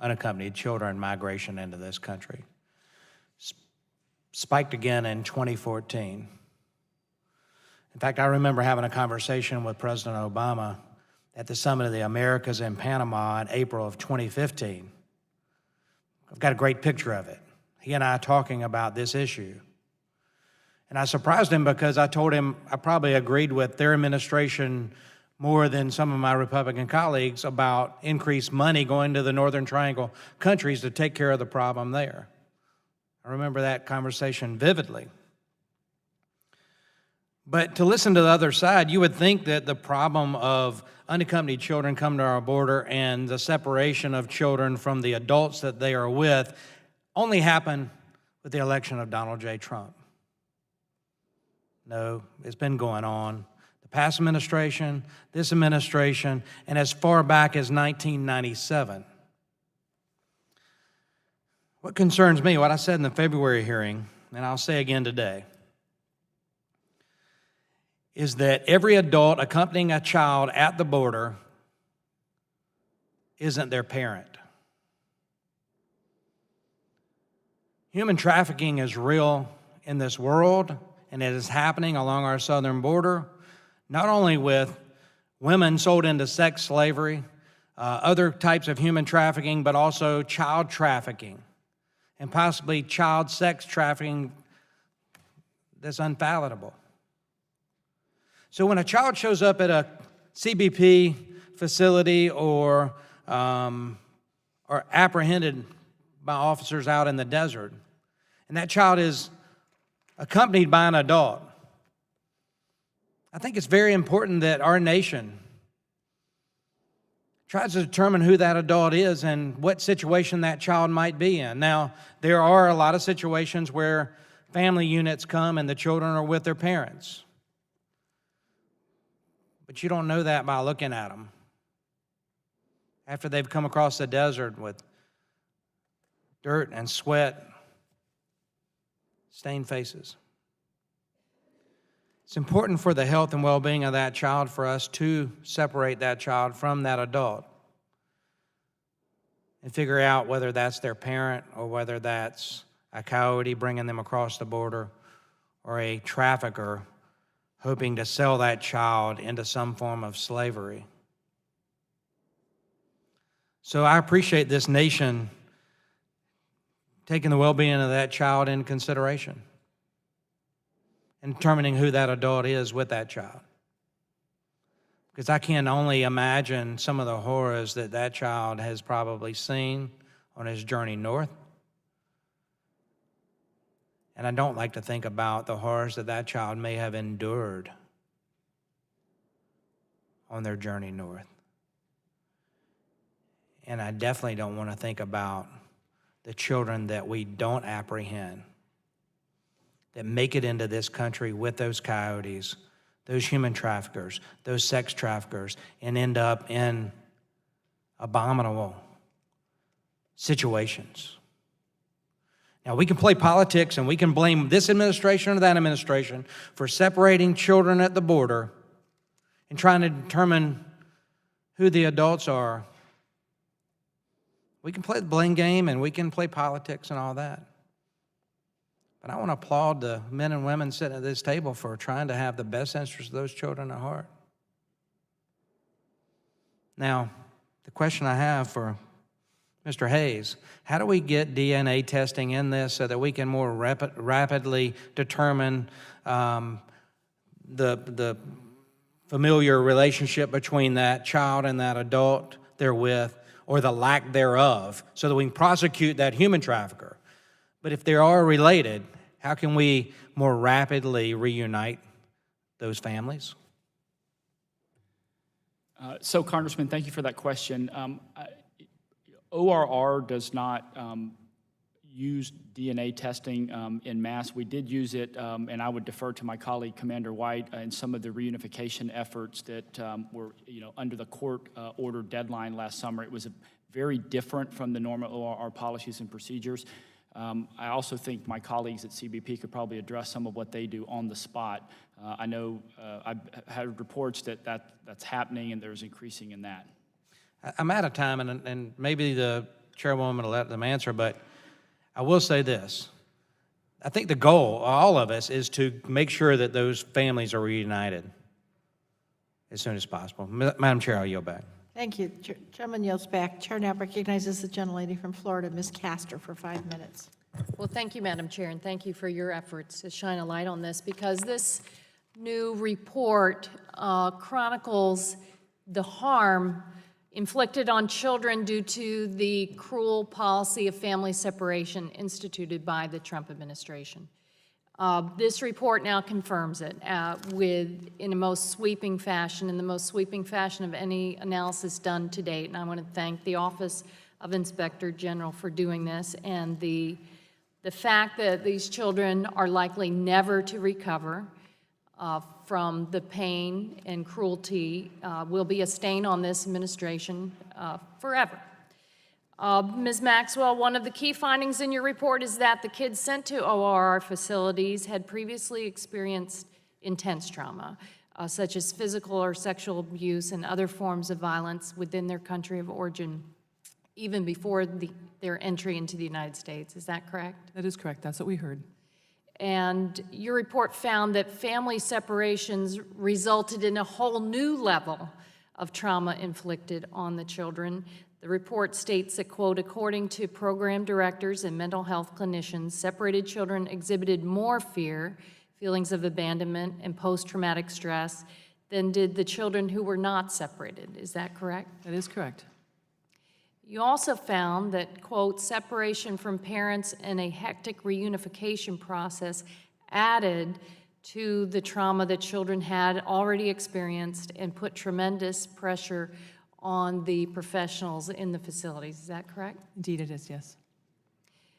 unaccompanied children migration into this country. Spiked again in 2014. In fact, I remember having a conversation with President Obama at the Summit of the Americas in Panama in April of 2015. I've got a great picture of it. He and I talking about this issue. And I surprised him because I told him I probably agreed with their administration more than some of my Republican colleagues about increased money going to the Northern Triangle countries to take care of the problem there. I remember that conversation vividly. But to listen to the other side, you would think that the problem of unaccompanied children come to our border and the separation of children from the adults that they are with only happened with the election of Donald J. Trump. No, it's been going on. The past administration, this administration, and as far back as 1997. What concerns me, what I said in the February hearing, and I'll say again today, is that every adult accompanying a child at the border isn't their parent. Human trafficking is real in this world, and it is happening along our southern border, not only with women sold into sex slavery, other types of human trafficking, but also child trafficking, and possibly child sex trafficking that's unfathomable. So when a child shows up at a CBP facility or apprehended by officers out in the desert, and that child is accompanied by an adult, I think it's very important that our nation tries to determine who that adult is and what situation that child might be in. Now, there are a lot of situations where family units come and the children are with their parents. But you don't know that by looking at them after they've come across the desert with dirt and sweat, stained faces. It's important for the health and well-being of that child for us to separate that child from that adult and figure out whether that's their parent or whether that's a coyote bringing them across the border or a trafficker hoping to sell that child into some form of slavery. So I appreciate this nation taking the well-being of that child into consideration and determining who that adult is with that child. Because I can only imagine some of the horrors that that child has probably seen on his journey north. And I don't like to think about the horrors that that child may have endured on their journey north. And I definitely don't want to think about the children that we don't apprehend, that make it into this country with those coyotes, those human traffickers, those sex traffickers, and end up in abominable situations. Now, we can play politics and we can blame this administration or that administration for separating children at the border and trying to determine who the adults are. We can play the blame game and we can play politics and all that. But I want to applaud the men and women sitting at this table for trying to have the best interests of those children at heart. Now, the question I have for Mr. Hayes, how do we get DNA testing in this so that we can more rapidly determine the familiar relationship between that child and that adult they're with, or the lack thereof, so that we can prosecute that human trafficker? But if they are related, how can we more rapidly reunite those families? So, Congressman, thank you for that question. ORR does not use DNA testing en masse. We did use it, and I would defer to my colleague, Commander White, in some of the reunification efforts that were, under the court order deadline last summer. It was very different from the normal ORR policies and procedures. I also think my colleagues at CBP could probably address some of what they do on the spot. I know I've had reports that's happening, and there's increasing in that. I'm out of time, and maybe the chairwoman will let them answer, but I will say this. I think the goal, all of us, is to make sure that those families are reunited as soon as possible. Madam Chair, I'll yield back. Thank you. Chairman yields back. Chair now recognizes the gentlelady from Florida, Ms. Castor, for 5 minutes. Well, thank you, Madam Chair, and thank you for your efforts to shine a light on this, because this new report chronicles the harm inflicted on children due to the cruel policy of family separation instituted by the Trump administration. This report now confirms it in a most sweeping fashion, in the most sweeping fashion of any analysis done to date. And I want to thank the Office of Inspector General for doing this, and the fact that these children are likely never to recover from the pain and cruelty will be a stain on this administration forever. Ms. Maxwell, one of the key findings in your report is that the kids sent to ORR facilities had previously experienced intense trauma, such as physical or sexual abuse and other forms of violence within their country of origin, even before their entry into the United States. Is that correct? That is correct. That's what we heard. And your report found that family separations resulted in a whole new level of trauma inflicted on the children. The report states that, quote, according to program directors and mental health clinicians, separated children exhibited more fear, feelings of abandonment, and post-traumatic stress than did the children who were not separated. Is that correct? That is correct. You also found that, quote, separation from parents and a hectic reunification process added to the trauma that children had already experienced and put tremendous pressure on the professionals in the facilities. Is that correct? Indeed it is, yes.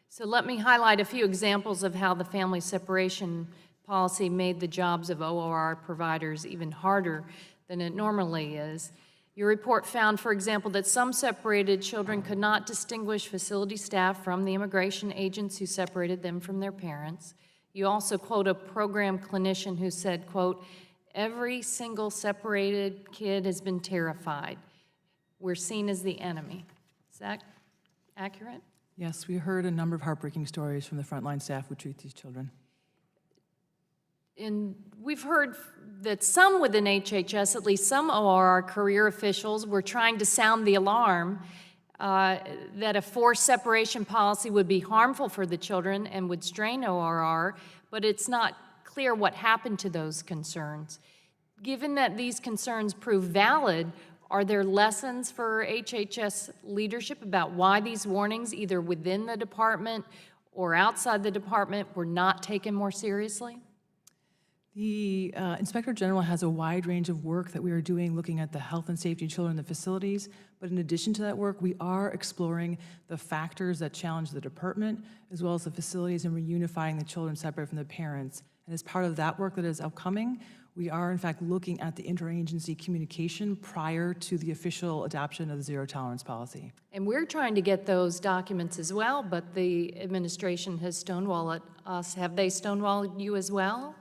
So let me highlight a few examples of how the family separation policy made the jobs of ORR providers even harder than it normally is. Your report found, for example, that some separated children could not distinguish facility staff from the immigration agents who separated them from their parents. You also quote a program clinician who said, quote, every single separated kid has been terrified. We're seen as the enemy. Is that accurate? Yes, we heard a number of heartbreaking stories from the frontline staff who treat these children. And we've heard that some within HHS, at least some ORR career officials, were trying to sound the alarm that a forced separation policy would be harmful for the children and would strain ORR, but it's not clear what happened to those concerns. Given that these concerns prove valid, are there lessons for HHS leadership about why these warnings, either within the department or outside the department, were not taken more seriously? The Inspector General has a wide range of work that we are doing looking at the health and safety of children in the facilities, but in addition to that work, we are exploring the factors that challenge the department as well as the facilities and reunifying the children separate from the parents. And as part of that work that is upcoming, we are in fact looking at the interagency communication prior to the official adoption of the zero tolerance policy. And we're trying to get those documents as well, but the administration has stonewalled us. Have they stonewalled you as well?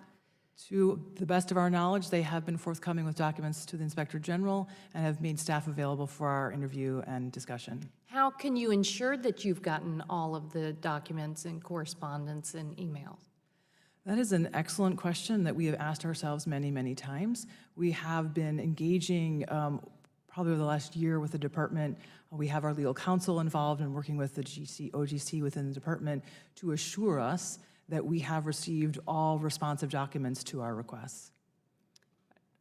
To the best of our knowledge, they have been forthcoming with documents to the Inspector General and have made staff available for our interview and discussion. How can you ensure that you've gotten all of the documents and correspondence and emails? That is an excellent question that we have asked ourselves many, many times. We have been engaging probably over the last year with the department. We have our legal counsel involved and working with the OGC within the department to assure us that we have received all responsive documents to our requests.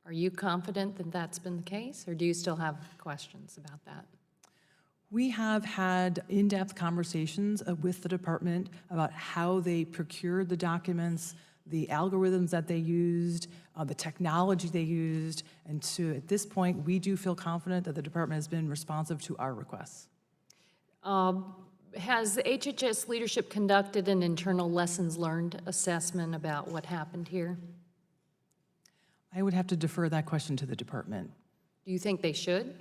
Are you confident that that's been the case, or do you still have questions about that? We have had in-depth conversations with the department about how they procured the documents, the algorithms that they used, the technology they used, and at this point, we do feel confident that the department has been responsive to our requests. Has HHS leadership conducted an internal lessons learned assessment about what happened here? I would have to defer that question to the department. Do you think they should?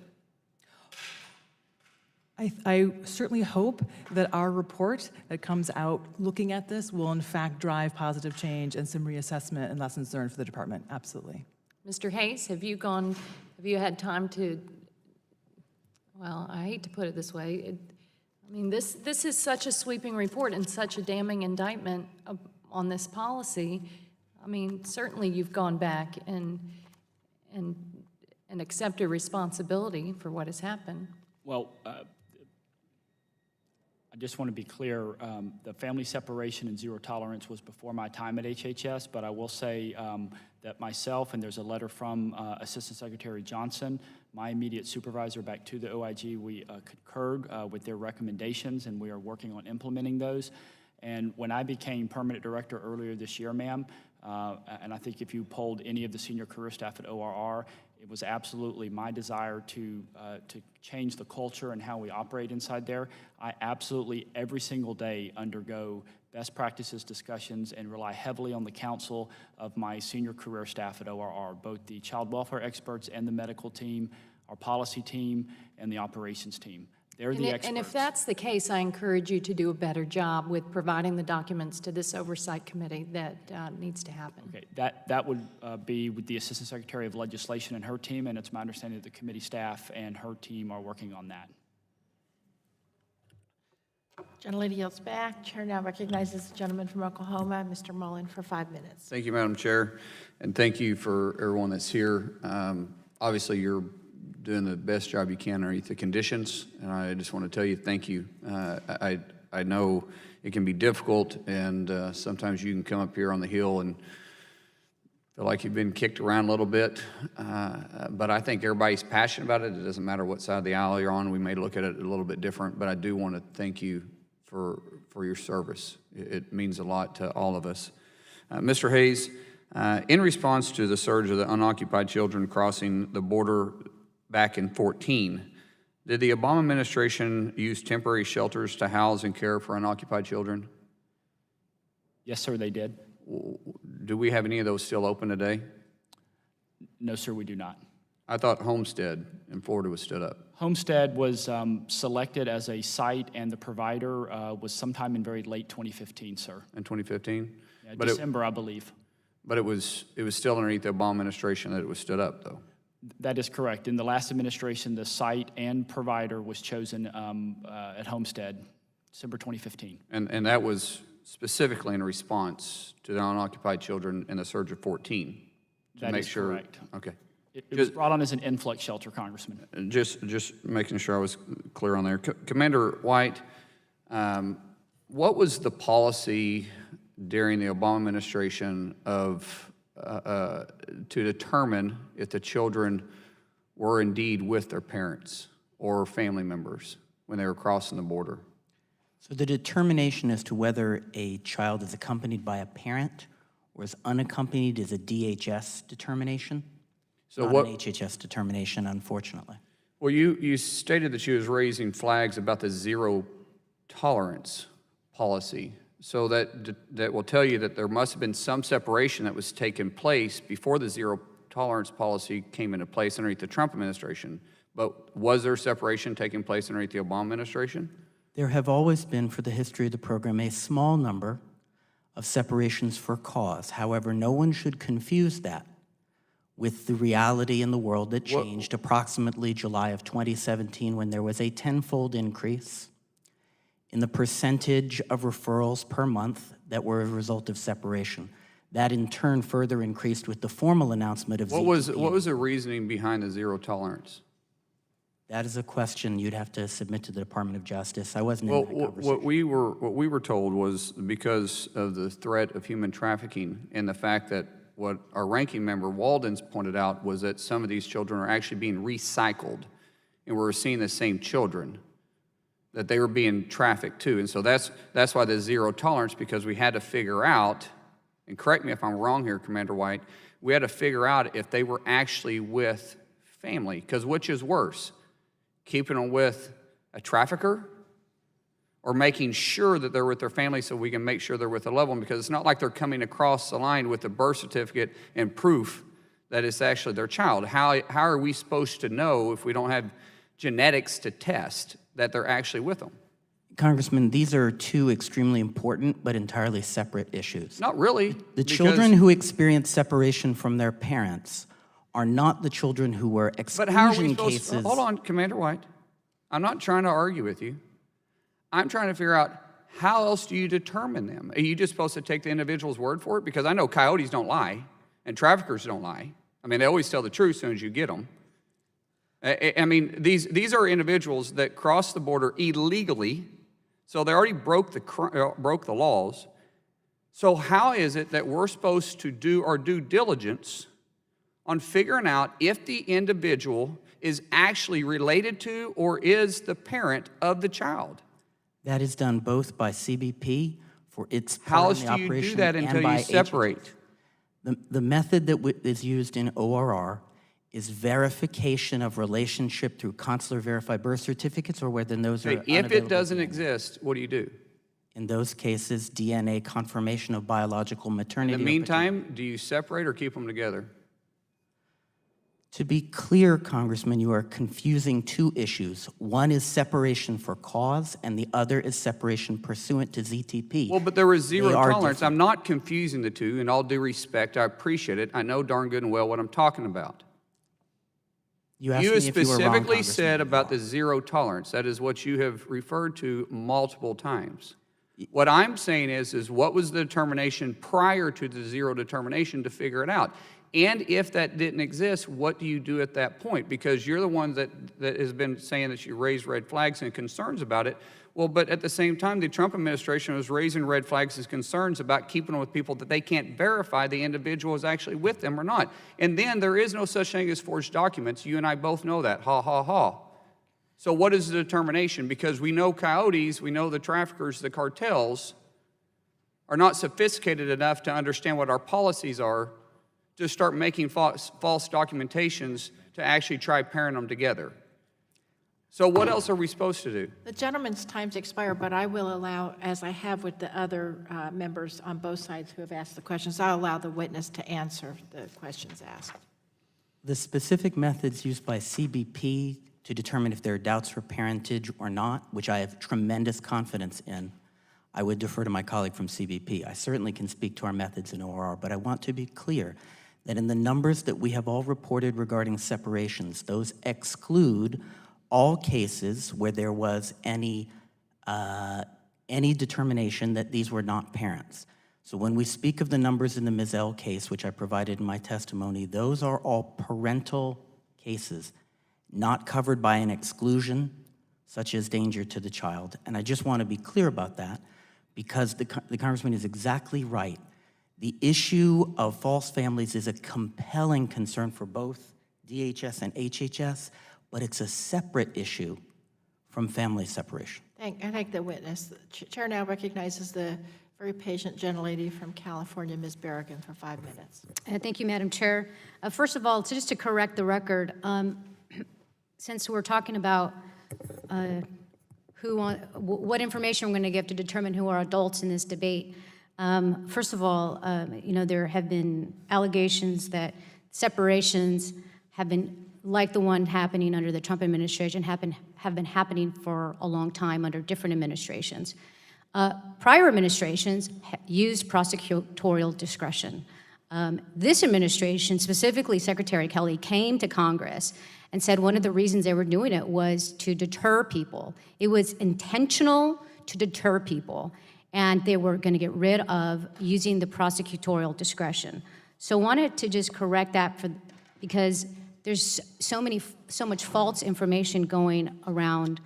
I certainly hope that our report that comes out looking at this will in fact drive positive change and some reassessment and lessons learned for the department, absolutely. Mr. Hayes, have you had time to, well, I hate to put it this way, I mean, this is such a sweeping report and such a damning indictment on this policy. I mean, certainly you've gone back and accepted responsibility for what has happened. Well, I just want to be clear, the family separation and zero tolerance was before my time at HHS, but I will say that myself, and there's a letter from Assistant Secretary Johnson, my immediate supervisor back to the OIG, we concurred with their recommendations, and we are working on implementing those. And when I became permanent director earlier this year, ma'am, and I think if you polled any of the senior career staff at ORR, it was absolutely my desire to change the culture and how we operate inside there. I absolutely, every single day, undergo best practices discussions and rely heavily on the counsel of my senior career staff at ORR, both the child welfare experts and the medical team, our policy team, and the operations team. They're the experts. And if that's the case, I encourage you to do a better job with providing the documents to this Oversight Committee that needs to happen. Okay, that would be with the Assistant Secretary of Legislation and her team, and it's my understanding that the committee staff and her team are working on that. Gentlelady yields back. Chair now recognizes the gentleman from Oklahoma, Mr. Mullen, for 5 minutes. Thank you, Madam Chair, and thank you for everyone that's here. Obviously, you're doing the best job you can underneath the conditions, and I just want to tell you thank you. I know it can be difficult, and sometimes you can come up here on the Hill and feel like you've been kicked around a little bit, but I think everybody's passionate about it. It doesn't matter what side of the aisle you're on. We may look at it a little bit different, but I do want to thank you for your service. It means a lot to all of us. Mr. Hayes, in response to the surge of the unoccupied children crossing the border back in 2014, did the Obama administration use temporary shelters to house and care for unoccupied children? Yes, sir, they did. Do we have any of those still open today? No, sir, we do not. I thought Homestead in Florida was stood up. Homestead was selected as a site, and the provider was sometime in very late 2015, sir. In 2015? Yeah, December, I believe. But it was still underneath the Obama administration that it was stood up, though. That is correct. In the last administration, the site and provider was chosen at Homestead, December 2015. And that was specifically in response to the unoccupied children in the surge of 14? That is correct. Okay. It was brought on as an influx shelter, Congressman. Just making sure I was clear on there. Commander White, what was the policy during the Obama administration of to determine if the children were indeed with their parents or family members when they were crossing the border? So the determination as to whether a child is accompanied by a parent or is unaccompanied is a DHS determination, not an HHS determination, unfortunately. Well, you stated that you was raising flags about the zero tolerance policy. So that will tell you that there must have been some separation that was taking place before the zero tolerance policy came into place underneath the Trump administration. But was there separation taking place underneath the Obama administration? There have always been, for the history of the program, a small number of separations for cause. However, no one should confuse that with the reality in the world that changed approximately July of 2017 when there was a tenfold increase in the percentage of referrals per month that were a result of separation. That in turn further increased with the formal announcement of ZTP. What was the reasoning behind the zero tolerance? That is a question you'd have to submit to the Department of Justice. I wasn't in that conversation. What we were told was because of the threat of human trafficking and the fact that what our ranking member Walden's pointed out was that some of these children are actually being recycled, and we're seeing the same children, that they were being trafficked too. And so that's why the zero tolerance, because we had to figure out, and correct me if I'm wrong here, Commander White, we had to figure out if they were actually with family, because which is worse? Keeping them with a trafficker or making sure that they're with their family so we can make sure they're with a loved one, because it's not like they're coming across the line with a birth certificate and proof that it's actually their child. How are we supposed to know if we don't have genetics to test that they're actually with them? Congressman, these are two extremely important but entirely separate issues. Not really. The children who experience separation from their parents are not the children who were exclusion cases. Hold on, Commander White. I'm not trying to argue with you. I'm trying to figure out how else do you determine them? Are you just supposed to take the individual's word for it? Because I know coyotes don't lie and traffickers don't lie. I mean, they always tell the truth as soon as you get them. I mean, these are individuals that cross the border illegally, so they already broke the laws. So how is it that we're supposed to do our due diligence on figuring out if the individual is actually related to or is the parent of the child? That is done both by CBP for its How part else in the do you operation do that and until by you separate? The method that is used in ORR is verification of relationship through consular verified birth certificates or whether those are If it doesn't exist, what do you do? In those cases, DNA confirmation of biological maternity. In the meantime, do you separate or keep them together? To be clear, Congressman, you are confusing two issues. One is separation for cause, and the other is separation pursuant to ZTP. Well, but there was zero They are tolerance. different. I'm not confusing the two. In all due respect, I appreciate it. I know darn good and well what I'm talking about. You asked me if you were wrong, specifically Congressman. said about the zero tolerance. That is what you have referred to multiple times. What I'm saying is what was the determination prior to the zero determination to figure it out? And if that didn't exist, what do you do at that point? Because you're the one that has been saying that you raised red flags and concerns about it. Well, but at the same time, the Trump administration was raising red flags and concerns about keeping them with people that they can't verify the individual is actually with them or not. And then there is no such thing as forged documents. You and I both know that. Ha, ha, ha. So what is the determination? Because we know coyotes, we know the traffickers, the cartels are not sophisticated enough to understand what our policies are to start making false documentations to actually try pairing them together. So what else are we supposed to do? The gentleman's time's expired, but I will allow, as I have with the other members on both sides who have asked the questions, I'll allow the witness to answer the questions asked. The specific methods used by CBP to determine if there are doubts for parentage or not, which I have tremendous confidence in, I would defer to my colleague from CBP. I certainly can speak to our methods in ORR, but I want to be clear that in the numbers that we have all reported regarding separations, those exclude all cases where there was any determination that these were not parents. So when we speak of the numbers in the Ms. L case, which I provided in my testimony, those are all parental cases, not covered by an exclusion, such as danger to the child. And I just want to be clear about that, because the Congressman is exactly right. The issue of false families is a compelling concern for both DHS and HHS, but it's a separate issue from family separation. I thank the witness. The chair now recognizes the very patient gentlelady from California, Ms. Berrigan, for 5 minutes. Thank you, Madam Chair. First of all, just to correct the record, since we're talking about what information we're going to give to determine who are adults in this debate, first of all, there have been allegations that separations have been, like the one happening under the Trump administration, have been happening for a long time under different administrations. Prior administrations used prosecutorial discretion. This administration, specifically Secretary Kelly, came to Congress and said one of the reasons they were doing it was to deter people. It was intentional to deter people, and they were going to get rid of using the prosecutorial discretion. So wanted to just correct that because there's so much false information going around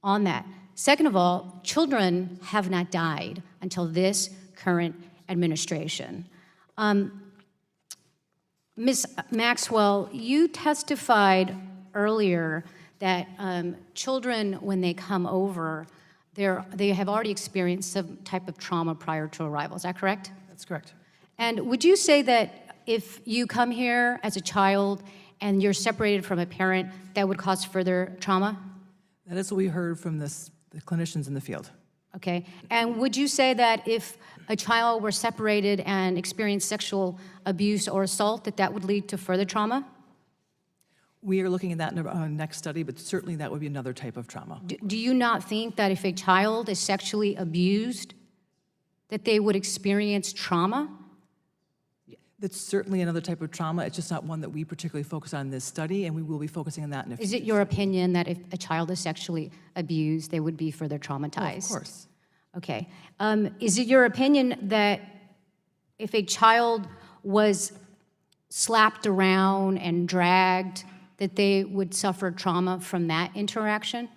on that. Second of all, children have not died until this current administration. Ms. Maxwell, you testified earlier that children, when they come over, they have already experienced some type of trauma prior to arrival. Is that correct? That's correct. And would you say that if you come here as a child and you're separated from a parent, that would cause further trauma? That is what we heard from the clinicians in the field. Okay. And would you say that if a child were separated and experienced sexual abuse or assault, that would lead to further trauma? We are looking at that in our next study, but certainly that would be another type of trauma. Do you not think that if a child is sexually abused, that they would experience trauma? That's certainly another type of trauma. It's just not one that we particularly focus on in this study, and we will be focusing on that in a few Is it your opinion that if a child is sexually abused, they would be further traumatized? Oh, of course. Okay. Is it your opinion that if a child was slapped around and dragged, that they would suffer trauma from that interaction?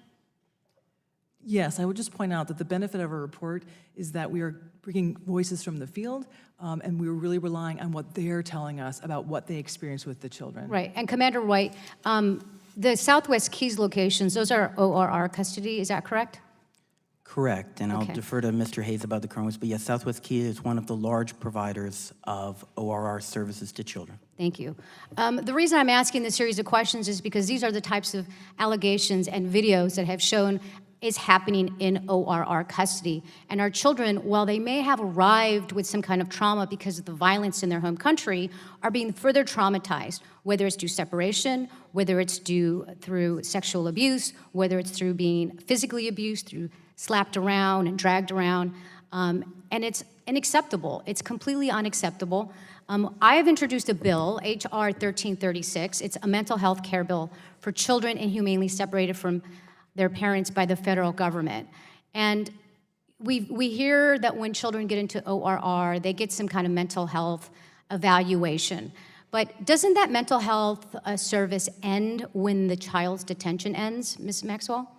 Yes, I would just point out that the benefit of our report is that we are bringing voices from the field, and we're really relying on what they're telling us about what they experience with the children. Right. And Commander White, the Southwest Keys locations, those are ORR custody, is that correct? Correct, and I'll Okay. defer to Mr. Hayes about the current, but yes, Southwest Key is one of the large providers of ORR services to children. Thank you. The reason I'm asking this series of questions is because these are the types of allegations and videos that have shown is happening in ORR custody. And our children, while they may have arrived with some kind of trauma because of the violence in their home country, are being further traumatized, whether it's due separation, whether it's due through sexual abuse, whether it's through being physically abused, through slapped around and dragged around. And it's unacceptable. It's completely unacceptable. I have introduced a bill, H.R. 1336. It's a mental health care bill for children inhumanely separated from their parents by the federal government. And we hear that when children get into ORR, they get some kind of mental health evaluation. But doesn't that mental health service end when the child's detention ends, Ms. Maxwell?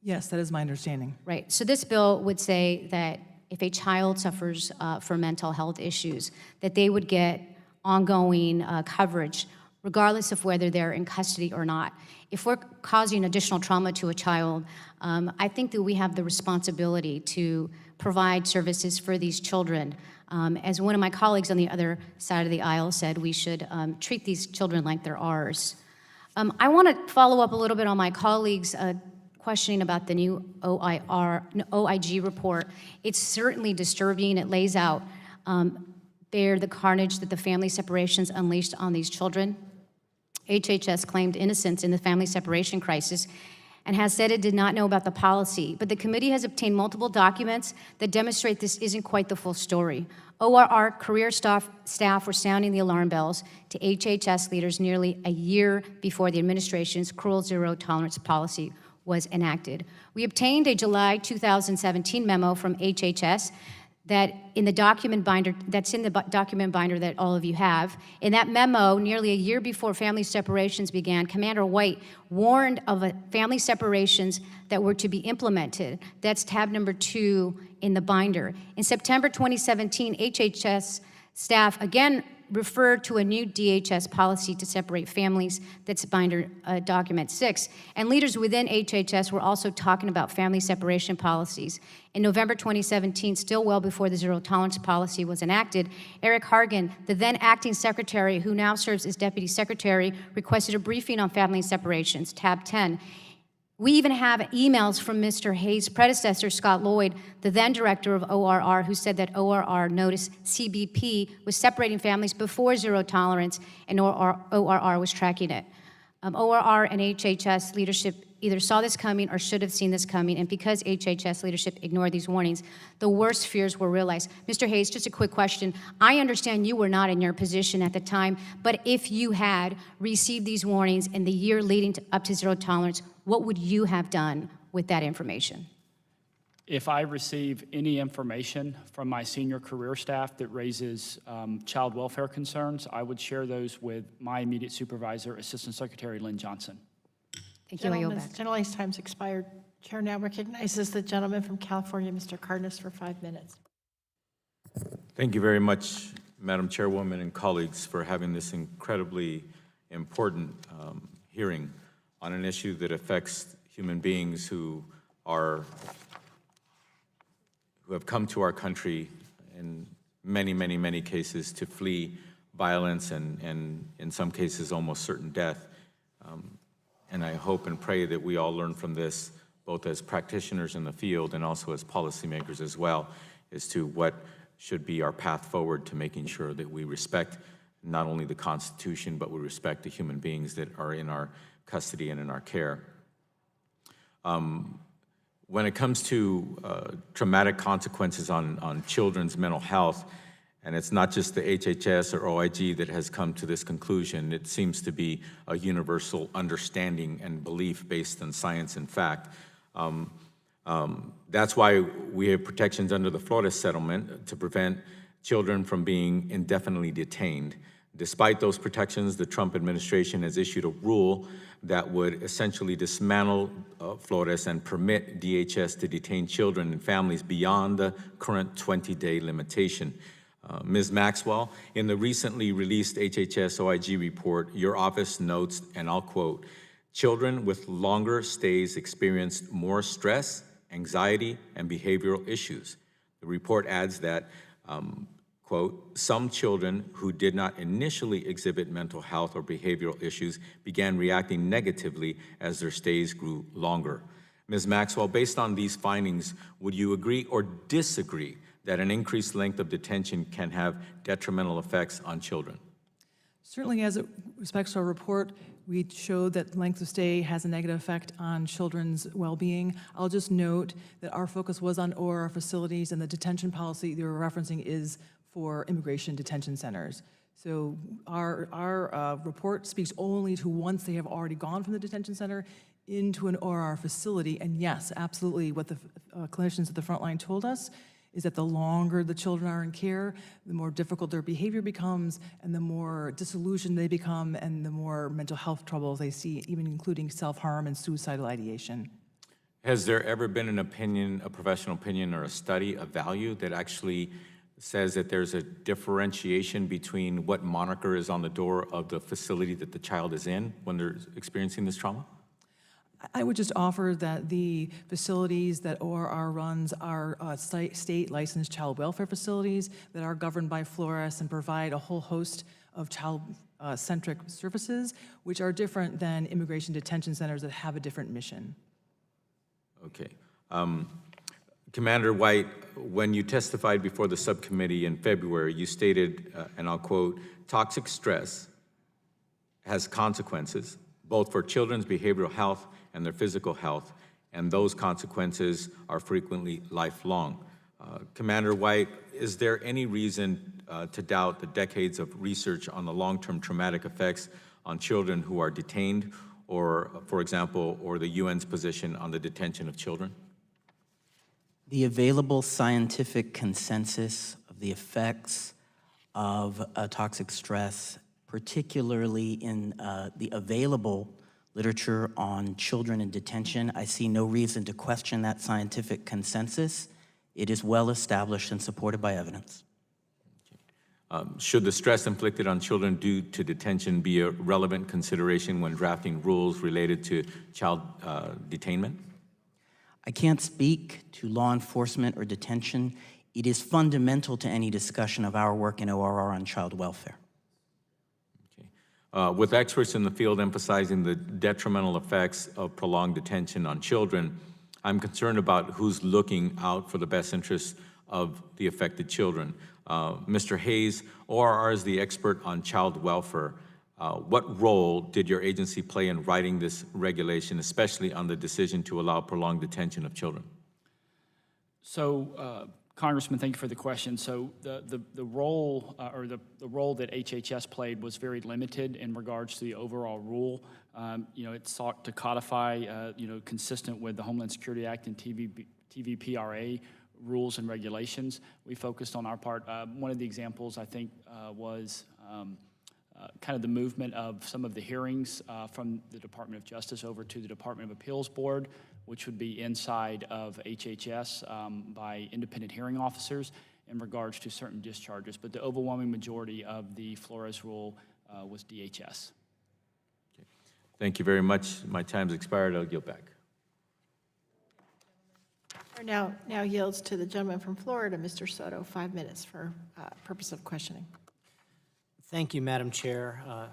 Yes, that is my understanding. Right. So this bill would say that if a child suffers from mental health issues, that they would get ongoing coverage, regardless of whether they're in custody or not. If we're causing additional trauma to a child, I think that we have the responsibility to provide services for these children. As one of my colleagues on the other side of the aisle said, we should treat these children like they're ours. I want to follow up a little bit on my colleagues' questioning about the new OIG report. It's certainly disturbing. It lays out there the carnage that the family separations unleashed on these children. HHS claimed innocence in the family separation crisis and has said it did not know about the policy, but the committee has obtained multiple documents that demonstrate this isn't quite the full story. ORR career staff were sounding the alarm bells to HHS leaders nearly a year before the administration's cruel zero tolerance policy was enacted. We obtained a July 2017 memo from HHS that in the document binder, that's in the document binder that all of you have. In that memo, nearly a year before family separations began, Commander White warned of family separations that were to be implemented. That's tab number 2 in the binder. In September 2017, HHS staff again referred to a new DHS policy to separate families. That's binder document 6. And leaders within HHS were also talking about family separation policies. In November 2017, still well before the zero tolerance policy was enacted, Eric Hargan, the then acting secretary who now serves as deputy secretary, requested a briefing on family separations, tab 10. We even have emails from Mr. Hayes' predecessor, Scott Lloyd, the then director of ORR, who said that ORR noticed CBP was separating families before zero tolerance and ORR was tracking it. ORR and HHS leadership either saw this coming or should have seen this coming, and because HHS leadership ignored these warnings, the worst fears were realized. Mr. Hayes, just a quick question. I understand you were not in your position at the time, but if you had received these warnings in the year leading up to zero tolerance, what would you have done with that information? If I receive any information from my senior career staff that raises child welfare concerns, I would share those with my immediate supervisor, Assistant Secretary Lynn Johnson. Thank you. I yield back. Gentleman's time's expired. Chair now recognizes the gentleman from California, Mr. Cardenas, for 5 minutes. Thank you very much, Madam Chairwoman and colleagues, for having this incredibly important hearing on an issue that affects human beings who have come to our country in many, many, many cases to flee violence and in some cases almost certain death. And I hope and pray that we all learn from this, both as practitioners in the field and also as policymakers as well, as to what should be our path forward to making sure that we respect not only the Constitution, but we respect the human beings that are in our custody and in our care. When it comes to traumatic consequences on children's mental health, and it's not just the HHS or OIG that has come to this conclusion, it seems to be a universal understanding and belief based on science and fact. That's why we have protections under the Florida settlement to prevent children from being indefinitely detained. Despite those protections, the Trump administration has issued a rule that would essentially dismantle Flores and permit DHS to detain children and families beyond the current 20-day limitation. Ms. Maxwell, in the recently released HHS OIG report, your office notes, and I'll quote, "Children with longer stays experienced more stress, anxiety, and behavioral issues." The report adds that, quote, "Some children who did not initially exhibit mental health or behavioral issues began reacting negatively as their stays grew longer." Ms. Maxwell, based on these findings, would you agree or disagree that an increased length of detention can have detrimental effects on children? Certainly, as it respects to our report, we showed that length of stay has a negative effect on children's well-being. I'll just note that our focus was on ORR facilities, and the detention policy you're referencing is for immigration detention centers. So our report speaks only to once they have already gone from the detention center. into an ORR facility. And yes, absolutely, what the clinicians at the front line told us is that the longer the children are in care, the more difficult their behavior becomes, and the more disillusioned they become, and the more mental health troubles they see, even including self-harm and suicidal ideation. Has there ever been an opinion, a professional opinion, or a study of value that actually says that there's a differentiation between what moniker is on the door of the facility that the child is in when they're experiencing this trauma? I would just offer that the facilities that ORR runs are state licensed child welfare facilities that are governed by Flores and provide a whole host of child-centric services, which are different than immigration detention centers that have a different mission. Okay. Commander White, when you testified before the subcommittee in February, you stated, and I'll quote, "Toxic stress has consequences, both for children's behavioral health and their physical health, and those consequences are frequently lifelong." Commander White, is there any reason to doubt the decades of research on the long-term traumatic effects on children who are detained, or, for example, or the UN's position on the detention of children? The available scientific consensus of the effects of toxic stress, particularly in the available literature on children in detention, I see no reason to question that scientific consensus. It is well established and supported by evidence. Should the stress inflicted on children due to detention be a relevant consideration when drafting rules related to child detainment? I can't speak to law enforcement or detention. It is fundamental to any discussion of our work in ORR on child welfare. With experts in the field emphasizing the detrimental effects of prolonged detention on children, I'm concerned about who's looking out for the best interests of the affected children. Mr. Hayes, ORR is the expert on child welfare. What role did your agency play in writing this regulation, especially on the decision to allow prolonged detention of children? So, Congressman, thank you for the question. So the role the role that HHS played was very limited in regards to the overall rule. It sought to codify, consistent with the Homeland Security Act and TVPRA rules and regulations. We focused on our part. One of the examples, I think, was kind of the movement of some of the hearings from the Department of Justice over to the Department of Appeals Board, which would be inside of HHS by independent hearing officers in regards to certain discharges. But the overwhelming majority of the Flores rule was DHS. Okay. Thank you very much. My time's expired. I'll yield back. Now yields to the gentleman from Florida, Mr. Soto, 5 minutes for purpose of questioning. Thank you, Madam Chair.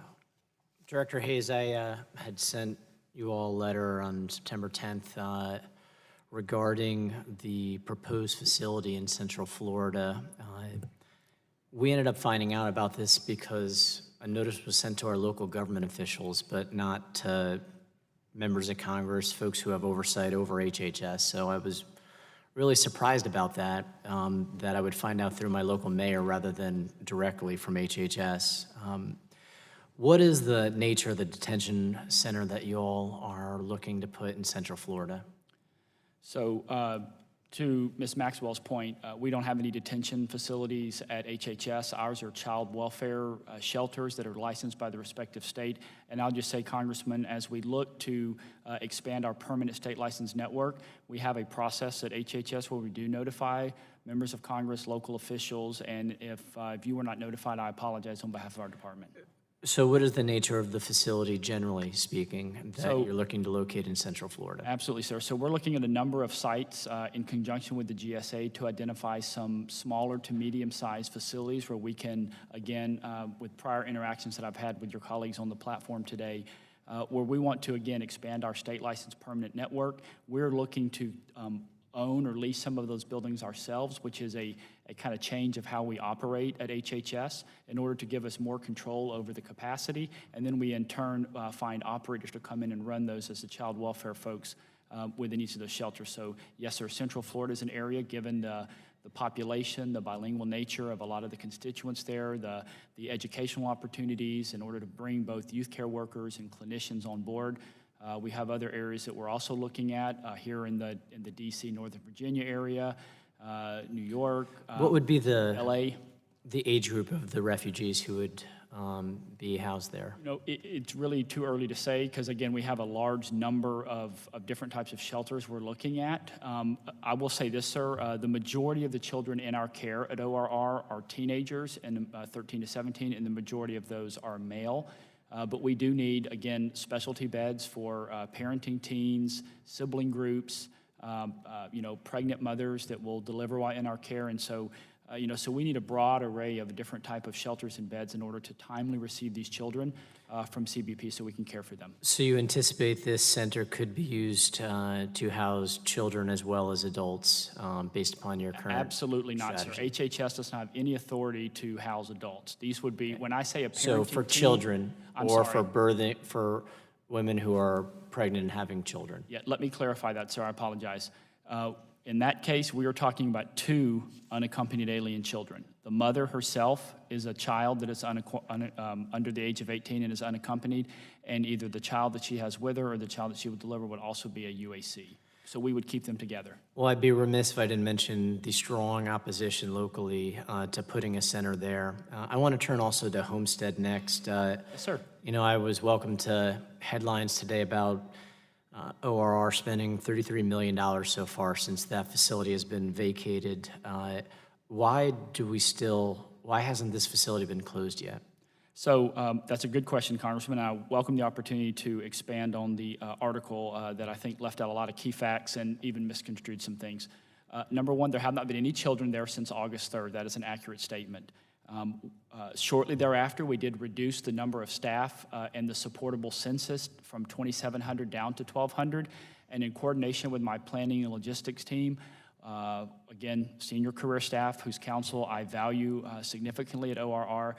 Director Hayes, I had sent you all a letter on September 10th regarding the proposed facility in Central Florida. We ended up finding out about this because a notice was sent to our local government officials, but not to members of Congress, folks who have oversight over HHS. So I was really surprised about that, that I would find out through my local mayor rather than directly from HHS. What is the nature of the detention center that you all are looking to put in Central Florida? So to Ms. Maxwell's point, we don't have any detention facilities at HHS. Ours are child welfare shelters that are licensed by the respective state. And I'll just say, Congressman, as we look to expand our permanent state license network, we have a process at HHS where we do notify members of Congress, local officials, and if you were not notified, I apologize on behalf of our department. So what is the nature of the facility, generally speaking, that you're looking to locate in Central Florida? Absolutely, sir. So we're looking at a number of sites in conjunction with the GSA to identify some smaller to medium-sized facilities where we can, again, with prior interactions that I've had with your colleagues on the platform today, where we want to, again, expand our state licensed permanent network. We're looking to own or lease some of those buildings ourselves, which is a kind of change of how we operate at HHS in order to give us more control over the capacity. And then we, in turn, find operators to come in and run those as the child welfare folks within each of those shelters. So, yes, sir, Central Florida is an area, given the population, the bilingual nature of a lot of the constituents there, the educational opportunities in order to bring both youth care workers and clinicians on board. We have other areas that we're also looking at here in the D.C., Northern Virginia area, New York, What would be L.A. the age group of the refugees who would be housed there? You know, it's really too early to say because, again, we have a large number of different types of shelters we're looking at. I will say this, sir, the majority of the children in our care at ORR are teenagers, and 13 to 17, and the majority of those are male. But we do need, again, specialty beds for parenting teens, sibling groups, you know, pregnant mothers that will deliver while in our care. And so, you know, so we need a broad array of different type of shelters and beds in order to timely receive these children from CBP so we can care for them. So you anticipate this center could be used to house children as well as adults based upon your current Absolutely not, strategy? sir. HHS does not have any authority to house adults. These would be, when I say a parenting So for team, children I'm or sorry. for women who are pregnant and having children? Yeah, let me clarify that, sir. I apologize. In that case, we are talking about 2 unaccompanied alien children. The mother herself is a child that is under the age of 18 and is unaccompanied, and either the child that she has with her or the child that she would deliver would also be a UAC. So we would keep them together. Well, I'd be remiss if I didn't mention the strong opposition locally to putting a center there. I want to turn also to Homestead next. Yes, sir. You know, I was welcome to headlines today about ORR spending $33 million so far since that facility has been vacated. Why hasn't this facility been closed yet? So that's a good question, Congressman. I welcome the opportunity to expand on the article that I think left out a lot of key facts and even misconstrued some things. Number one, there have not been any children there since August 3rd. That is an accurate statement. Shortly thereafter, we did reduce the number of staff and the supportable census from 2,700 down to 1,200. And in coordination with my planning and logistics team, again, senior career staff whose counsel I value significantly at ORR,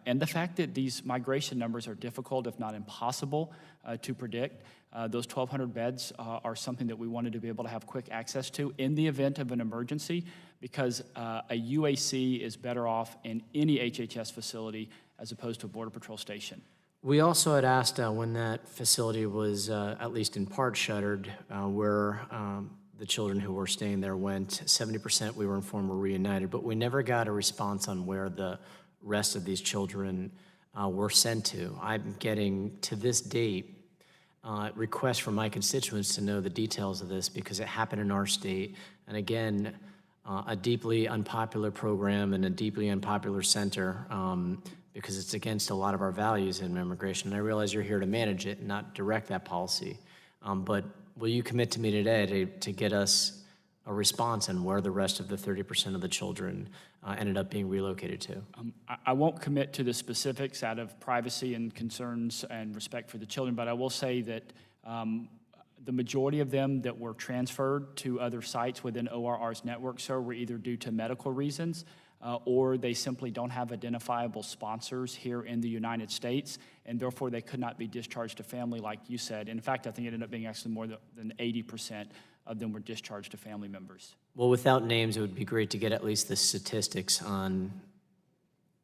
and the fact that these migration numbers are difficult, if not impossible, to predict, those 1,200 beds are something that we wanted to be able to have quick access to in the event of an emergency, because a UAC is better off in any HHS facility as opposed to a Border Patrol station. We also had asked when that facility was at least in part shuttered, where the children who were staying there went. 70% we were informed were reunited, but we never got a response on where the rest of these children were sent to. I'm getting, to this date, requests from my constituents to know the details of this because it happened in our state. And again, a deeply unpopular program and a deeply unpopular center because it's against a lot of our values in immigration. And I realize you're here to manage it and not direct that policy. But will you commit to me today to get us a response on where the rest of the 30% of the children ended up being relocated to? I won't commit to the specifics out of privacy and concerns and respect for the children, but I will say that the majority of them that were transferred to other sites within ORR's network, sir, were either due to medical reasons or they simply don't have identifiable sponsors here in the United States, and therefore they could not be discharged to family like you said. In fact, I think it ended up being actually more than 80% of them were discharged to family members. Well, without names, it would be great to get at least the statistics on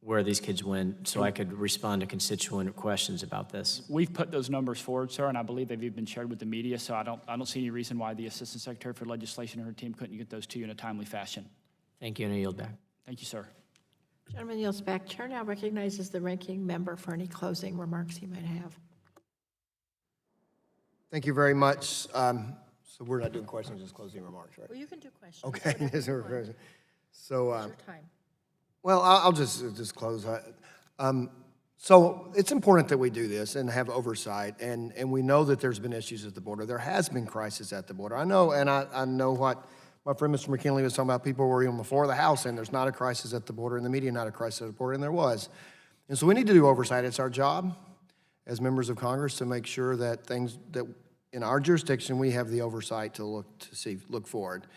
where these kids went so I could respond to constituent questions about this. We've put those numbers forward, sir, and I believe they've been shared with the media, so I don't see any reason why the Assistant Secretary for Legislation and her team couldn't get those to you in a timely fashion. Thank you, and I yield back. Thank you, sir. Gentleman yields back. Chair now recognizes the ranking member for any closing remarks he might have. Thank you very much. So we're not doing questions, just closing remarks, right? Well, you can do questions. Okay. So, It's your time. well, I'll just close. So it's important that we do this and have oversight, and we know that there's been issues at the border. There has been crisis at the border. I know, and I know what my friend Mr. McKinley was talking about. People were even before the House, and there's not a crisis at the border, and the media not a crisis at the border, and there was. And so we need to do oversight. It's our job as members of Congress to make sure that things that in our jurisdiction, we have the oversight to look forward.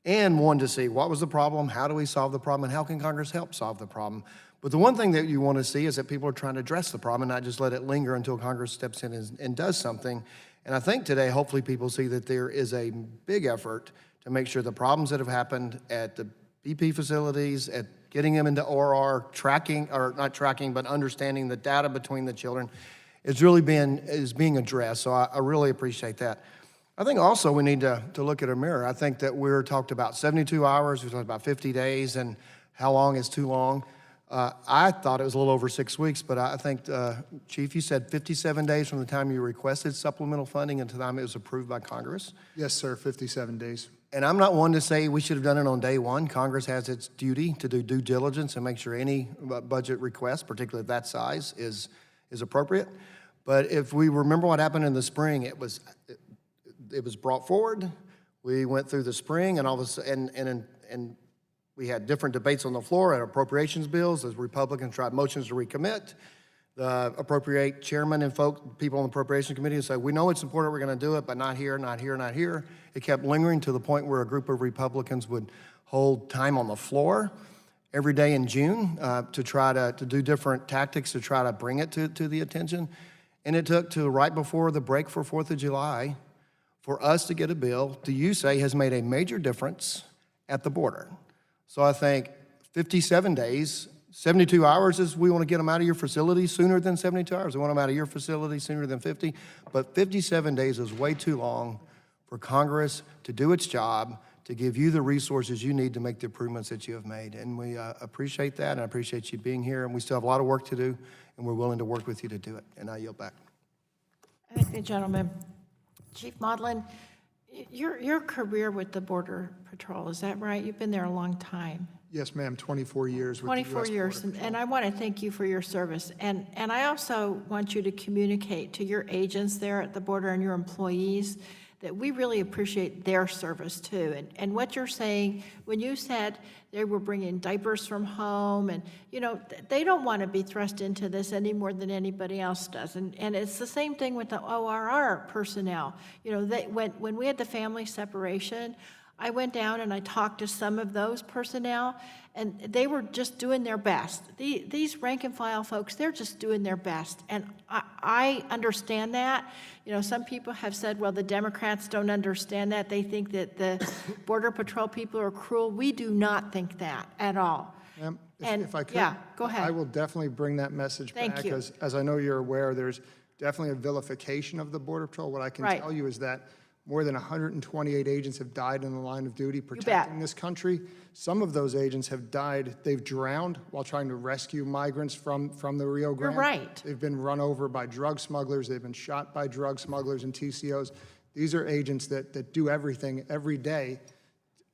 And one, to see what was the problem, how do we solve the problem, and how can Congress help solve the problem. But the one thing that you want to see is that people are trying to address the problem and not just let it linger until Congress steps in and does something. And I think today, hopefully people see that there is a big effort to make sure the problems that have happened at the BP facilities, at getting them into ORR, tracking, or not tracking, but understanding the data between the children, is really being addressed. So I really appreciate that. I think also we need to look at a mirror. I think that we're talked about 72 hours, we talked about 50 days, and how long is too long. I thought it was a little over 6 weeks, but I think, Chief, you said 57 days from the time you requested supplemental funding until the time it was approved by Congress? Yes, sir, 57 days. And I'm not one to say we should have done it on day one. Congress has its duty to do due diligence and make sure any budget request, particularly of that size, is appropriate. But if we remember what happened in the spring, it was brought forward. We went through the spring, and all this, and we had different debates on the floor and appropriations bills as Republicans tried motions to recommit. The appropriate chairman and people on the appropriations committee said, we know it's important, we're going to do it, but not here, not here, not here. It kept lingering to the point where a group of Republicans would hold time on the floor every day in June to try to do different tactics to try to bring it to the attention. And it took to right before the break for 4th of July for us to get a bill that you say has made a major difference at the border. So I think 57 days, 72 hours is we want to get them out of your facility sooner than 72 hours. We want them out of your facility sooner than 50. But 57 days is way too long for Congress to do its job, to give you the resources you need to make the improvements that you have made. And we appreciate that, and I appreciate you being here. And we still have a lot of work to do, and we're willing to work with you to do it. And I yield back. Thank you, gentlemen. Chief Maudlin, your career with the Border Patrol, is that right? You've been there a long time. Yes, ma'am, 24 years with 24 the US years, Border Patrol. and I want to thank you for your service. And I also want you to communicate to your agents there at the border and your employees that we really appreciate their service too. And what you're saying, when you said they were bringing diapers from home, and they don't want to be thrust into this any more than anybody else does. And it's the same thing with the ORR personnel. When we had the family separation, I went down and I talked to some of those personnel, and they were just doing their best. These rank and file folks, they're just doing their best. And I understand that. Some people have said, well, the Democrats don't understand that. They think that the Border Patrol people are cruel. We do not think that at all. Ma'am, And if I could, yeah, go ahead. I will definitely bring that message Thank back. you. As I know you're aware, there's definitely a vilification of the Border Patrol. What I can Right. tell you is that more than 128 agents have died in the line of duty bet. protecting this country. Some of those agents have died, they've drowned while trying to rescue migrants from the Rio Grande. You're right. They've been run over by drug smugglers, they've been shot by drug smugglers and TCOs. These are agents that do everything every day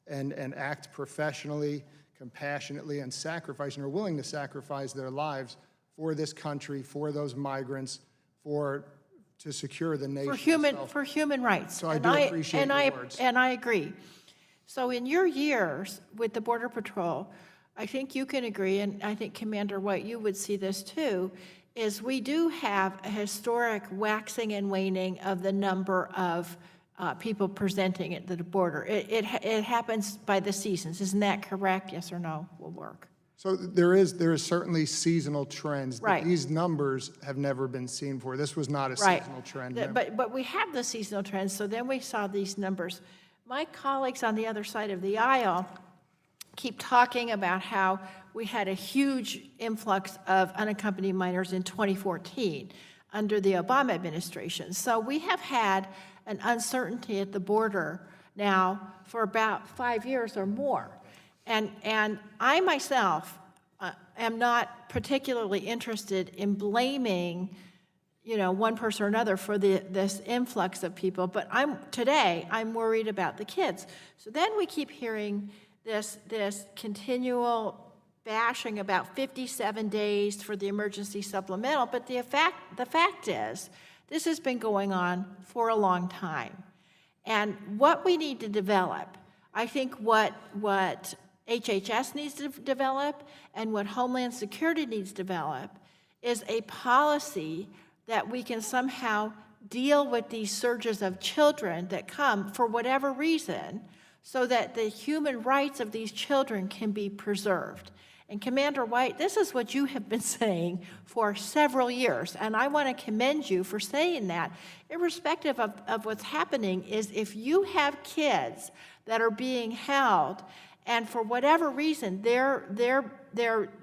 and act professionally, compassionately, and are willing to sacrifice their lives for this country, for those migrants, to secure the nation. For human rights. So I do appreciate your words. And I agree. So in your years with the Border Patrol, I think you can agree, and I think Commander White, you would see this too, is we do have a historic waxing and waning of the number of people presenting at the border. It happens by the seasons. Isn't that correct? Yes or no? Will work. So there is certainly seasonal trends. Right. These numbers have never been seen before. This was not a Right. seasonal trend. But we have the seasonal trends, so then we saw these numbers. My colleagues on the other side of the aisle keep talking about how we had a huge influx of unaccompanied minors in 2014 under the Obama administration. So we have had an uncertainty at the border now for about 5 years or more. And I myself am not particularly interested in blaming, one person or another for this influx of people, but today I'm worried about the kids. So then we keep hearing this continual bashing about 57 days for the emergency supplemental, but the fact is, this has been going on for a long time. And what we need to develop, I think what HHS needs to develop and what Homeland Security needs to develop is a policy that we can somehow deal with these surges of children that come for whatever reason so that the human rights of these children can be preserved. And Commander White, this is what you have been saying for several years, and I want to commend you for saying that. Irrespective of what's happening, is if you have kids that are being held and for whatever reason they're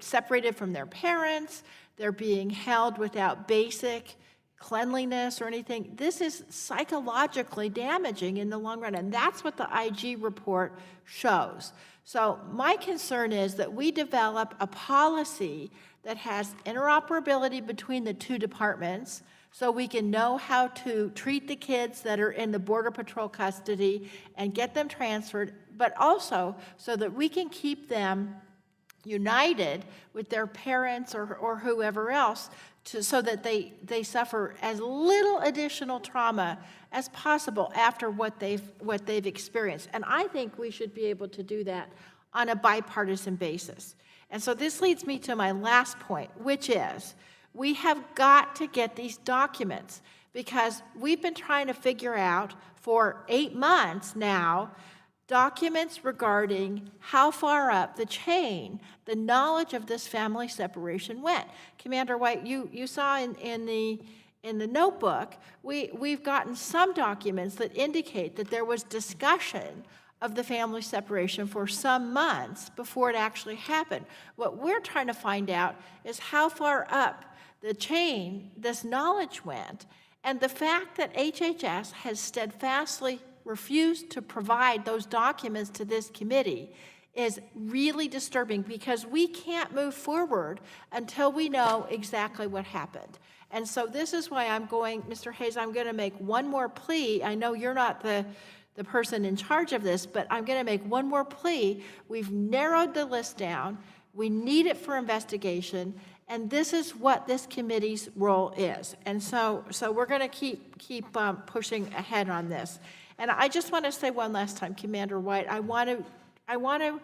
separated from their parents, they're being held without basic cleanliness or anything. This is psychologically damaging in the long run, and that's what the IG report shows. So my concern is that we develop a policy that has interoperability between the two departments, so we can know how to treat the kids that are in the Border Patrol custody and get them transferred, but also so that we can keep them united with their parents or whoever else so that they suffer as little additional trauma as possible after what they've experienced. And I think we should be able to do that on a bipartisan basis. And so this leads me to my last point, which is we have got to get these documents, because we've been trying to figure out for 8 months now documents regarding how far up the chain the knowledge of this family separation went. Commander White, you saw in the notebook, we've gotten some documents that indicate that there was discussion of the family separation for some months before it actually happened. What we're trying to find out is how far up the chain this knowledge went, and the fact that HHS has steadfastly refused to provide those documents to this committee is really disturbing, because we can't move forward until we know exactly what happened. And so this is why Mr. Hayes, I'm going to make one more plea. I know you're not the person in charge of this, but I'm going to make one more plea. We've narrowed the list down. We need it for investigation, and this is what this committee's role is. And so we're going to keep pushing ahead on this. And I just want to say one last time, Commander White, I want to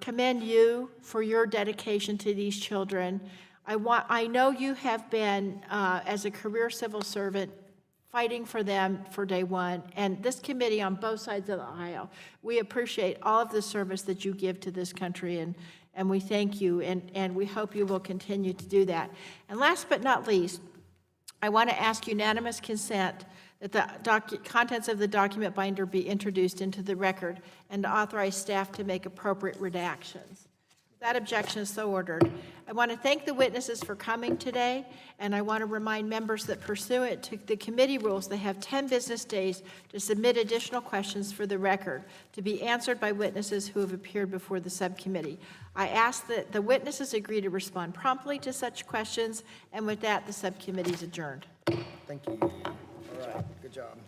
commend you for your dedication to these children. I know you have been, as a career civil servant, fighting for them for day one, and this committee on both sides of the aisle, we appreciate all of the service that you give to this country, and we thank you, and we hope you will continue to do that. And last but not least, I want to ask unanimous consent that the contents of the document binder be introduced into the record, and to authorize staff to make appropriate redactions. That objection is so ordered. I want to thank the witnesses for coming today, and I want to remind members that pursuant to the committee rules, they have 10 business days to submit additional questions for the record to be answered by witnesses who have appeared before the subcommittee. I ask that the witnesses agree to respond promptly to such questions, and with that, the subcommittee is adjourned. Thank you. All right, good job.